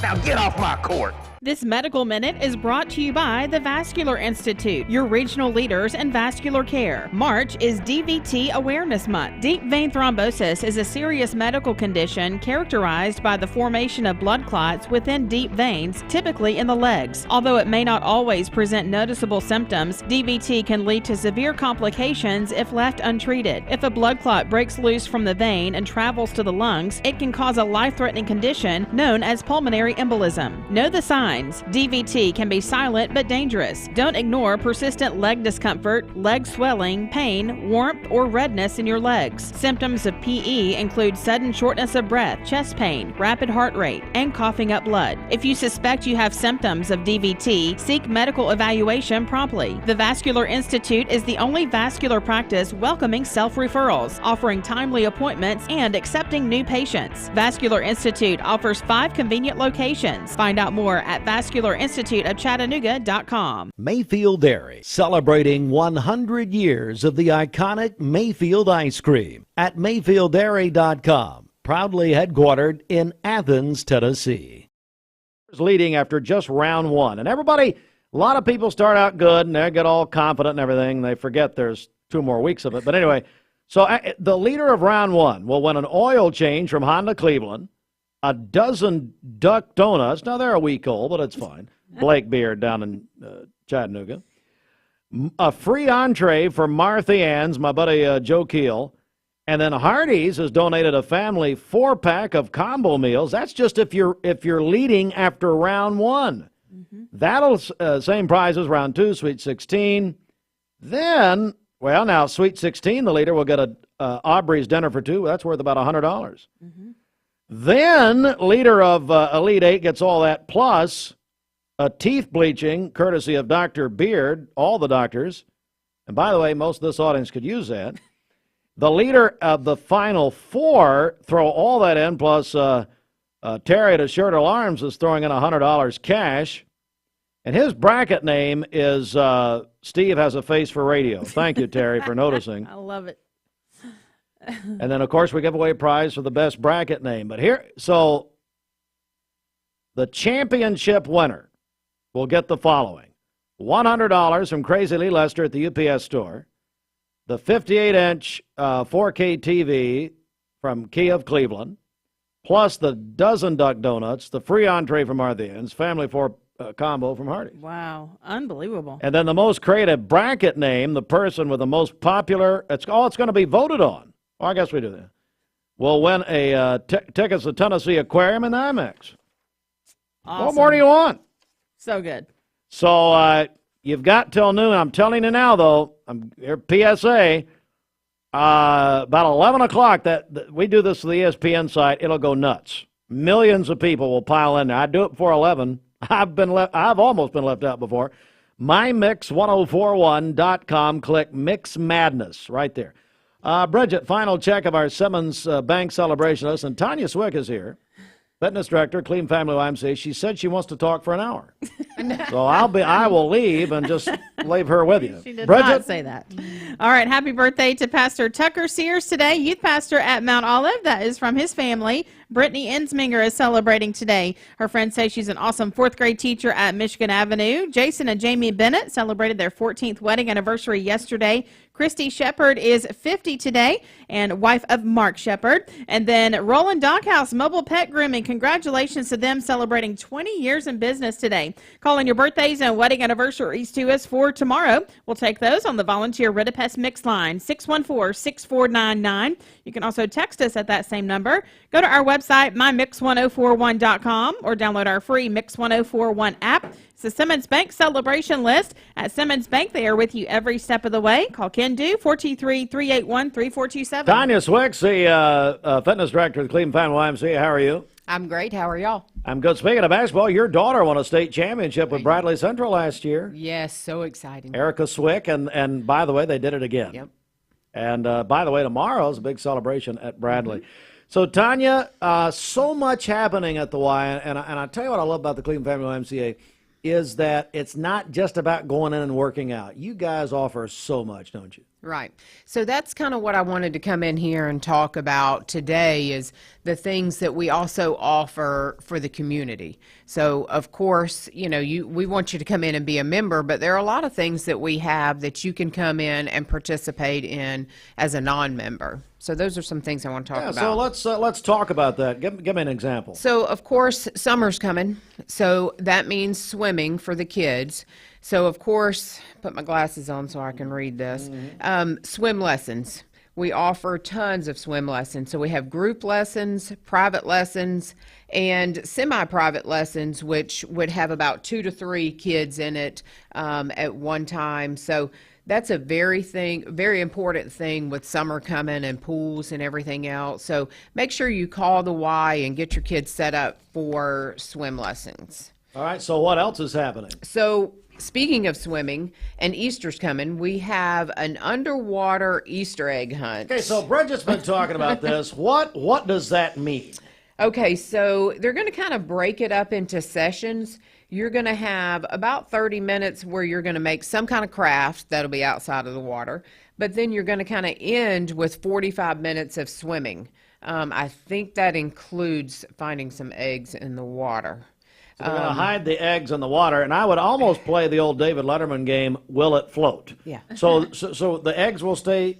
Now get off my court. This Medical Minute is brought to you by the Vascular Institute, your regional leaders in vascular care. March is DVT Awareness Month. Deep vein thrombosis is a serious medical condition characterized by the formation of blood clots within deep veins, typically in the legs. Although it may not always present noticeable symptoms, DVT can lead to severe complications if left untreated. If a blood clot breaks loose from the vein and travels to the lungs, it can cause a life-threatening condition known as pulmonary embolism. Know the signs. DVT can be silent but dangerous. Don't ignore persistent leg discomfort, leg swelling, pain, warmth, or redness in your legs. Symptoms of PE include sudden shortness of breath, chest pain, rapid heart rate, and coughing up blood. If you suspect you have symptoms of DVT, seek medical evaluation promptly. The Vascular Institute is the only vascular practice welcoming self-referrals, offering timely appointments and accepting new patients. Vascular Institute offers 5 convenient locations. Find out more at vascularinstituteofchattanooga.com. Mayfield Dairy, celebrating 100 years of the iconic Mayfield ice cream at mayfielddairy.com. Proudly headquartered in Athens, Tennessee. Leading after just round one. And everybody, a lot of people start out good and they get all confident and everything. They forget there's 2 more weeks of it. But anyway, so the leader of round one will win an oil change from Honda Cleveland, a dozen duck donuts. Now, they're a week old, but it's fine. Blake Beard down in Chattanooga. A free entree for Martha Ann's, my buddy Joe Keel. And then Hardee's has donated a family 4-pack of combo meals. That's just if you're leading after round one. Mm-hmm. That'll same prize as round 2, Sweet 16. Then, well, now Sweet 16, the leader will get a Aubrey's dinner for 2. That's worth about $100. Mm-hmm. Then, leader of Elite 8 gets all that, plus a teeth bleaching, courtesy of Dr. Beard, all the doctors. And by the way, most of this audience could use that. The leader of the Final 4 throw all that in, plus Terry at Assured Alarms is throwing in $100 cash. And his bracket name is Steve Has a Face for Radio. Thank you, Terry, for noticing. I love it. And then, of course, we give away a prize for the best bracket name. But here, so the championship winner will get the following. $100 from Crazy Lee Lester at the UPS store. The 58-inch 4K TV from Kia of Cleveland. Plus the dozen duck donuts, the free entree from Martha Ann's, family 4 combo from Hardee's. Wow, unbelievable. And then the most creative bracket name, the person with the most popular, it's going to be voted on. Well, I guess we do that. We'll win a tickets to Tennessee Aquarium and the IMAX. Awesome. What more do you want? So good. So you've got till noon. I'm telling you now, though, PSA, about 11 o'clock, that we do this to the ESPN site, it'll go nuts. Millions of people will pile in there. I do it before 11. I've almost been left out before. MyMix1041.com. Click Mix Madness right there. Bridget, final check of our Simmons Bank celebration list, and Tonya Swick is here, fitness director, Cleveland Family Ymca. She said she wants to talk for an hour, so I will leave and just leave her with you. She did Bridget? not say that. All right, happy birthday to Pastor Tucker Sears today, youth pastor at Mount Olive. That is from his family. Brittany Ensminger is celebrating today. Her friends say she's an awesome 4th grade teacher at Michigan Avenue. Jason and Jamie Bennett celebrated their 14th wedding anniversary yesterday. Christy Shepard is 50 today, and wife of Mark Shepard. And then Roland Doghouse Mobile Pet Grooming. Congratulations to them, celebrating 20 years in business today. Calling your birthdays and wedding anniversaries to us for tomorrow. We'll take those on the volunteer Ridipest Mix line, 614-6499. You can also text us at that same number. Go to our website, mymix1041.com, or download our free Mix 1041 app. It's the Simmons Bank celebration list. At Simmons Bank, they are with you every step of the way. Call Ken Do, 423-381-3427. Tonya Swick, the fitness director of the Cleveland Family YMCA. How are you? I'm great. How are y'all? I'm good. Speaking of basketball, your daughter won a state championship with Bradley Central last year. Yes, so exciting. Erica Swick, and by the way, they did it again. Yep. And by the way, tomorrow is a big celebration at Bradley. Mm-hmm. So, Tonya, so much happening at the Y, and I tell you what I love about the Cleveland Family YMCA is that it's not just about going in and working out. You guys offer so much, don't you? Right. So that's kind of what I wanted to come in here and talk about today is the things that we also offer for the community. So, of course, you know, we want you to come in and be a member, but there are a lot of things that we have that you can come in and participate in as a non-member. So those are some things I want to talk about. So let's talk about that. Give me an example. So, of course, summer's coming. So that means swimming for the kids. So, of course, put my glasses on so I can read this. Swim lessons. We offer tons of swim lessons. So we have group lessons, private lessons, and semi-private lessons, which would have about 2 to 3 kids in it at one time. So that's a very important thing with summer coming and pools and everything else. So make sure you call the Y and get your kids set up for swim lessons. All right, so what else is happening? So speaking of swimming, and Easter's coming, we have an underwater Easter egg hunt. Okay, so Bridget's been talking about this. What does that mean? Okay, so they're going to kind of break it up into sessions. You're going to have about 30 minutes where you're going to make some kind of craft that'll be outside of the water, but then you're going to kind of end with 45 minutes of swimming. I think that includes finding some eggs in the water. So we're going to hide the eggs in the water, and I would almost play the old David Letterman game, Will It Float? Yeah. So the eggs will stay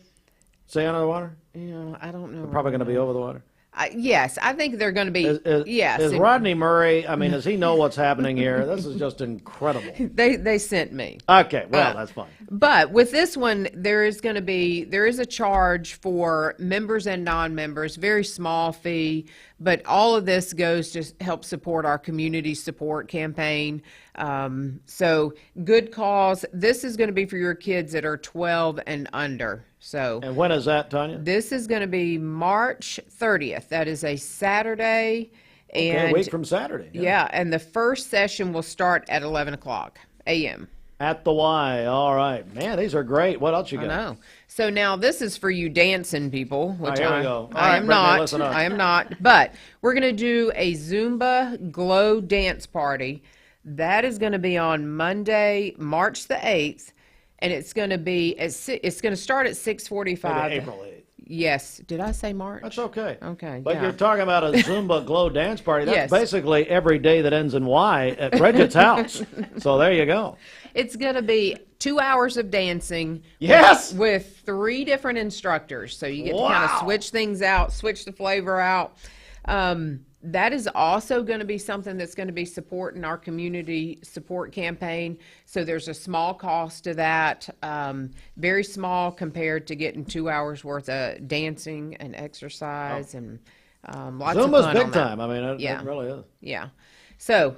under the water? Yeah, I don't know. They're probably going to be over the water? Yes, I think they're going to be, yes. Is Rodney Murray, I mean, does he know what's happening here? This is just incredible. They sent me. Okay, well, that's fine. But with this one, there is a charge for members and non-members, very small fee, but all of this goes to help support our community support campaign. So good cause. This is going to be for your kids that are 12 and under. So, and when is that, Tonya? This is going to be March 30th. That is a Saturday. And a week from Saturday. Yeah, and the first session will start at 11 o'clock a.m. At the Y. All right. Man, these are great. What else you got? I know. So now this is for you dancing people, which here we go. I am not. I am not. But we're going to do a Zumba glow dance party. That is going to be on Monday, March the 8th. And it's going to start at 6:45. April 8th. Yes. Did I say March? That's okay. Okay. But yeah. you're talking about a Zumba glow dance party. That's Yes. basically every day that ends in Y at Bridget's house. So there you go. It's going to be 2 hours of dancing. Yes! With 3 different instructors. So you get to kind of switch things out, switch the flavor out. That is also going to be something that's going to be supporting our community support campaign. So there's a small cost to that, very small compared to getting 2 hours worth of dancing and exercise and lots of Zumba's fun big on that. time. I mean, it really is. Yeah. So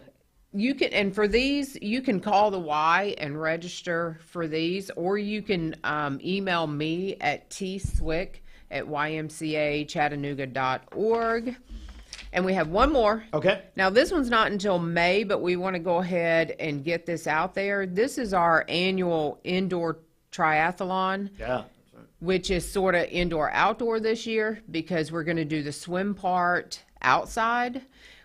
you can, and for these, you can call the Y and register for these, or you can email me at tswick@ymcachattanooga.org. And we have one more. Okay. Now, this one's not until May, but we want to go ahead and get this out there. This is our annual indoor triathlon. Yeah. Which is sort of indoor-outdoor this year because we're going to do the swim part outside.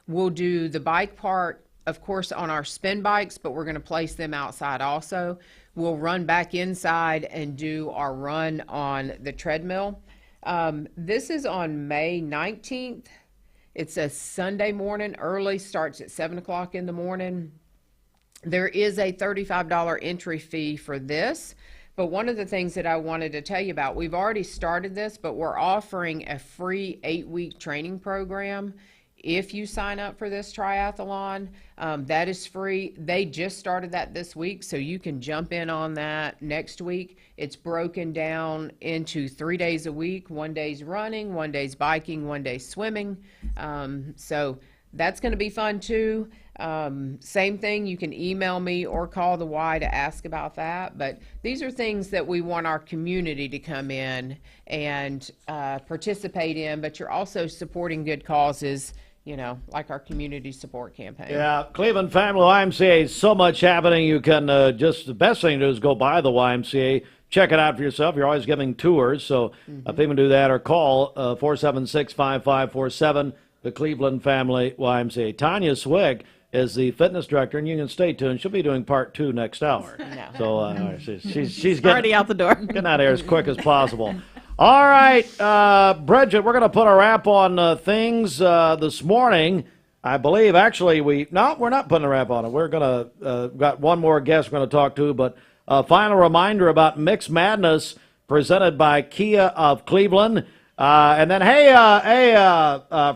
We'll do the bike part, of course, on our spin bikes, but we're going to place them outside also. We'll run back inside and do our run on the treadmill. This is on May 19th. It's a Sunday morning, early, starts at 7 o'clock in the morning. There is a $35 entry fee for this, but one of the things that I wanted to tell you about, we've already started this, but we're offering a free 8-week training program. If you sign up for this triathlon, that is free. They just started that this week, so you can jump in on that next week. It's broken down into 3 days a week. 1 day's running, 1 day's biking, 1 day swimming. So that's going to be fun too. Same thing, you can email me or call the Y to ask about that. But these are things that we want our community to come in and participate in, but you're also supporting good causes, you know, like our community support campaign. Yeah, Cleveland Family YMCA, so much happening. You can just, the best thing to do is go by the YMCA check it out for yourself. You're always giving tours, so people do that or call 476-5547, the Cleveland Family YMCA. Tonya Swick is the fitness director, and you can stay tuned. She'll be doing part 2 next hour. So she's getting, already out the door. Getting out of here as quick as possible. All right, Bridget, we're going to put a wrap on things this morning. I believe, actually, we're not putting a wrap on it. We're going to, got one more guest we're going to talk to, but a final reminder about Mix Madness presented by Kia of Cleveland. And then, hey,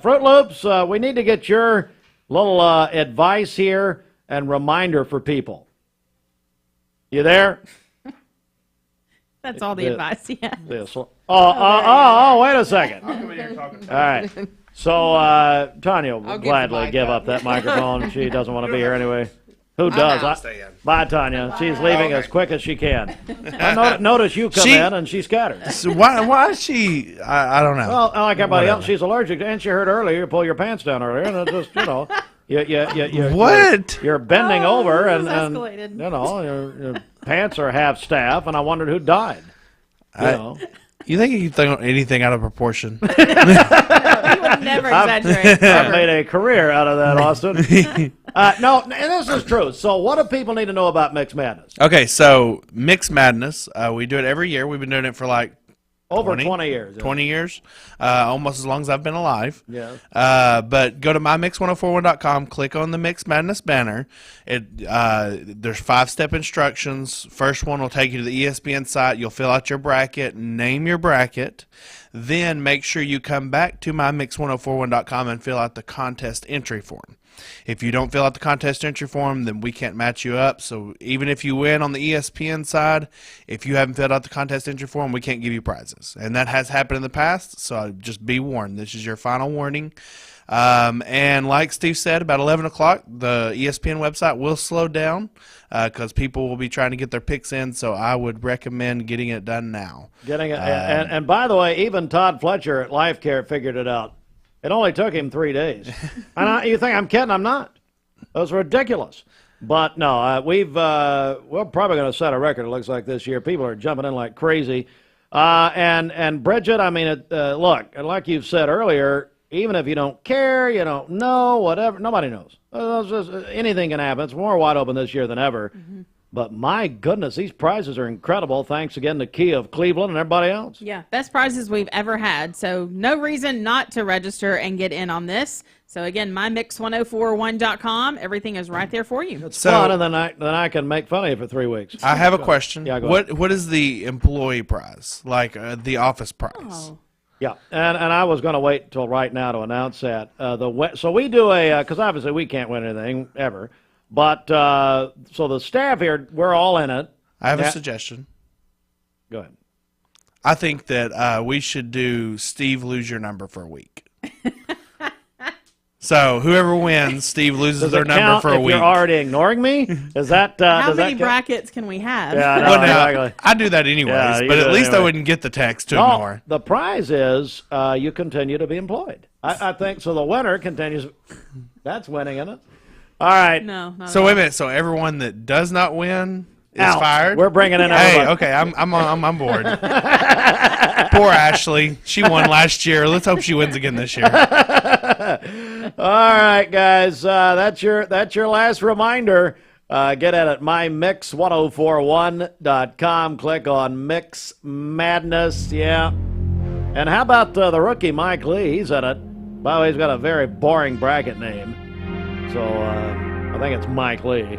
Fruit Loops, we need to get your little advice here and reminder for people. You there? That's all the advice, yeah. Wait a second. All right. So, Tonya will gladly give up that microphone. She doesn't want to be here anyway. Who does? Bye, Tonya. She's leaving as quick as she can. I notice you come in and she scatters. So why is she? I don't know. Well, like everybody else, she's allergic. And she heard earlier you pull your pants down earlier, and it just, you're bending over, and your pants are half staff, and I wondered who died. You think you throw anything out of proportion? You would never exaggerate. I've made a career out of that, Austin. No, and this is true. So what do people need to know about Mix Madness? Okay, so Mix Madness, we do it every year. We've been doing it for like over 20 years. 20 years, almost as long as I've been alive. Yeah. But go to mymix1041.com, click on the Mix Madness banner. There's 5-step instructions. First one will take you to the ESPN site. You'll fill out your bracket, name your bracket. Then make sure you come back to mymix1041.com and fill out the contest entry form. If you don't fill out the contest entry form, then we can't match you up. So even if you win on the ESPN side, if you haven't filled out the contest entry form, we can't give you prizes. And that has happened in the past, so just be warned. This is your final warning. And like Steve said, about 11 o'clock, the ESPN website will slow down because people will be trying to get their picks in, so I would recommend getting it done now. And by the way, even Todd Fletcher at Life Care figured it out. It only took him 3 days. And you think I'm kidding? I'm not. That was ridiculous. But no, we're probably going to set a record, it looks like, this year. People are jumping in like crazy. And Bridget, I mean, look, like you've said earlier, even if you don't care, you don't know, whatever, nobody knows. Anything can happen. It's more wide open this year than ever. Mm-hmm. But my goodness, these prizes are incredible. Thanks again to Kia of Cleveland and everybody else. Yeah, best prizes we've ever had. So no reason not to register and get in on this. So again, mymix1041.com. Everything is right there for you. It's fun, and then I can make fun of you for 3 weeks. I have a question. Yeah, go ahead. What is the employee prize, like the office prize? Oh. Yeah, and I was going to wait until right now to announce that. So we do because obviously we can't win anything ever. But so the staff here, we're all in it. I have a suggestion. Go ahead. I think that we should do Steve lose your number for a week. So whoever wins, Steve loses their number for a week. You're already ignoring me? Is that how many brackets can we have? Yeah, well, exactly. I do that anyways, but at least I wouldn't get the text to ignore. The prize is you continue to be employed. I think so. The winner continues. That's winning, isn't it? All right. No. So wait a minute. So everyone that does not win is fired. We're bringing in everybody. Hey, okay, I'm on board. Poor Ashley. She won last year. Let's hope she wins again this year. All right, guys. That's your last reminder. Get at it mymix1041.com. Click on Mix Madness. Yeah. And how about the rookie Mike Lee? He's at it. By the way, he's got a very boring bracket name. So I think it's Mike Lee.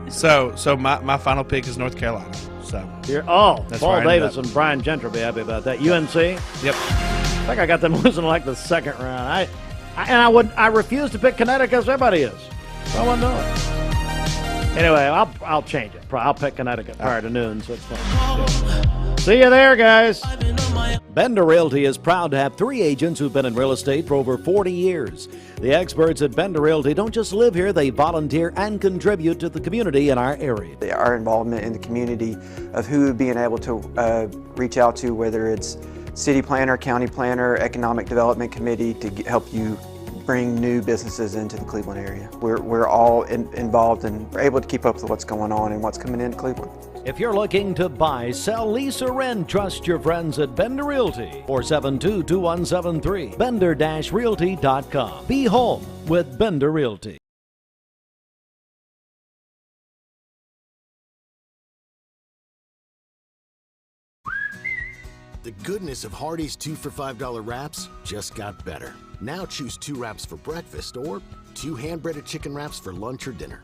So my final pick is North Carolina. So that's Paul Davis and Brian Gentry will be happy about that. UNC. Yep. I think I got them losing like the second round. I refuse to pick Connecticut as everybody is. So I won't do it. Anyway, I'll change it. I'll pick Connecticut prior to noon, so it's fun. See you there, guys. Bender Realty is proud to have 3 agents who've been in real estate for over 40 years. The experts at Bender Realty don't just live here, they volunteer and contribute to the community in our area. Our involvement in the community of who being able to reach out to, whether it's city planner, county planner, economic development committee, to help you bring new businesses into the Cleveland area. We're all involved and we're able to keep up with what's going on and what's coming into Cleveland. If you're looking to buy, sell, lease, or rent, trust your friends at Bender Realty. 472-2173. Bender-Realty.com. Be home with Bender Realty. The goodness of Hardee's 2 for $5 wraps just got better. Now choose 2 wraps for breakfast or 2 hand-breaded chicken wraps for lunch or dinner.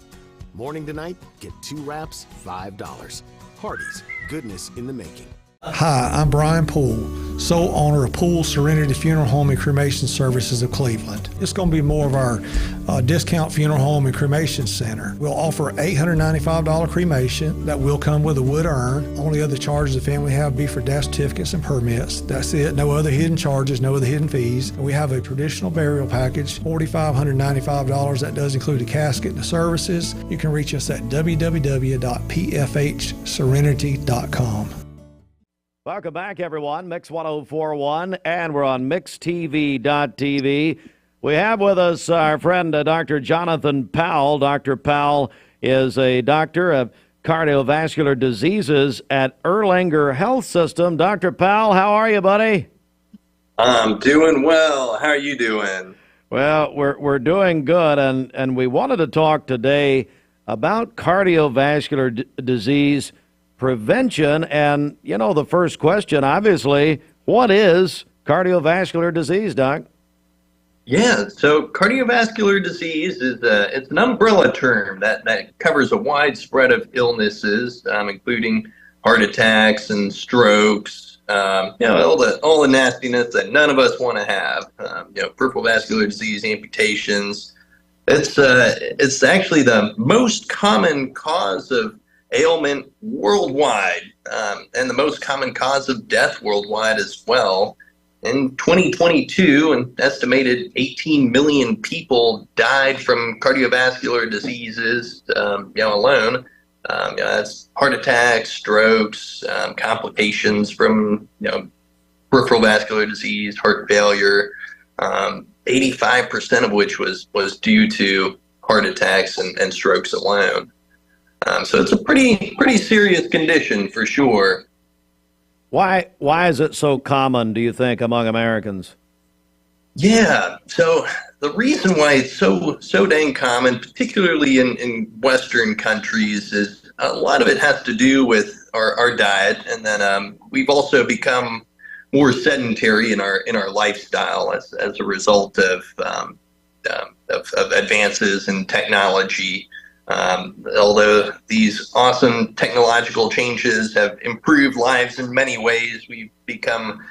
Morning to night, get 2 wraps, $5. Hardee's, goodness in the making. Hi, I'm Brian Poole, sole owner of Poole Serenity Funeral Home and Cremation Services of Cleveland. It's going to be more of our discount funeral home and cremation center. We'll offer $895 cremation that will come with a wood urn. Only other charges the family have be for death certificates and permits. That's it. No other hidden charges, no other hidden fees. And we have a traditional burial package, $4,595. That does include a casket and the services. You can reach us at www.pfhserenity.com. Welcome back, everyone. Mix 1041, and we're on mixtv.tv. We have with us our friend, Dr. Jonathan Powell. Dr. Powell is a doctor of cardiovascular diseases at Erlanger Health System. Dr. Powell, how are you, buddy? I'm doing well. How are you doing? Well, we're doing good, and we wanted to talk today about cardiovascular disease prevention. And, you know, the first question, obviously, what is cardiovascular disease, Doc? Yeah, so cardiovascular disease is it's an umbrella term that covers a wide spread of illnesses, including heart attacks and strokes, all the nastiness that none of us want to have, peripheral vascular disease, amputations. It's actually the most common cause of ailment worldwide, and the most common cause of death worldwide as well. In 2022, an estimated 18 million people died from cardiovascular diseases alone. That's heart attacks, strokes, complications from peripheral vascular disease, heart failure, 85% of which was due to heart attacks and strokes alone. So it's a pretty serious condition for sure. Why is it so common, do you think, among Americans? Yeah, so the reason why it's so dang common, particularly in Western countries, is a lot of it has to do with our diet, and then we've also become more sedentary in our lifestyle as a result of advances in technology. Although these awesome technological changes have improved lives in many ways, we've become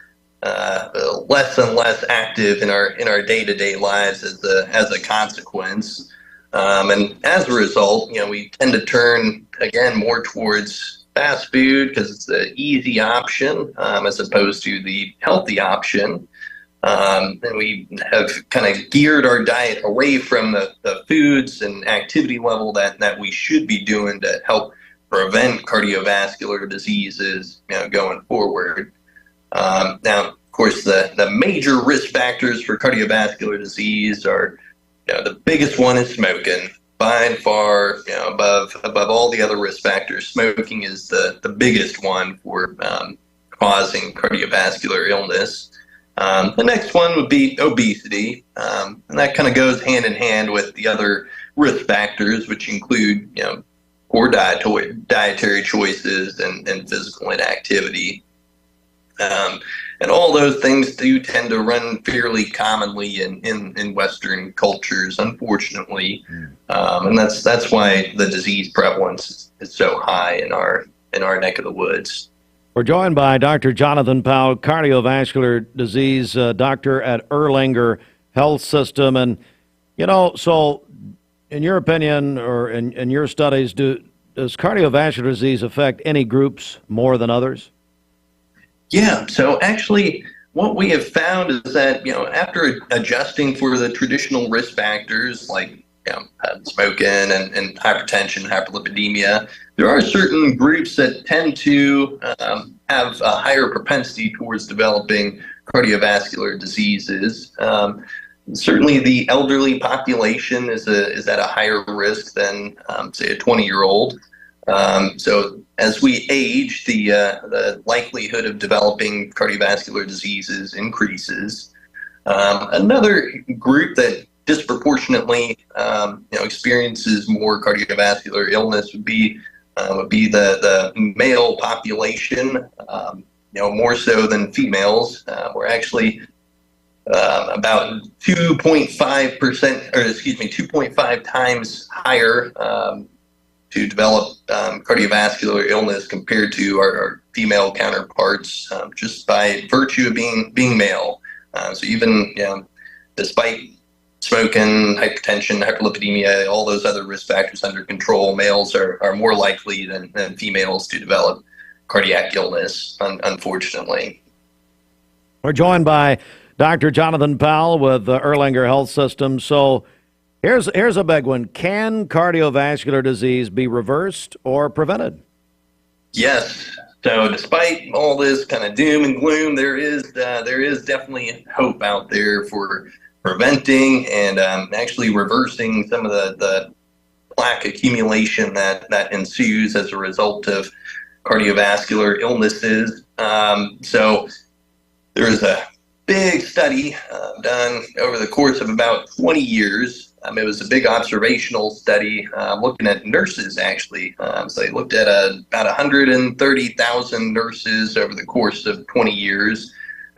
less and less active in our day-to-day lives as a consequence. And as a result, we tend to turn again more towards fast food because it's the easy option as opposed to the healthy option. And we have kind of geared our diet away from the foods and activity level that we should be doing to help prevent cardiovascular diseases going forward. Now, of course, the major risk factors for cardiovascular disease are, the biggest one is smoking. By and far, above all the other risk factors, smoking is the biggest one for causing cardiovascular illness. The next one would be obesity, and that kind of goes hand in hand with the other risk factors, which include, poor dietary choices and physical inactivity. And all those things do tend to run fairly commonly in Western cultures, unfortunately, and that's why the disease prevalence is so high in our neck of the woods. We're joined by Dr. Jonathan Powell, cardiovascular disease doctor at Erlanger Health System. And, so in your opinion or in your studies, does cardiovascular disease affect any groups more than others? Yeah, so actually what we have found is that, after adjusting for the traditional risk factors like smoking and hypertension, hyperlipidemia, there are certain groups that tend to have a higher propensity towards developing cardiovascular diseases. Certainly the elderly population is at a higher risk than, say, a 20-year-old. So as we age, the likelihood of developing cardiovascular diseases increases. Another group that disproportionately experiences more cardiovascular illness would be the male population. More so than females. We're actually about 2.5 times higher to develop cardiovascular illness compared to our female counterparts, just by virtue of being male. So even despite smoking, hypertension, hyperlipidemia, all those other risk factors under control, males are more likely than females to develop cardiac illness, unfortunately. We're joined by Dr. Jonathan Powell with Erlanger Health System. So here's a big one. Can cardiovascular disease be reversed or prevented? Yes. So despite all this kind of doom and gloom, there is definitely hope out there for preventing and actually reversing some of the plaque accumulation that ensues as a result of cardiovascular illnesses. So there is a big study done over the course of about 20 years. It was a big observational study looking at nurses, actually. So they looked at about 130,000 nurses over the course of 20 years.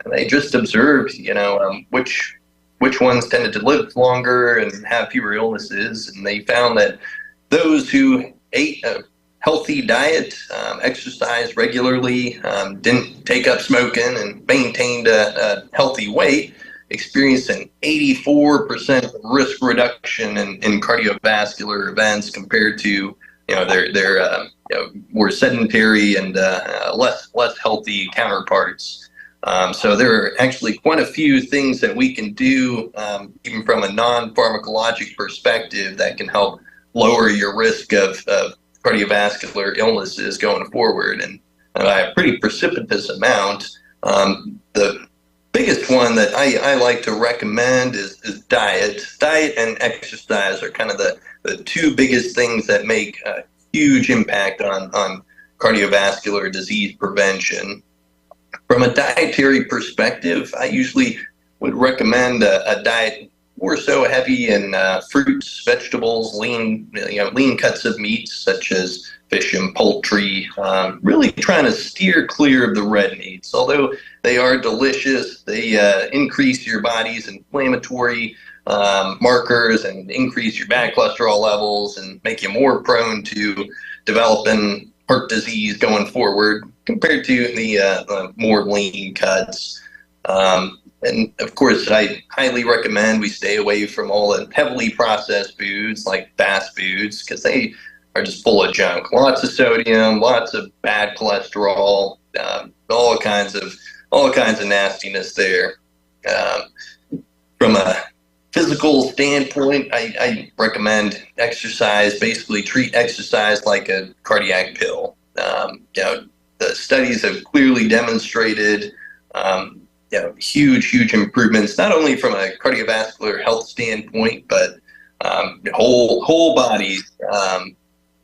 And they just observed, which ones tended to live longer and have fewer illnesses. And they found that those who ate a healthy diet, exercised regularly, didn't take up smoking, and maintained a healthy weight, experienced an 84% risk reduction in cardiovascular events compared to their more sedentary and less healthy counterparts. So there are actually quite a few things that we can do, even from a non-pharmacologic perspective, that can help lower your risk of cardiovascular illnesses going forward, and by a pretty precipitous amount. The biggest one that I like to recommend is diet. Diet and exercise are kind of the two biggest things that make a huge impact on cardiovascular disease prevention. From a dietary perspective, I usually would recommend a diet more so heavy in fruits, vegetables, lean cuts of meats such as fish and poultry. Really trying to steer clear of the red meats. Although they are delicious, they increase your body's inflammatory markers and increase your bad cholesterol levels and make you more prone to developing heart disease going forward compared to the more lean cuts. And of course, I highly recommend we stay away from all the heavily processed foods like fast foods, because they are just full of junk. Lots of sodium, lots of bad cholesterol, all kinds of nastiness there. From a physical standpoint, I recommend exercise. Basically, treat exercise like a cardiac pill. The studies have clearly demonstrated huge improvements, not only from a cardiovascular health standpoint, but whole body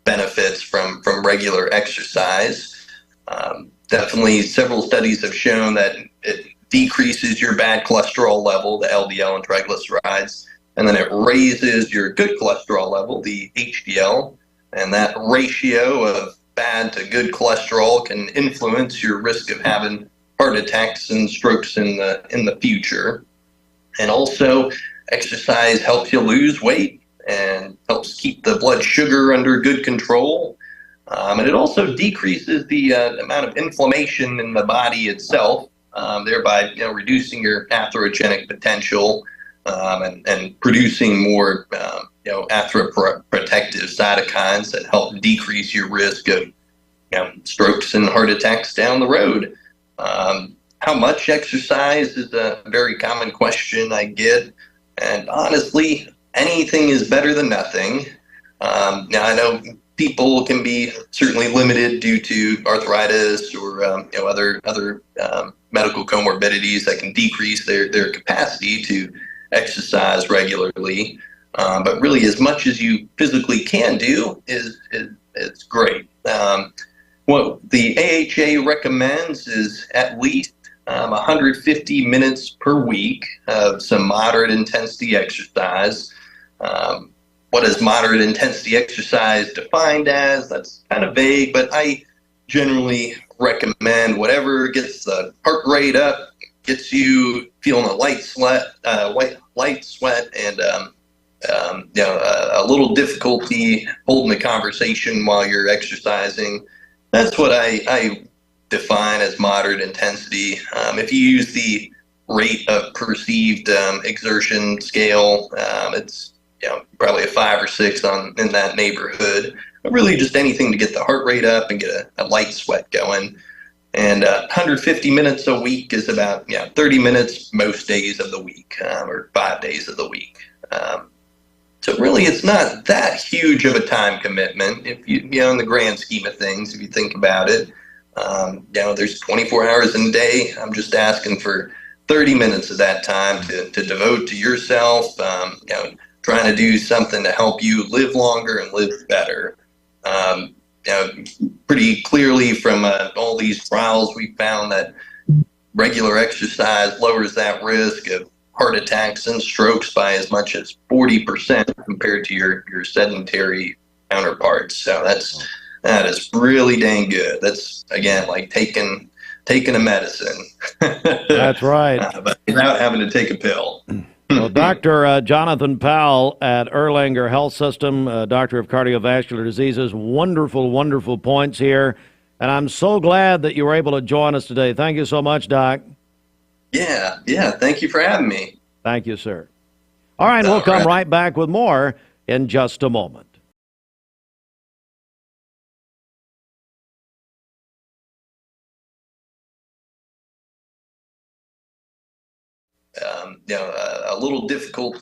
benefits from regular exercise. Definitely several studies have shown that it decreases your bad cholesterol level, the LDL and triglycerides, and then it raises your good cholesterol level, the HDL, and that ratio of bad to good cholesterol can influence your risk of having heart attacks and strokes in the future. And also, exercise helps you lose weight and helps keep the blood sugar under good control. And it also decreases the amount of inflammation in the body itself, thereby reducing your atherogenic potential and producing more atheroprotective cytokines that help decrease your risk of strokes and heart attacks down the road. How much exercise is a very common question I get, and honestly, anything is better than nothing. Now I know people can be certainly limited due to arthritis or other medical comorbidities that can decrease their capacity to exercise regularly. But really, as much as you physically can do is great. what the AHA recommends is at least 150 minutes per week of some moderate intensity exercise. What is moderate intensity exercise defined as? That's kind of vague, but I generally recommend whatever gets the heart rate up, gets you feeling a light sweat, and a little difficulty holding a conversation while you're exercising. That's what I define as moderate intensity. If you use the rate of perceived exertion scale, it's probably a 5 or 6 in that neighborhood. But really, just anything to get the heart rate up and get a light sweat going. And 150 minutes a week is about 30 minutes most days of the week, or 5 days of the week. So really, it's not that huge of a time commitment if you in the grand scheme of things, if you think about it. There's 24 hours in a day. I'm just asking for 30 minutes of that time to devote to yourself, trying to do something to help you live longer and live better. Pretty clearly from all these trials, we found that regular exercise lowers that risk of heart attacks and strokes by as much as 40% compared to your sedentary counterparts. So that is really dang good. That's, again, like taking a medicine. That's right. But without having to take a pill. Well, Dr. Jonathan Powell at Erlanger Health System, Doctor of Cardiovascular Diseases, wonderful, wonderful points here. And I'm so glad that you were able to join us today. Thank you so much, Doc. Yeah. Thank you for having me. Thank you, sir. All right, we'll come right back with more in just a moment. A little difficulty